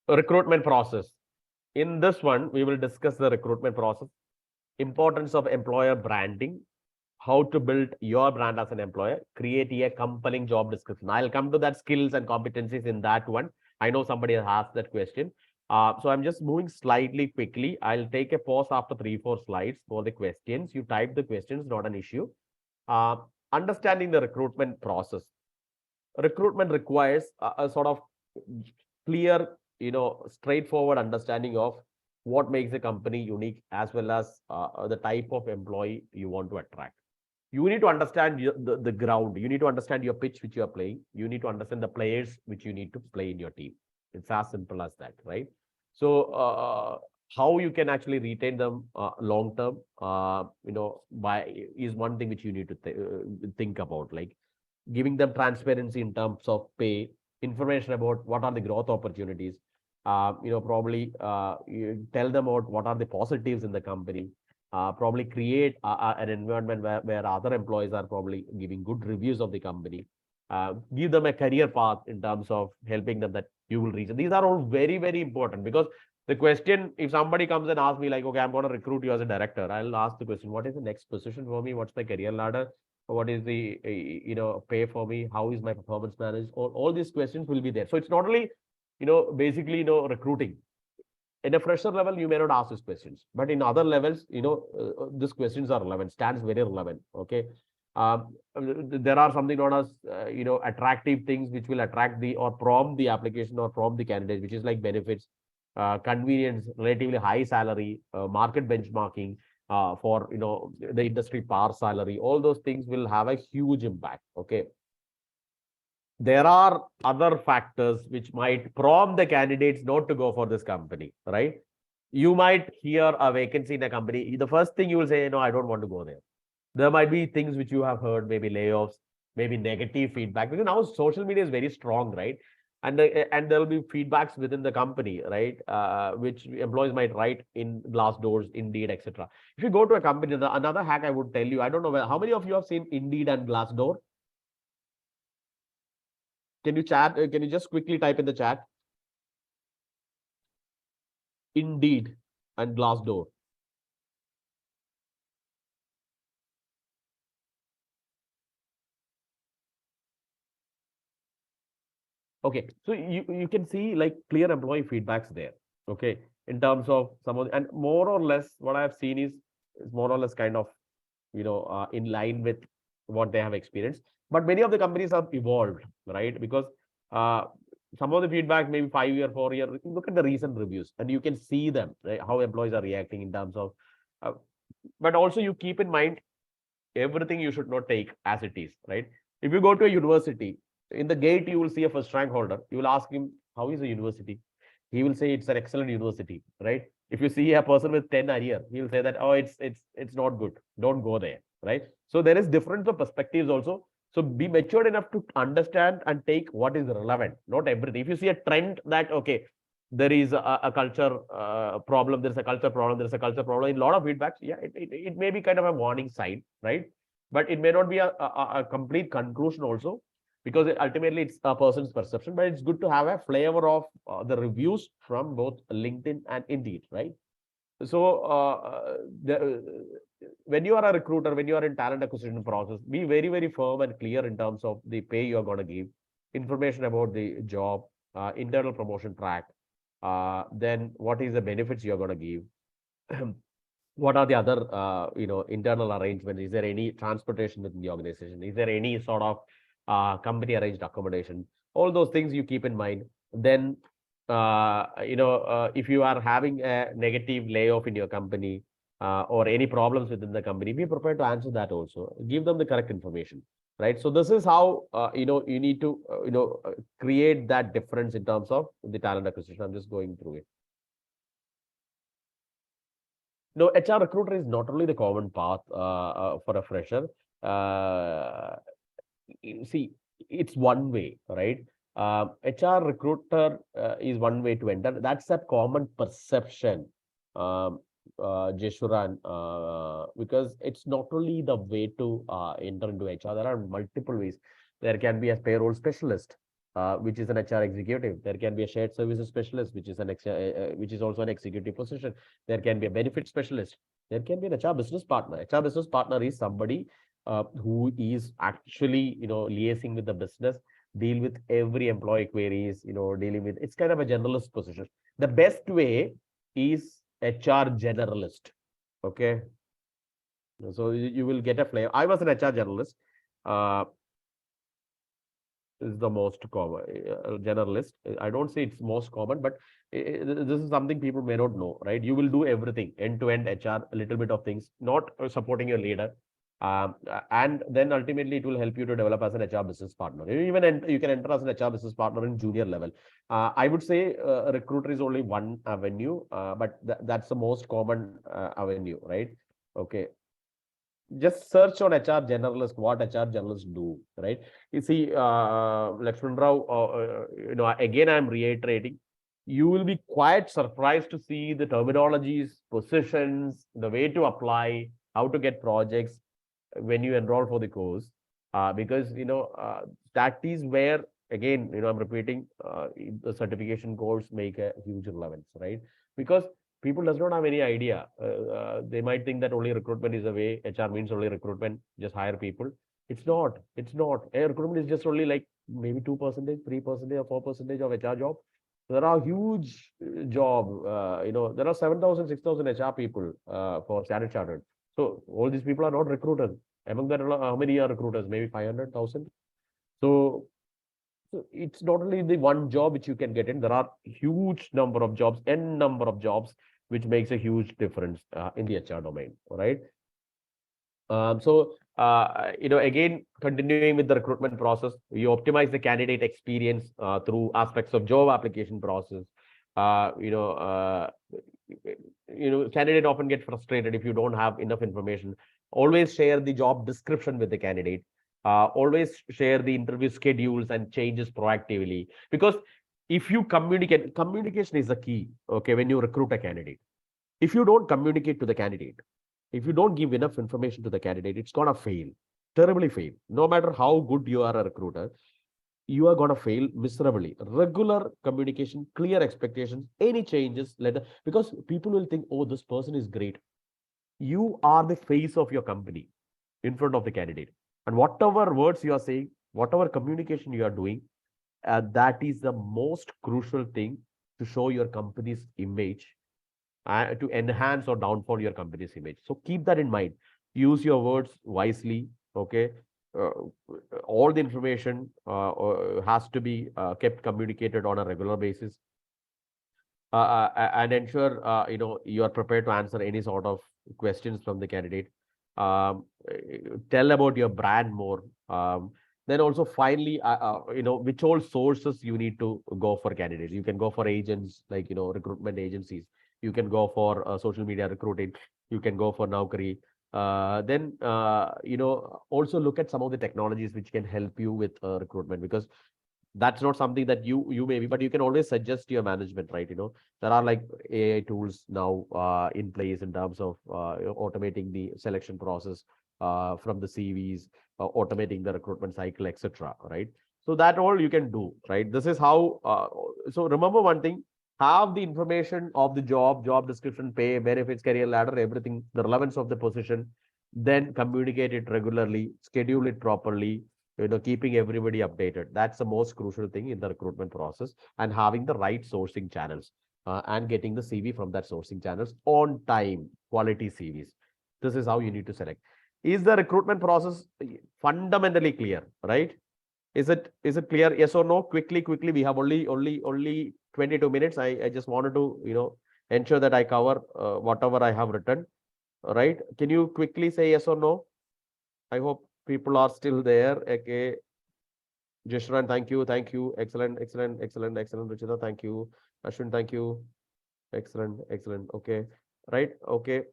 recruitment process. In this one, we will discuss the recruitment process, importance of employer branding, how to build your brand as an employer, create a compelling job description. I'll come to that skills and competencies in that one. I know somebody has asked that question. So I'm just moving slightly quickly. I'll take a pause after 3-4 slides for the questions. You type the questions, not an issue. Uh, Understanding the recruitment process. Recruitment requires a sort of clear, straightforward understanding of what makes a company unique, as well as the type of employee you want to attract. You need to understand the ground. You need to understand your pitch which you are playing. You need to understand the players which you need to play in your team. It's as simple as that, right? So how you can actually retain them long term, by is one thing which you need to think about, like giving them transparency in terms of pay, information about what are the growth opportunities. Probably you tell them about what are the positives in the company. Probably create an environment where other employees are probably giving good reviews of the company. Give them a career path in terms of helping them that you will reach. These are all very, very important, because the question, if somebody comes and asks me like, okay, I'm going to recruit you as a director, I'll ask the question, what is the next position for me? What's the career ladder? What is the pay for me? How is my performance managed? All these questions will be there. So it's not only basically recruiting. In a fresher level, you may not ask these questions, but in other levels, these questions are relevant, stands very relevant. Okay. There are something known as attractive things which will attract the or prompt the application or prompt the candidate, which is like benefits, convenience, relatively high salary, market benchmarking, for the industry par salary. All those things will have a huge impact. Okay. There are other factors which might prompt the candidates not to go for this company, right? You might hear a vacancy in a company. The first thing you will say, no, I don't want to go there. There might be things which you have heard, maybe layoffs, maybe negative feedback, because now social media is very strong, right? And there will be feedbacks within the company, right? Which employees might write in Glassdoors, Indeed, etc. If you go to a company, another hack I would tell you, I don't know how many of you have seen Indeed and Glassdoor. Can you chat? Can you just quickly type in the chat? Indeed and Glassdoor. Okay, so you can see like clear employee feedbacks there. Okay, in terms of some of and more or less what I have seen is more or less kind of in line with what they have experienced. But many of the companies have evolved, right? Because uh, some of the feedback maybe 5 year, 4 year. Look at the recent reviews, and you can see them, right, how employees are reacting in terms of. But also you keep in mind everything you should not take as it is, right? If you go to a university, in the gate you will see a first rank holder. You will ask him, how is the university? He will say it's an excellent university, right? If you see a person with 10 a year, he will say that, oh, it's not good, don't go there, right? So there is difference of perspectives also. So be matured enough to understand and take what is relevant, not everything. If you see a trend that, okay, there is a culture problem, there's a culture problem, there's a culture problem, in a lot of feedbacks, yeah, it may be kind of a warning sign, right? But it may not be a complete conclusion also, because ultimately it's a person's perception. But it's good to have a flavor of the reviews from both LinkedIn and Indeed, right? So when you are a recruiter, when you are in talent acquisition process, be very, very firm and clear in terms of the pay you're going to give, information about the job, internal promotion track, then what is the benefits you're going to give. What are the other internal arrangements? Is there any transportation within the organization? Is there any sort of company arranged accommodation? All those things you keep in mind. Then if you are having a negative layoff in your company, or any problems within the company, be prepared to answer that also. Give them the correct information, right? So this is how you need to create that difference in terms of the talent acquisition. I'm just going through it. No, HR recruiter is not only the common path for a fresher. See, it's one way, right? HR recruiter is one way to enter. That's a common perception. Jeshuran, because it's not only the way to enter into HR. There are multiple ways. There can be a payroll specialist, which is an HR executive. There can be a shared services specialist, which is which is also an executive position. There can be a benefit specialist. There can be an HR business partner. HR business partner is somebody who is actually, liaising with the business, deal with every employee queries, dealing with, it's kind of a generalist position. The best way is HR generalist. Okay. So you will get a flavor. I was an HR generalist. Uh, is the most common generalist. I don't say it's most common, but this is something people may not know, right? You will do everything end to end HR, a little bit of things, not supporting your leader. And then ultimately it will help you to develop as an HR business partner. You can enter as an HR business partner in junior level. I would say recruiter is only one avenue, but that's the most common avenue, right? Okay, just search on HR generalist, what HR generalists do, right? You see, Lakshman Rao, again, I'm reiterating, you will be quite surprised to see the terminologies, positions, the way to apply, how to get projects when you enroll for the course. Because, that is where, again, I'm repeating, the certification course make a huge relevance, right? Because people does not have any idea. They might think that only recruitment is the way. HR means only recruitment, just hire people. It's not. It's not. Recruitment is just only like maybe 2%, 3% or 4% of HR job. There are huge job. There are 7,000, 6,000 HR people for Standard Chartered. So all these people are not recruiters. Among that, how many are recruiters? Maybe 500,000. So it's not only the one job which you can get in. There are huge number of jobs, n number of jobs, which makes a huge difference in the HR domain. All right. Again, continuing with the recruitment process, you optimize the candidate experience through aspects of job application process. Uh, you know, uh, Candidate often get frustrated if you don't have enough information. Always share the job description with the candidate. Always share the interview schedules and changes proactively, because if you communication is the key. Okay, when you recruit a candidate, if you don't communicate to the candidate, if you don't give enough information to the candidate, it's gonna fail, terribly fail. No matter how good you are a recruiter, you are gonna fail miserably. Regular communication, clear expectations, any changes, because people will think, oh, this person is great. You are the face of your company in front of the candidate. And whatever words you are saying, whatever communication you are doing, that is the most crucial thing to show your company's image, to enhance or downfall your company's image. So keep that in mind. Use your words wisely. Okay. Uh, all the information has to be kept communicated on a regular basis, and ensure you are prepared to answer any sort of questions from the candidate. Tell about your brand more. Then also finally, which all sources you need to go for candidates. You can go for agents like recruitment agencies. You can go for social media recruiting. You can go for Naukri. Then also look at some of the technologies which can help you with recruitment, because that's not something that you maybe, but you can always suggest to your management, right? There are like AI tools now in place in terms of automating the selection process from the CVs, automating the recruitment cycle, etc. Right? So that all you can do, right? This is how. So remember one thing: have the information of the job description, pay, benefits, career ladder, everything, the relevance of the position. Then communicate it regularly, schedule it properly, keeping everybody updated. That's the most crucial thing in the recruitment process, and having the right sourcing channels and getting the CV from that sourcing channels on time, quality CVs. This is how you need to select. Is the recruitment process fundamentally clear, right? Is it clear? Yes or no? Quickly. We have only 22 minutes. I just wanted to ensure that I cover whatever I have written. Right? Can you quickly say yes or no? I hope people are still there. Okay. Jeshran, thank you. Excellent. Ruchita, thank you. Ashwin, thank you. Excellent. Okay. Right. Okay.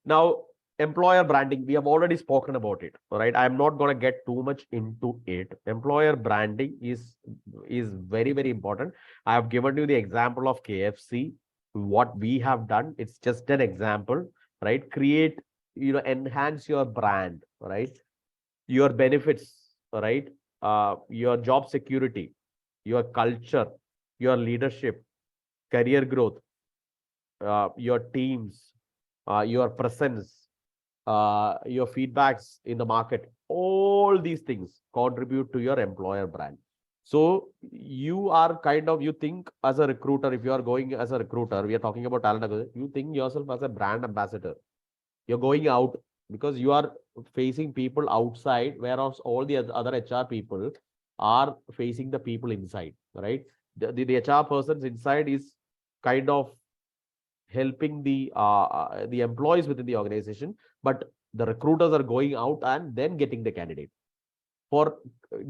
Now, employer branding, we have already spoken about it. Right. I'm not going to get too much into it. Employer branding is very, very important. I have given you the example of KFC. what we have done, it's just an example, right? Create, enhance your brand, right? Your benefits, right? Your job security, your culture, your leadership, career growth, your teams, your presence, your feedbacks in the market, all these things contribute to your employer brand. So you are kind of, you think as a recruiter, if you are going as a recruiter, we are talking about talent acquisition, you think yourself as a brand ambassador. You're going out because you are facing people outside, whereas all the other HR people are facing the people inside, right? The HR persons inside is kind of helping the employees within the organization, but the recruiters are going out and then getting the candidate. For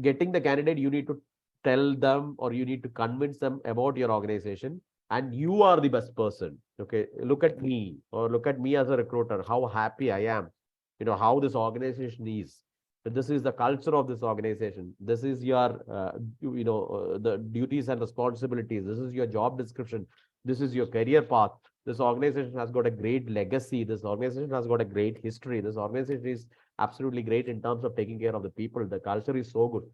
getting the candidate, you need to tell them, or you need to convince them about your organization, and you are the best person. Okay, look at me, or look at me as a recruiter, how happy I am, how this organization is. This is the culture of this organization. This is your the duties and responsibilities. This is your job description. This is your career path. This organization has got a great legacy. This organization has got a great history. This organization is absolutely great in terms of taking care of the people. The culture is so good.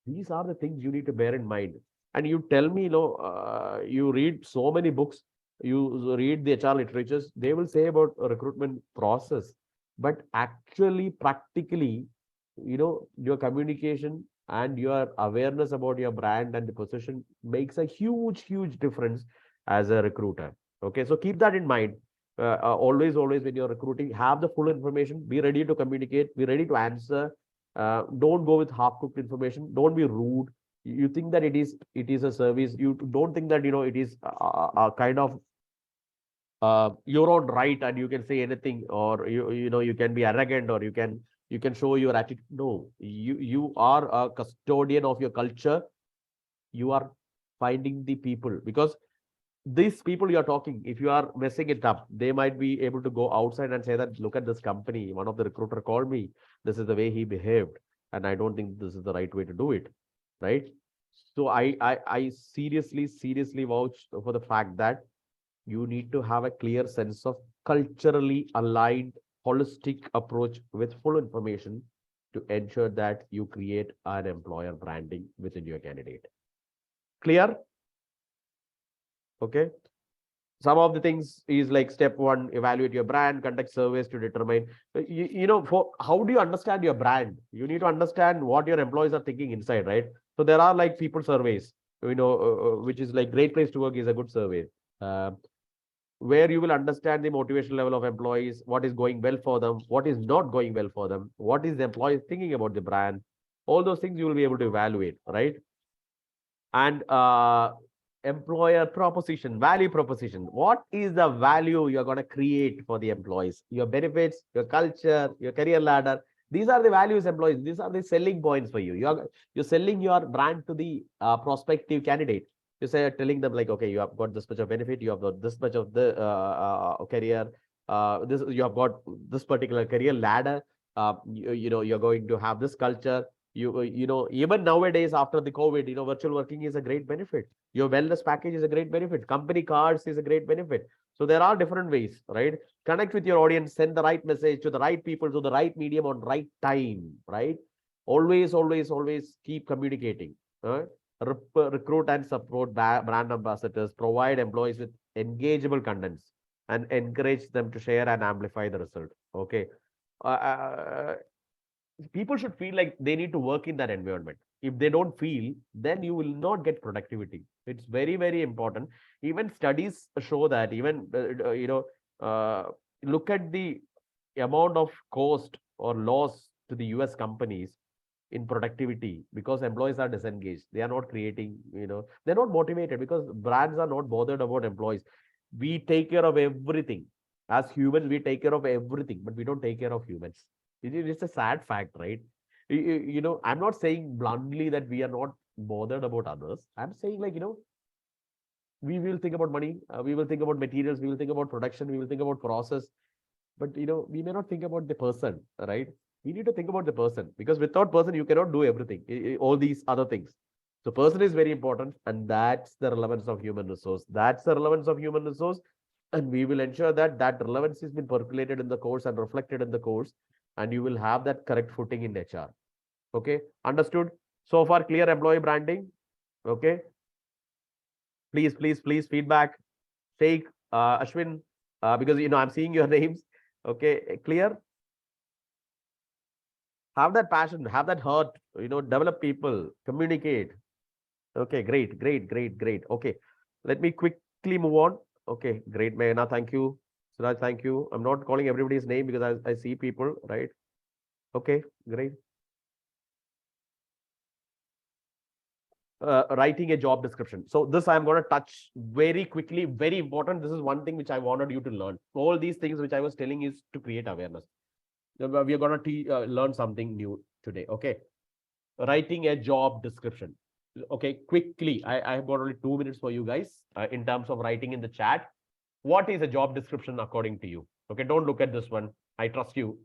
These are the things you need to bear in mind. And you tell me, you read so many books, you read the HR literatures, they will say about a recruitment process. But actually, practically, your communication and your awareness about your brand and the position makes a huge, huge difference as a recruiter. Okay, so keep that in mind. Always, when you're recruiting, have the full information, be ready to communicate, be ready to answer. Don't go with half-cooked information. Don't be rude. You think that it is a service. You don't think that it is a kind of your own right and you can say anything, or you can be arrogant, or you can show your attitude. No, you are a custodian of your culture. You are finding the people, because these people you are talking, if you are messing it up, they might be able to go outside and say that, look at this company, one of the recruiter called me, this is the way he behaved, and I don't think this is the right way to do it, right? So I seriously vouch for the fact that you need to have a clear sense of culturally aligned holistic approach with full information to ensure that you create an employer branding within your candidate. Clear? Okay. Some of the things is like step one, evaluate your brand, conduct surveys to determine, for how do you understand your brand? You need to understand what your employees are thinking inside, right? So there are like people surveys, which is like Great Place to Work is a good survey. Uh, where you will understand the motivation level of employees, what is going well for them, what is not going well for them, what is the employee thinking about the brand. All those things you will be able to evaluate, right? And employer proposition, value proposition. What is the value you're going to create for the employees? Your benefits, your culture, your career ladder. These are the values, employees. These are the selling points for you. You're selling your brand to the prospective candidate. You say, telling them like, okay, you have got this much of benefit, you have got this much of the career, this you have got this particular career ladder. You're going to have this culture. Even nowadays after the COVID, virtual working is a great benefit. Your wellness package is a great benefit. Company cards is a great benefit. So there are different ways, right? Connect with your audience, send the right message to the right people, to the right medium on right time, right? Always keep communicating. Recruit and support brand ambassadors, provide employees with engageable contents, and encourage them to share and amplify the result. Okay. People should feel like they need to work in that environment. If they don't feel, then you will not get productivity. It's very, very important. Even studies show that, even look at the amount of cost or loss to the US companies in productivity, because employees are disengaged. They are not creating, they're not motivated, because brands are not bothered about employees. We take care of everything. As humans, we take care of everything, but we don't take care of humans. It's a sad fact, right? I'm not saying bluntly that we are not bothered about others. I'm saying, like, we will think about money, we will think about materials, we will think about production, we will think about process, but we may not think about the person, right? We need to think about the person, because without person you cannot do everything, all these other things. So person is very important, and that's the relevance of human resource. That's the relevance of human resource. And we will ensure that that relevance has been percolated in the course and reflected in the course, and you will have that correct footing in HR. Okay, understood? So far, clear employee branding? Okay. Please feedback. Sheikh, Ashwin, because I'm seeing your names. Okay, clear? Have that passion, have that heart, develop people, communicate. Okay, great. Okay, let me quickly move on. Okay, great, Mayana, thank you. Suraj, thank you. I'm not calling everybody's name because I see people, right? Okay, great. Writing a job description. So this I'm going to touch very quickly, very important. This is one thing which I wanted you to learn. All these things which I was telling is to create awareness. We are going to learn something new today. Okay, writing a job description. Okay, quickly, I have got only 2 minutes for you guys in terms of writing in the chat. What is a job description according to you? Okay, don't look at this one. I trust you.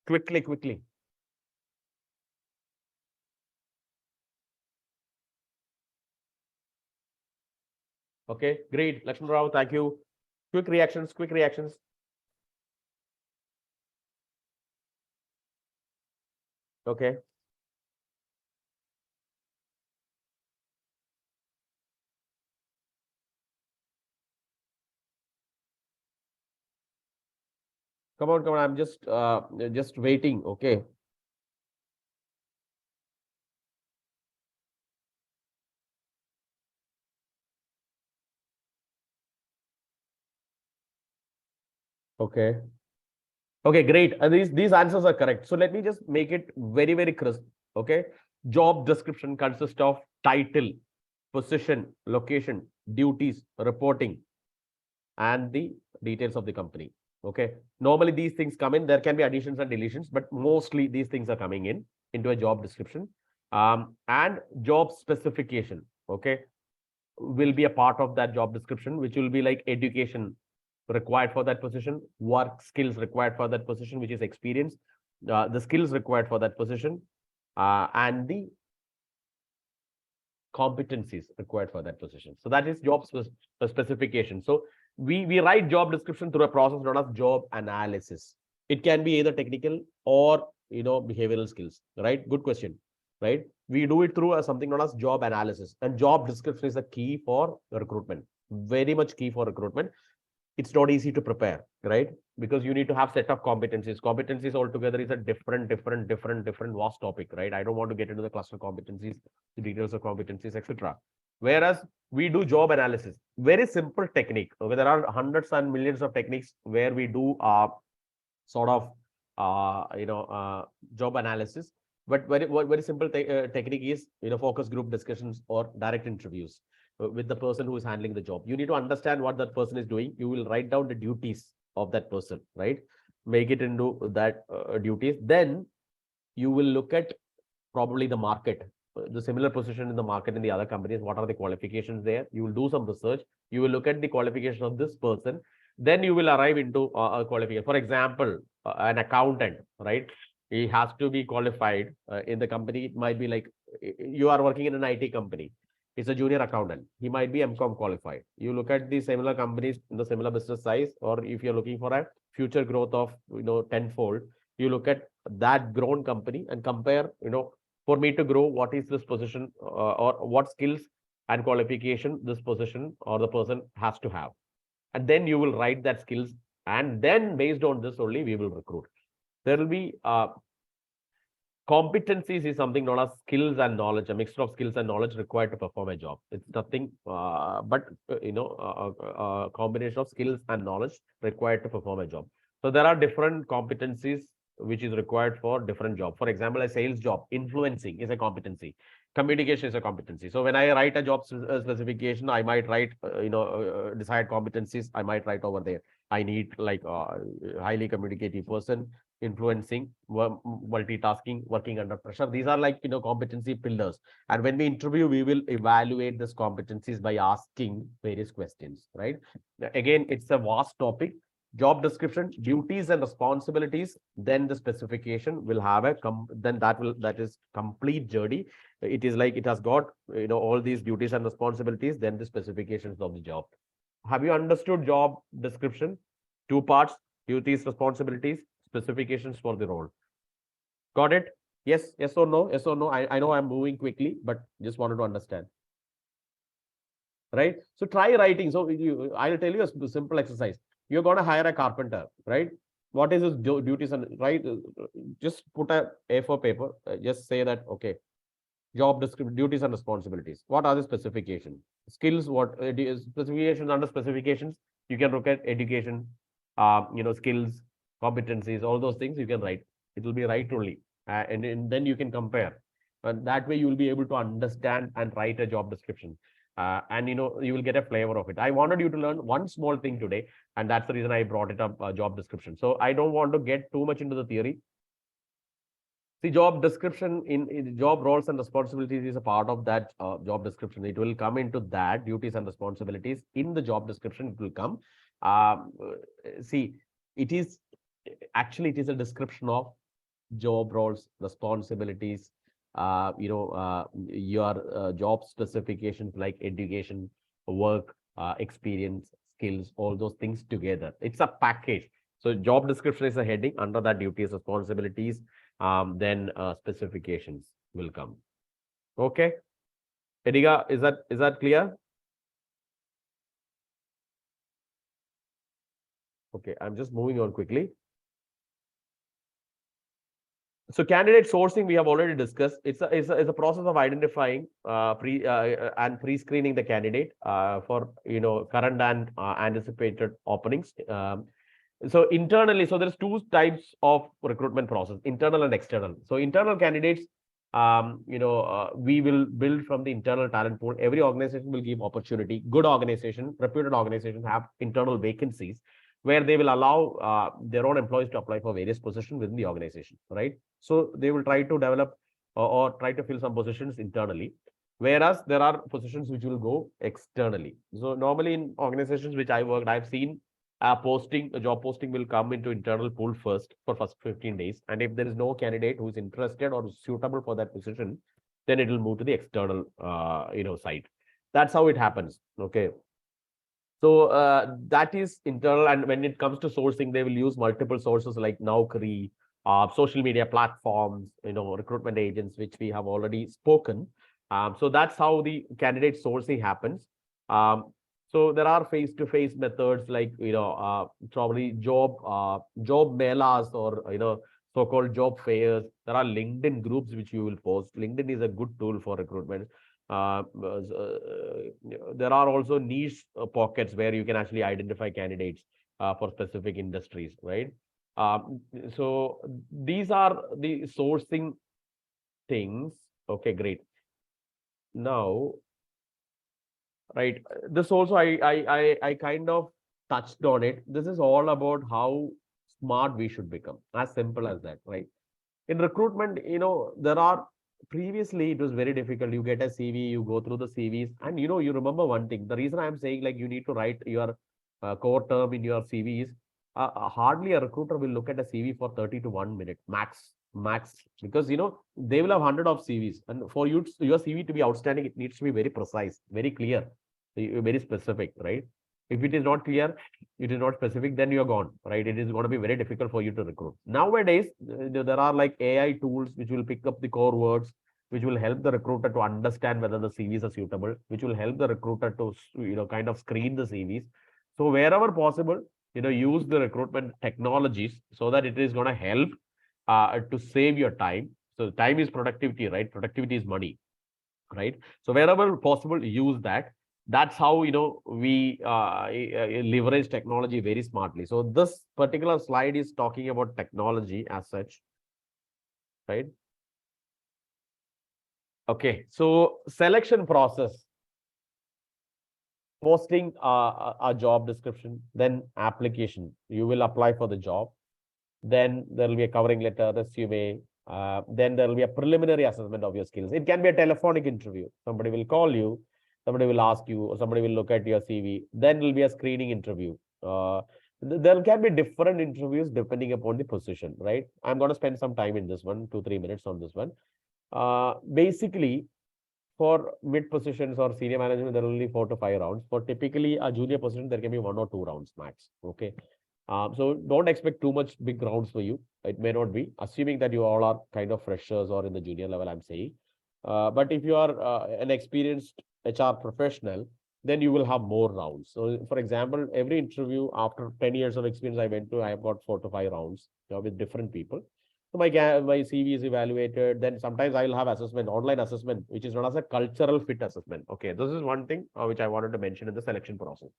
Quickly. Okay, great. Lakshman Rao, thank you. Quick reactions. Okay. Come on. I'm just waiting. Okay. Okay. Okay, great. And these answers are correct. So let me just make it very crisp. Okay. Job description consists of title, position, location, duties, reporting, and the details of the company. Okay. Normally these things come in. There can be additions and deletions, but mostly these things are coming in into a job description. And job specification. Okay, will be a part of that job description, which will be like education required for that position, work skills required for that position, which is experience, the skills required for that position, and the competencies required for that position. So that is job specification. So we write job description through a process known as job analysis. It can be either technical or behavioral skills, right? Good question, right? We do it through something known as job analysis, and job description is the key for recruitment, very much key for recruitment. It's not easy to prepare, right? Because you need to have set of competencies. Competencies altogether is a different vast topic, right? I don't want to get into the cluster competencies, the details of competencies, etc. Whereas we do job analysis, very simple technique. Okay, there are hundreds and millions of techniques where we do sort of job analysis, but very simple technique is focus group discussions or direct interviews with the person who is handling the job. You need to understand what that person is doing. You will write down the duties of that person, right? Make it into that duties. Then you will look at probably the market, the similar position in the market in the other companies. What are the qualifications there? You will do some research. You will look at the qualification of this person. Then you will arrive into a qualification. For example, an accountant, right? He has to be qualified in the company. It might be like you are working in an IT company. It's a junior accountant. He might be MCOM qualified. You look at the similar companies in the similar business size, or if you're looking for a future growth of tenfold, you look at that grown company and compare, for me to grow, what is this position or what skills and qualification this position or the person has to have. And then you will write that skills. And then based on this only, we will recruit. There will be competencies is something known as skills and knowledge, a mixture of skills and knowledge required to perform a job. It's nothing but a combination of skills and knowledge required to perform a job. So there are different competencies which is required for different job. For example, a sales job, influencing is a competency. Communication is a competency. So when I write a job specification, I might write, desired competencies. I might write over there. I need like a highly communicative person, influencing, multitasking, working under pressure. These are like competency pillars. And when we interview, we will evaluate these competencies by asking various questions, right? Again, it's a vast topic. Job description, duties and responsibilities, then the specification will have a that is complete journey. It is like it has got all these duties and responsibilities, then the specifications of the job. Have you understood job description? Two parts: duties, responsibilities, specifications for the role. Got it? Yes, yes or no? Yes or no? I know I'm moving quickly, but just wanted to understand. Right? So try writing. So I'll tell you a simple exercise. You're going to hire a carpenter, right? What is his duties and right? Just put a A4 paper. Just say that, okay, job description, duties and responsibilities. What are the specifications? Skills, what specifications, under specifications, you can look at education, skills, competencies, all those things you can write. It will be right only. And then you can compare. And that way you will be able to understand and write a job description. And you will get a flavor of it. I wanted you to learn one small thing today, and that's the reason I brought it up, job description. So I don't want to get too much into the theory. See, job description in job roles and responsibilities is a part of that job description. It will come into that duties and responsibilities in the job description. It will come. See, it is actually it is a description of job roles, responsibilities, your job specifications like education, work, experience, skills, all those things together. It's a package. So job description is a heading. Under that, duties, responsibilities, then specifications will come. Okay. Ediga, is that clear? Okay, I'm just moving on quickly. So candidate sourcing, we have already discussed. It's a process of identifying and pre-screening the candidate for current and anticipated openings. So internally, so there's two types of recruitment process: internal and external. So internal candidates, we will build from the internal talent pool. Every organization will give opportunity. Good organization, reputed organizations have internal vacancies where they will allow their own employees to apply for various positions within the organization, right? So they will try to develop or try to fill some positions internally, whereas there are positions which will go externally. So normally in organizations which I worked, I've seen a job posting will come into internal pool first for first 15 days. And if there is no candidate who is interested or suitable for that position, then it will move to the external, site. That's how it happens. Okay. So that is internal. And when it comes to sourcing, they will use multiple sources like Naukri, social media platforms, recruitment agents, which we have already spoken. So that's how the candidate sourcing happens. So there are face-to-face methods like probably job melas or so-called job fairs. There are LinkedIn groups which you will post. LinkedIn is a good tool for recruitment. There are also niche pockets where you can actually identify candidates for specific industries, right? So these are the sourcing things. Okay, great. Now, right, this also I kind of touched on it. This is all about how smart we should become. As simple as that, right? In recruitment, there are previously it was very difficult. You get a CV, you go through the CVs, and you remember one thing. The reason I'm saying like you need to write your core term in your CV is hardly a recruiter will look at a CV for 30 to 1 minute max, because they will have 100 of CVs, and for your CV to be outstanding, it needs to be very precise, very clear, very specific, right? If it is not clear, it is not specific, then you're gone, right? It is going to be very difficult for you to recruit. Nowadays, there are like AI tools which will pick up the core words, which will help the recruiter to understand whether the CVs are suitable, which will help the recruiter to, kind of screen the CVs. So wherever possible, use the recruitment technologies so that it is going to help to save your time. So time is productivity, right? Productivity is money, right? So wherever possible, use that. That's how we leverage technology very smartly. So this particular slide is talking about technology as such, right? Okay, so selection process: posting a job description, then application. You will apply for the job. Then there will be a covering letter, resume. Then there will be a preliminary assessment of your skills. It can be a telephonic interview. Somebody will call you, somebody will ask you, or somebody will look at your CV. Then will be a screening interview. There can be different interviews depending upon the position, right? I'm going to spend some time in this one, 2-3 minutes on this one. Basically, for mid positions or senior management, there are only 4 to 5 rounds. For typically a junior position, there can be 1 or 2 rounds max. Okay. So don't expect too much big rounds for you. It may not be, assuming that you all are kind of freshers or in the junior level, I'm saying. But if you are an experienced HR professional, then you will have more rounds. So, for example, every interview after 10 years of experience I went to, I have got 4 to 5 rounds with different people. So my CV is evaluated. Then sometimes I will have assessment, online assessment, which is known as a cultural fit assessment. Okay, this is one thing which I wanted to mention in the selection process.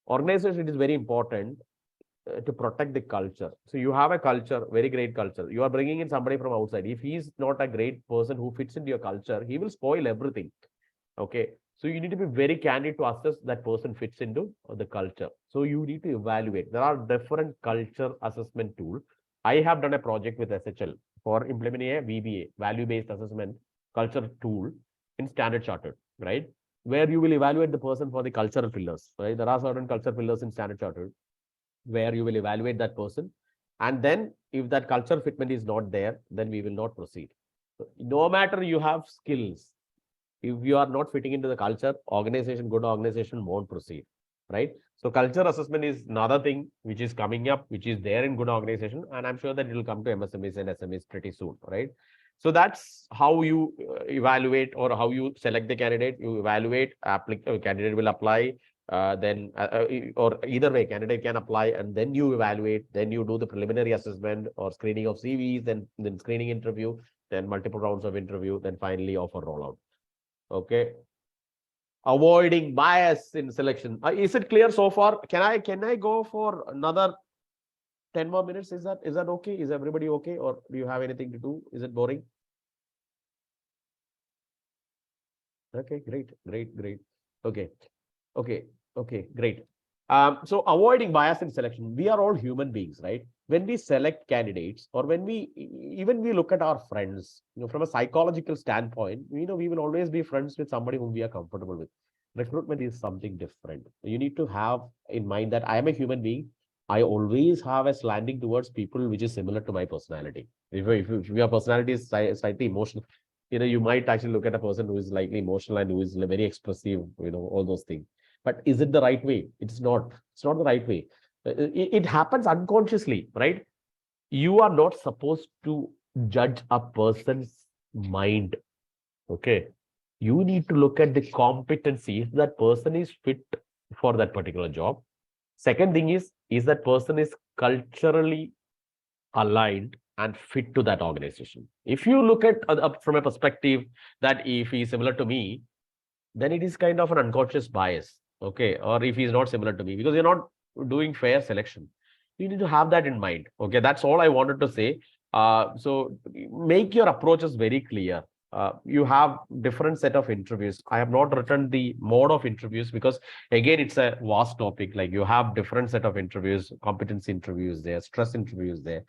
Organization, it is very important to protect the culture. So you have a culture, very great culture. You are bringing in somebody from outside. If he is not a great person who fits into your culture, he will spoil everything. Okay. So you need to be very candid to assess that person fits into the culture. So you need to evaluate. There are different culture assessment tools. I have done a project with SHL for implementing a VBA, value-based assessment culture tool in Standard Chartered, right? Where you will evaluate the person for the cultural pillars, right? There are certain culture pillars in Standard Chartered where you will evaluate that person. And then if that culture fitment is not there, then we will not proceed. So no matter you have skills, if you are not fitting into the culture, good organization won't proceed, right? So culture assessment is another thing which is coming up, which is there in good organization. And I'm sure that it will come to MSMEs and SMEs pretty soon, right? So that's how you evaluate or how you select the candidate. You evaluate, candidate will apply, or either way, candidate can apply and then you evaluate, then you do the preliminary assessment or screening of CVs, then screening interview, then multiple rounds of interview, then finally offer rollout. Okay. Avoiding bias in selection. Is it clear so far? Can I go for another 10 more minutes? Is that okay? Is everybody okay? Or do you have anything to do? Is it boring? Okay, great. Okay, great. So avoiding bias in selection. We are all human beings, right? When we select candidates or when we look at our friends, from a psychological standpoint, we will always be friends with somebody whom we are comfortable with. Recruitment is something different. You need to have in mind that I am a human being. I always have a slanting towards people which is similar to my personality. If your personality is slightly emotional, you might actually look at a person who is slightly emotional and who is very expressive, all those things. But is it the right way? It's not the right way. It happens unconsciously, right? You are not supposed to judge a person's mind. Okay. You need to look at the competency. If that person is fit for that particular job. Second thing is that person is culturally aligned and fit to that organization. If you look at from a perspective that if he's similar to me, then it is kind of an unconscious bias. Okay. Or if he's not similar to me, because you're not doing fair selection. You need to have that in mind. Okay. That's all I wanted to say. So make your approaches very clear. You have different set of interviews. I have not written the mode of interviews because again, it's a vast topic. Like you have different set of interviews, competency interviews there, stress interviews there.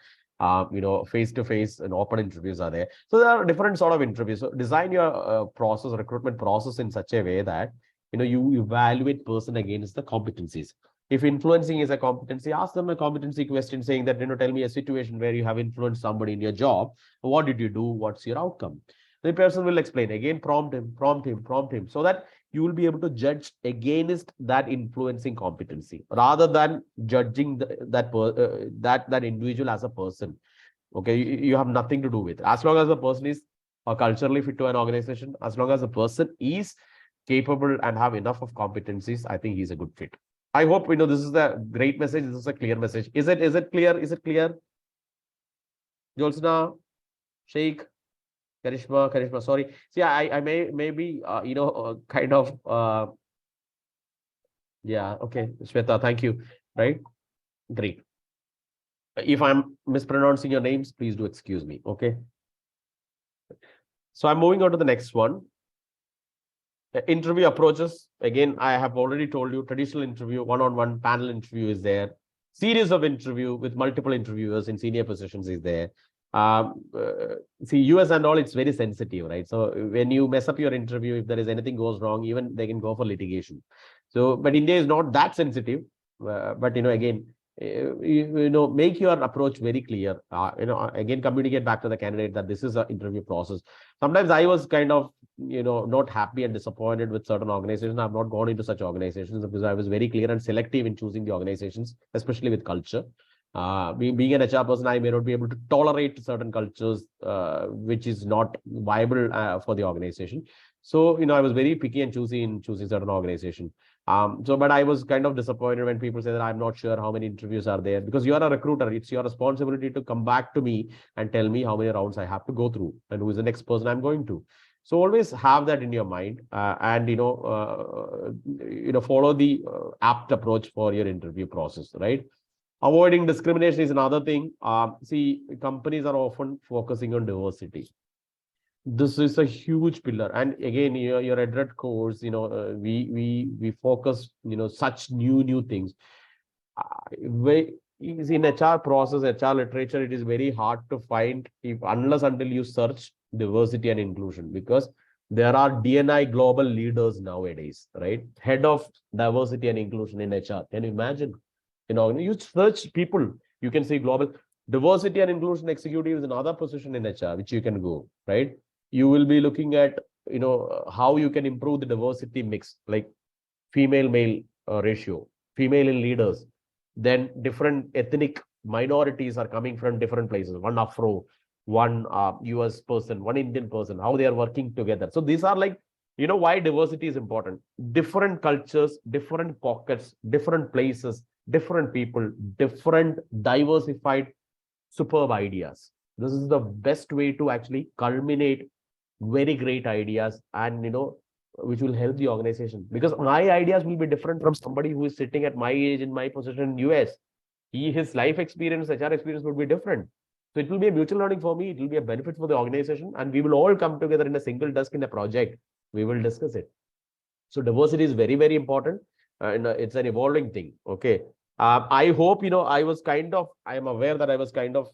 Face-to-face and open interviews are there. So there are different sort of interviews. So design your recruitment process in such a way that, you evaluate person against the competencies. If influencing is a competency, ask them a competency question saying that, tell me a situation where you have influenced somebody in your job. What did you do? What's your outcome? The person will explain. Again, prompt him so that you will be able to judge against that influencing competency rather than judging that individual as a person. Okay, you have nothing to do with it. As long as the person is culturally fit to an organization, as long as the person is capable and have enough of competencies, I think he's a good fit. I hope this is a great message. This is a clear message. Is it clear? Is it clear? Jolsna, Sheikh, Karishma, sorry. See, I may be, kind of, yeah, okay. Shweta, thank you. Right? Great. If I'm mispronouncing your names, please do excuse me. Okay. So I'm moving on to the next one. Interview approaches. Again, I have already told you, traditional interview, one-on-one panel interview is there. Series of interview with multiple interviewers in senior positions is there. See, US and all, it's very sensitive, right? So when you mess up your interview, if there is anything goes wrong, even they can go for litigation. So, but India is not that sensitive. But again, make your approach very clear. Again, communicate back to the candidate that this is an interview process. Sometimes I was kind of not happy and disappointed with certain organizations. I've not gone into such organizations because I was very clear and selective in choosing the organizations, especially with culture. Being an HR person, I may not be able to tolerate certain cultures which is not viable for the organization. So I was very picky and choosy in choosing certain organization. But I was kind of disappointed when people say that I'm not sure how many interviews are there, because you are a recruiter. It's your responsibility to come back to me and tell me how many rounds I have to go through and who is the next person I'm going to. So always have that in your mind, and follow the apt approach for your interview process, right? Avoiding discrimination is another thing. See, companies are often focusing on diversity. This is a huge pillar, and again, your Edred course, we focus, such new things. In HR process, HR literature, it is very hard to find if unless until you search diversity and inclusion, because there are DNI global leaders nowadays, right? Head of diversity and inclusion in HR. Can you imagine? You search people, you can see global diversity and inclusion executive is another position in HR which you can go, right? You will be looking at how you can improve the diversity mix, like female male ratio, female in leaders, then different ethnic minorities are coming from different places, one Afro, one US person, one Indian person, how they are working together. So these are like, why diversity is important. Different cultures, different pockets, different places, different people, different diversified superb ideas. This is the best way to actually culminate very great ideas, and which will help the organization, because my ideas will be different from somebody who is sitting at my age in my position in US. His life experience, HR experience would be different. So it will be a mutual learning for me. It will be a benefit for the organization, and we will all come together in a single desk in a project. We will discuss it. So diversity is very, very important, and it's an evolving thing. Okay. I hope, I am aware that I was kind of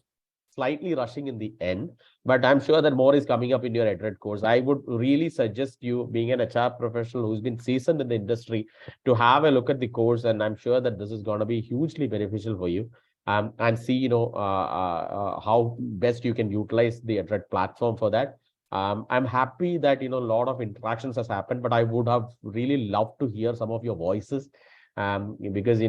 slightly rushing in the end, but I'm sure that more is coming up in your Edred course. I would really suggest you, being an HR professional who's been seasoned in the industry, to have a look at the course, and I'm sure that this is going to be hugely beneficial for you. And see, how best you can utilize the Edred platform for that. I'm happy that a lot of interactions has happened, but I would have really loved to hear some of your voices, because I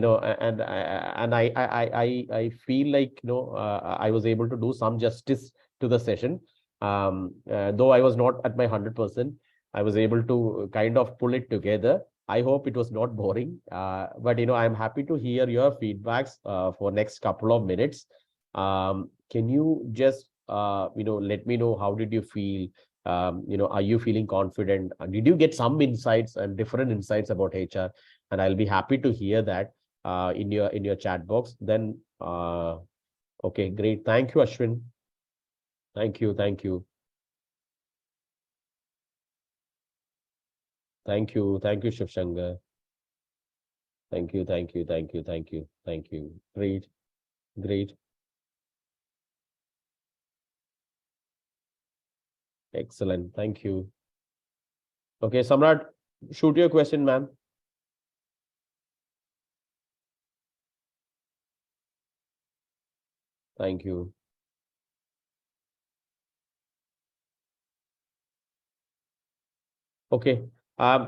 feel like I was able to do some justice to the session, though I was not at my 100%. I was able to kind of pull it together. I hope it was not boring, but I'm happy to hear your feedbacks for next couple of minutes. Can you just let me know, how did you feel? Are you feeling confident? Did you get some insights and different insights about HR? And I'll be happy to hear that in your chat box. Then okay, great. Thank you, Ashwin. Thank you, thank you, thank you, Shiv Shankar. Thank you, thank you, thank you, thank you, thank you. Great, great, excellent. Thank you. Okay, Samrat, shoot your question, ma'am. Thank you. Okay.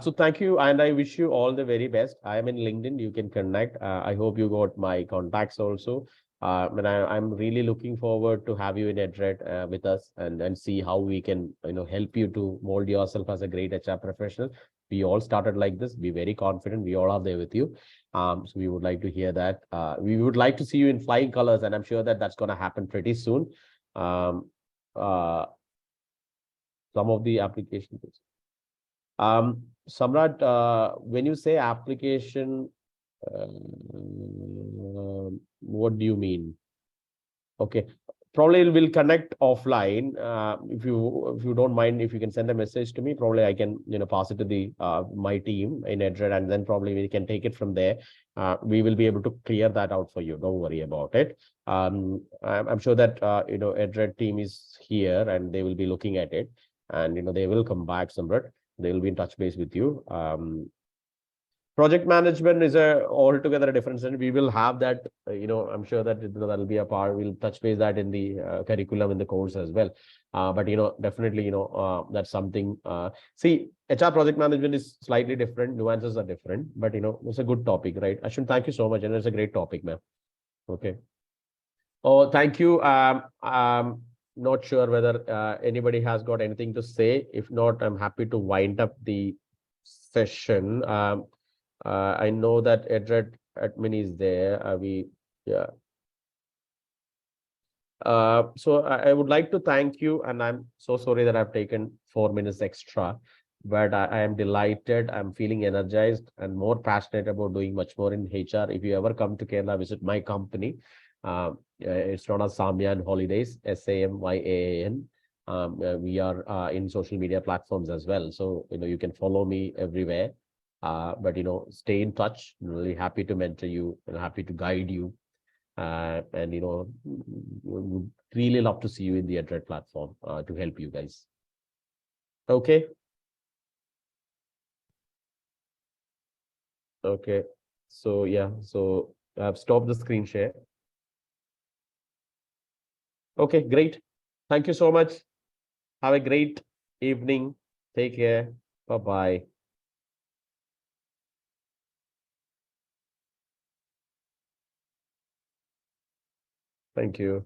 So thank you, and I wish you all the very best. I am in LinkedIn. You can connect. I hope you got my contacts also. And I'm really looking forward to have you in Edred with us, and see how we can help you to mold yourself as a great HR professional. We all started like this. Be very confident. We all are there with you. So we would like to hear that. We would like to see you in flying colors, and I'm sure that that's going to happen pretty soon. Um, uh, some of the applications. Samrat, when you say application, what do you mean? Okay, probably we'll connect offline. If you don't mind, if you can send a message to me, probably I can pass it to the my team in Edred, and then probably we can take it from there. We will be able to clear that out for you. Don't worry about it. I'm sure that Edred team is here, and they will be looking at it, and they will come back, Samrat. They will be in touch base with you. Project management is a altogether a different thing. We will have that, I'm sure that that'll be a part. We'll touch base that in the curriculum in the course as well. But definitely, that's something. See, HR project management is slightly different. Nuances are different, but it's a good topic, right? Ashwin, thank you so much, and it's a great topic, ma'am. Okay. Oh, thank you. Not sure whether anybody has got anything to say. If not, I'm happy to wind up the session. I know that Edred admin is there. Yeah. So I would like to thank you, and I'm so sorry that I've taken 4 minutes extra, but I am delighted. I'm feeling energized and more passionate about doing much more in HR. If you ever come to Kerala, visit my company. It's known as Samyan Holidays, SAMYAAN. We are in social media platforms as well. So, you can follow me everywhere. But, stay in touch. I'm really happy to mentor you and happy to guide you. And, would really love to see you in the Edred platform to help you guys. Okay. Okay. So, yeah. So I've stopped the screen share. Okay, great. Thank you so much. Have a great evening. Take care. Bye-bye. Thank you.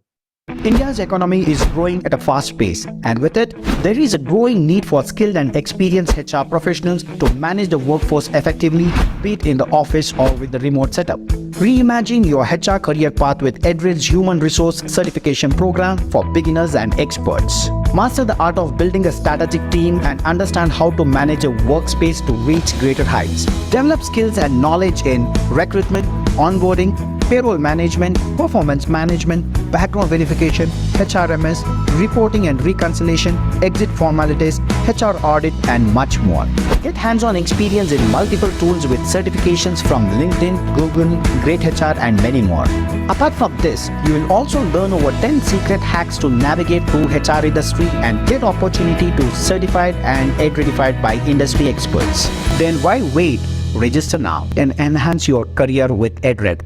India's economy is growing at a fast pace, and with it, there is a growing need for skilled and experienced HR professionals to manage the workforce effectively, be it in the office or with the remote setup. Reimagine your HR career path with Edred's Human Resource Certification Program for beginners and experts. Master the art of building a strategic team and understand how to manage a workspace to reach greater heights. Develop skills and knowledge in recruitment, onboarding, payroll management, performance management, background verification, HRMS, reporting and reconciliation, exit formalities, HR audit, and much more. Get hands-on experience in multiple tools with certifications from LinkedIn, Google, Great HR, and many more. Apart from this, you will also learn over 10 secret hacks to navigate through HR industry and get opportunity to certified and accredited by industry experts. Then why wait? Register now and enhance your career with Edred.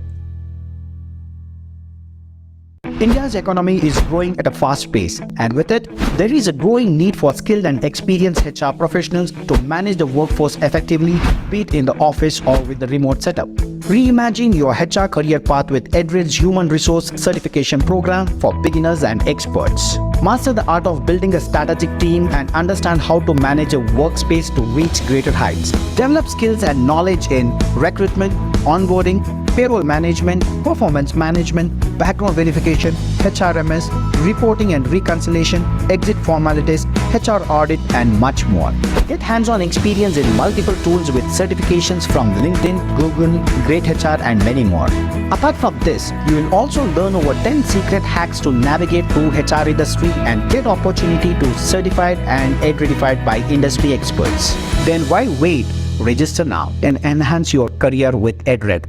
India's economy is growing at a fast pace, and with it, there is a growing need for skilled and experienced HR professionals to manage the workforce effectively, be it in the office or with the remote setup. Reimagine your HR career path with Edred's Human Resource Certification Program for beginners and experts. Master the art of building a strategic team and understand how to manage a workspace to reach greater heights. Develop skills and knowledge in recruitment, onboarding, payroll management, performance management, background verification, HRMS, reporting and reconciliation, exit formalities, HR audit, and much more. Get hands-on experience in multiple tools with certifications from LinkedIn, Google, Great HR, and many more. Apart from this, you will also learn over 10 secret hacks to navigate through HR industry and get opportunity to certified and accredited by industry experts. Then why wait? Register now and enhance your career with Edred.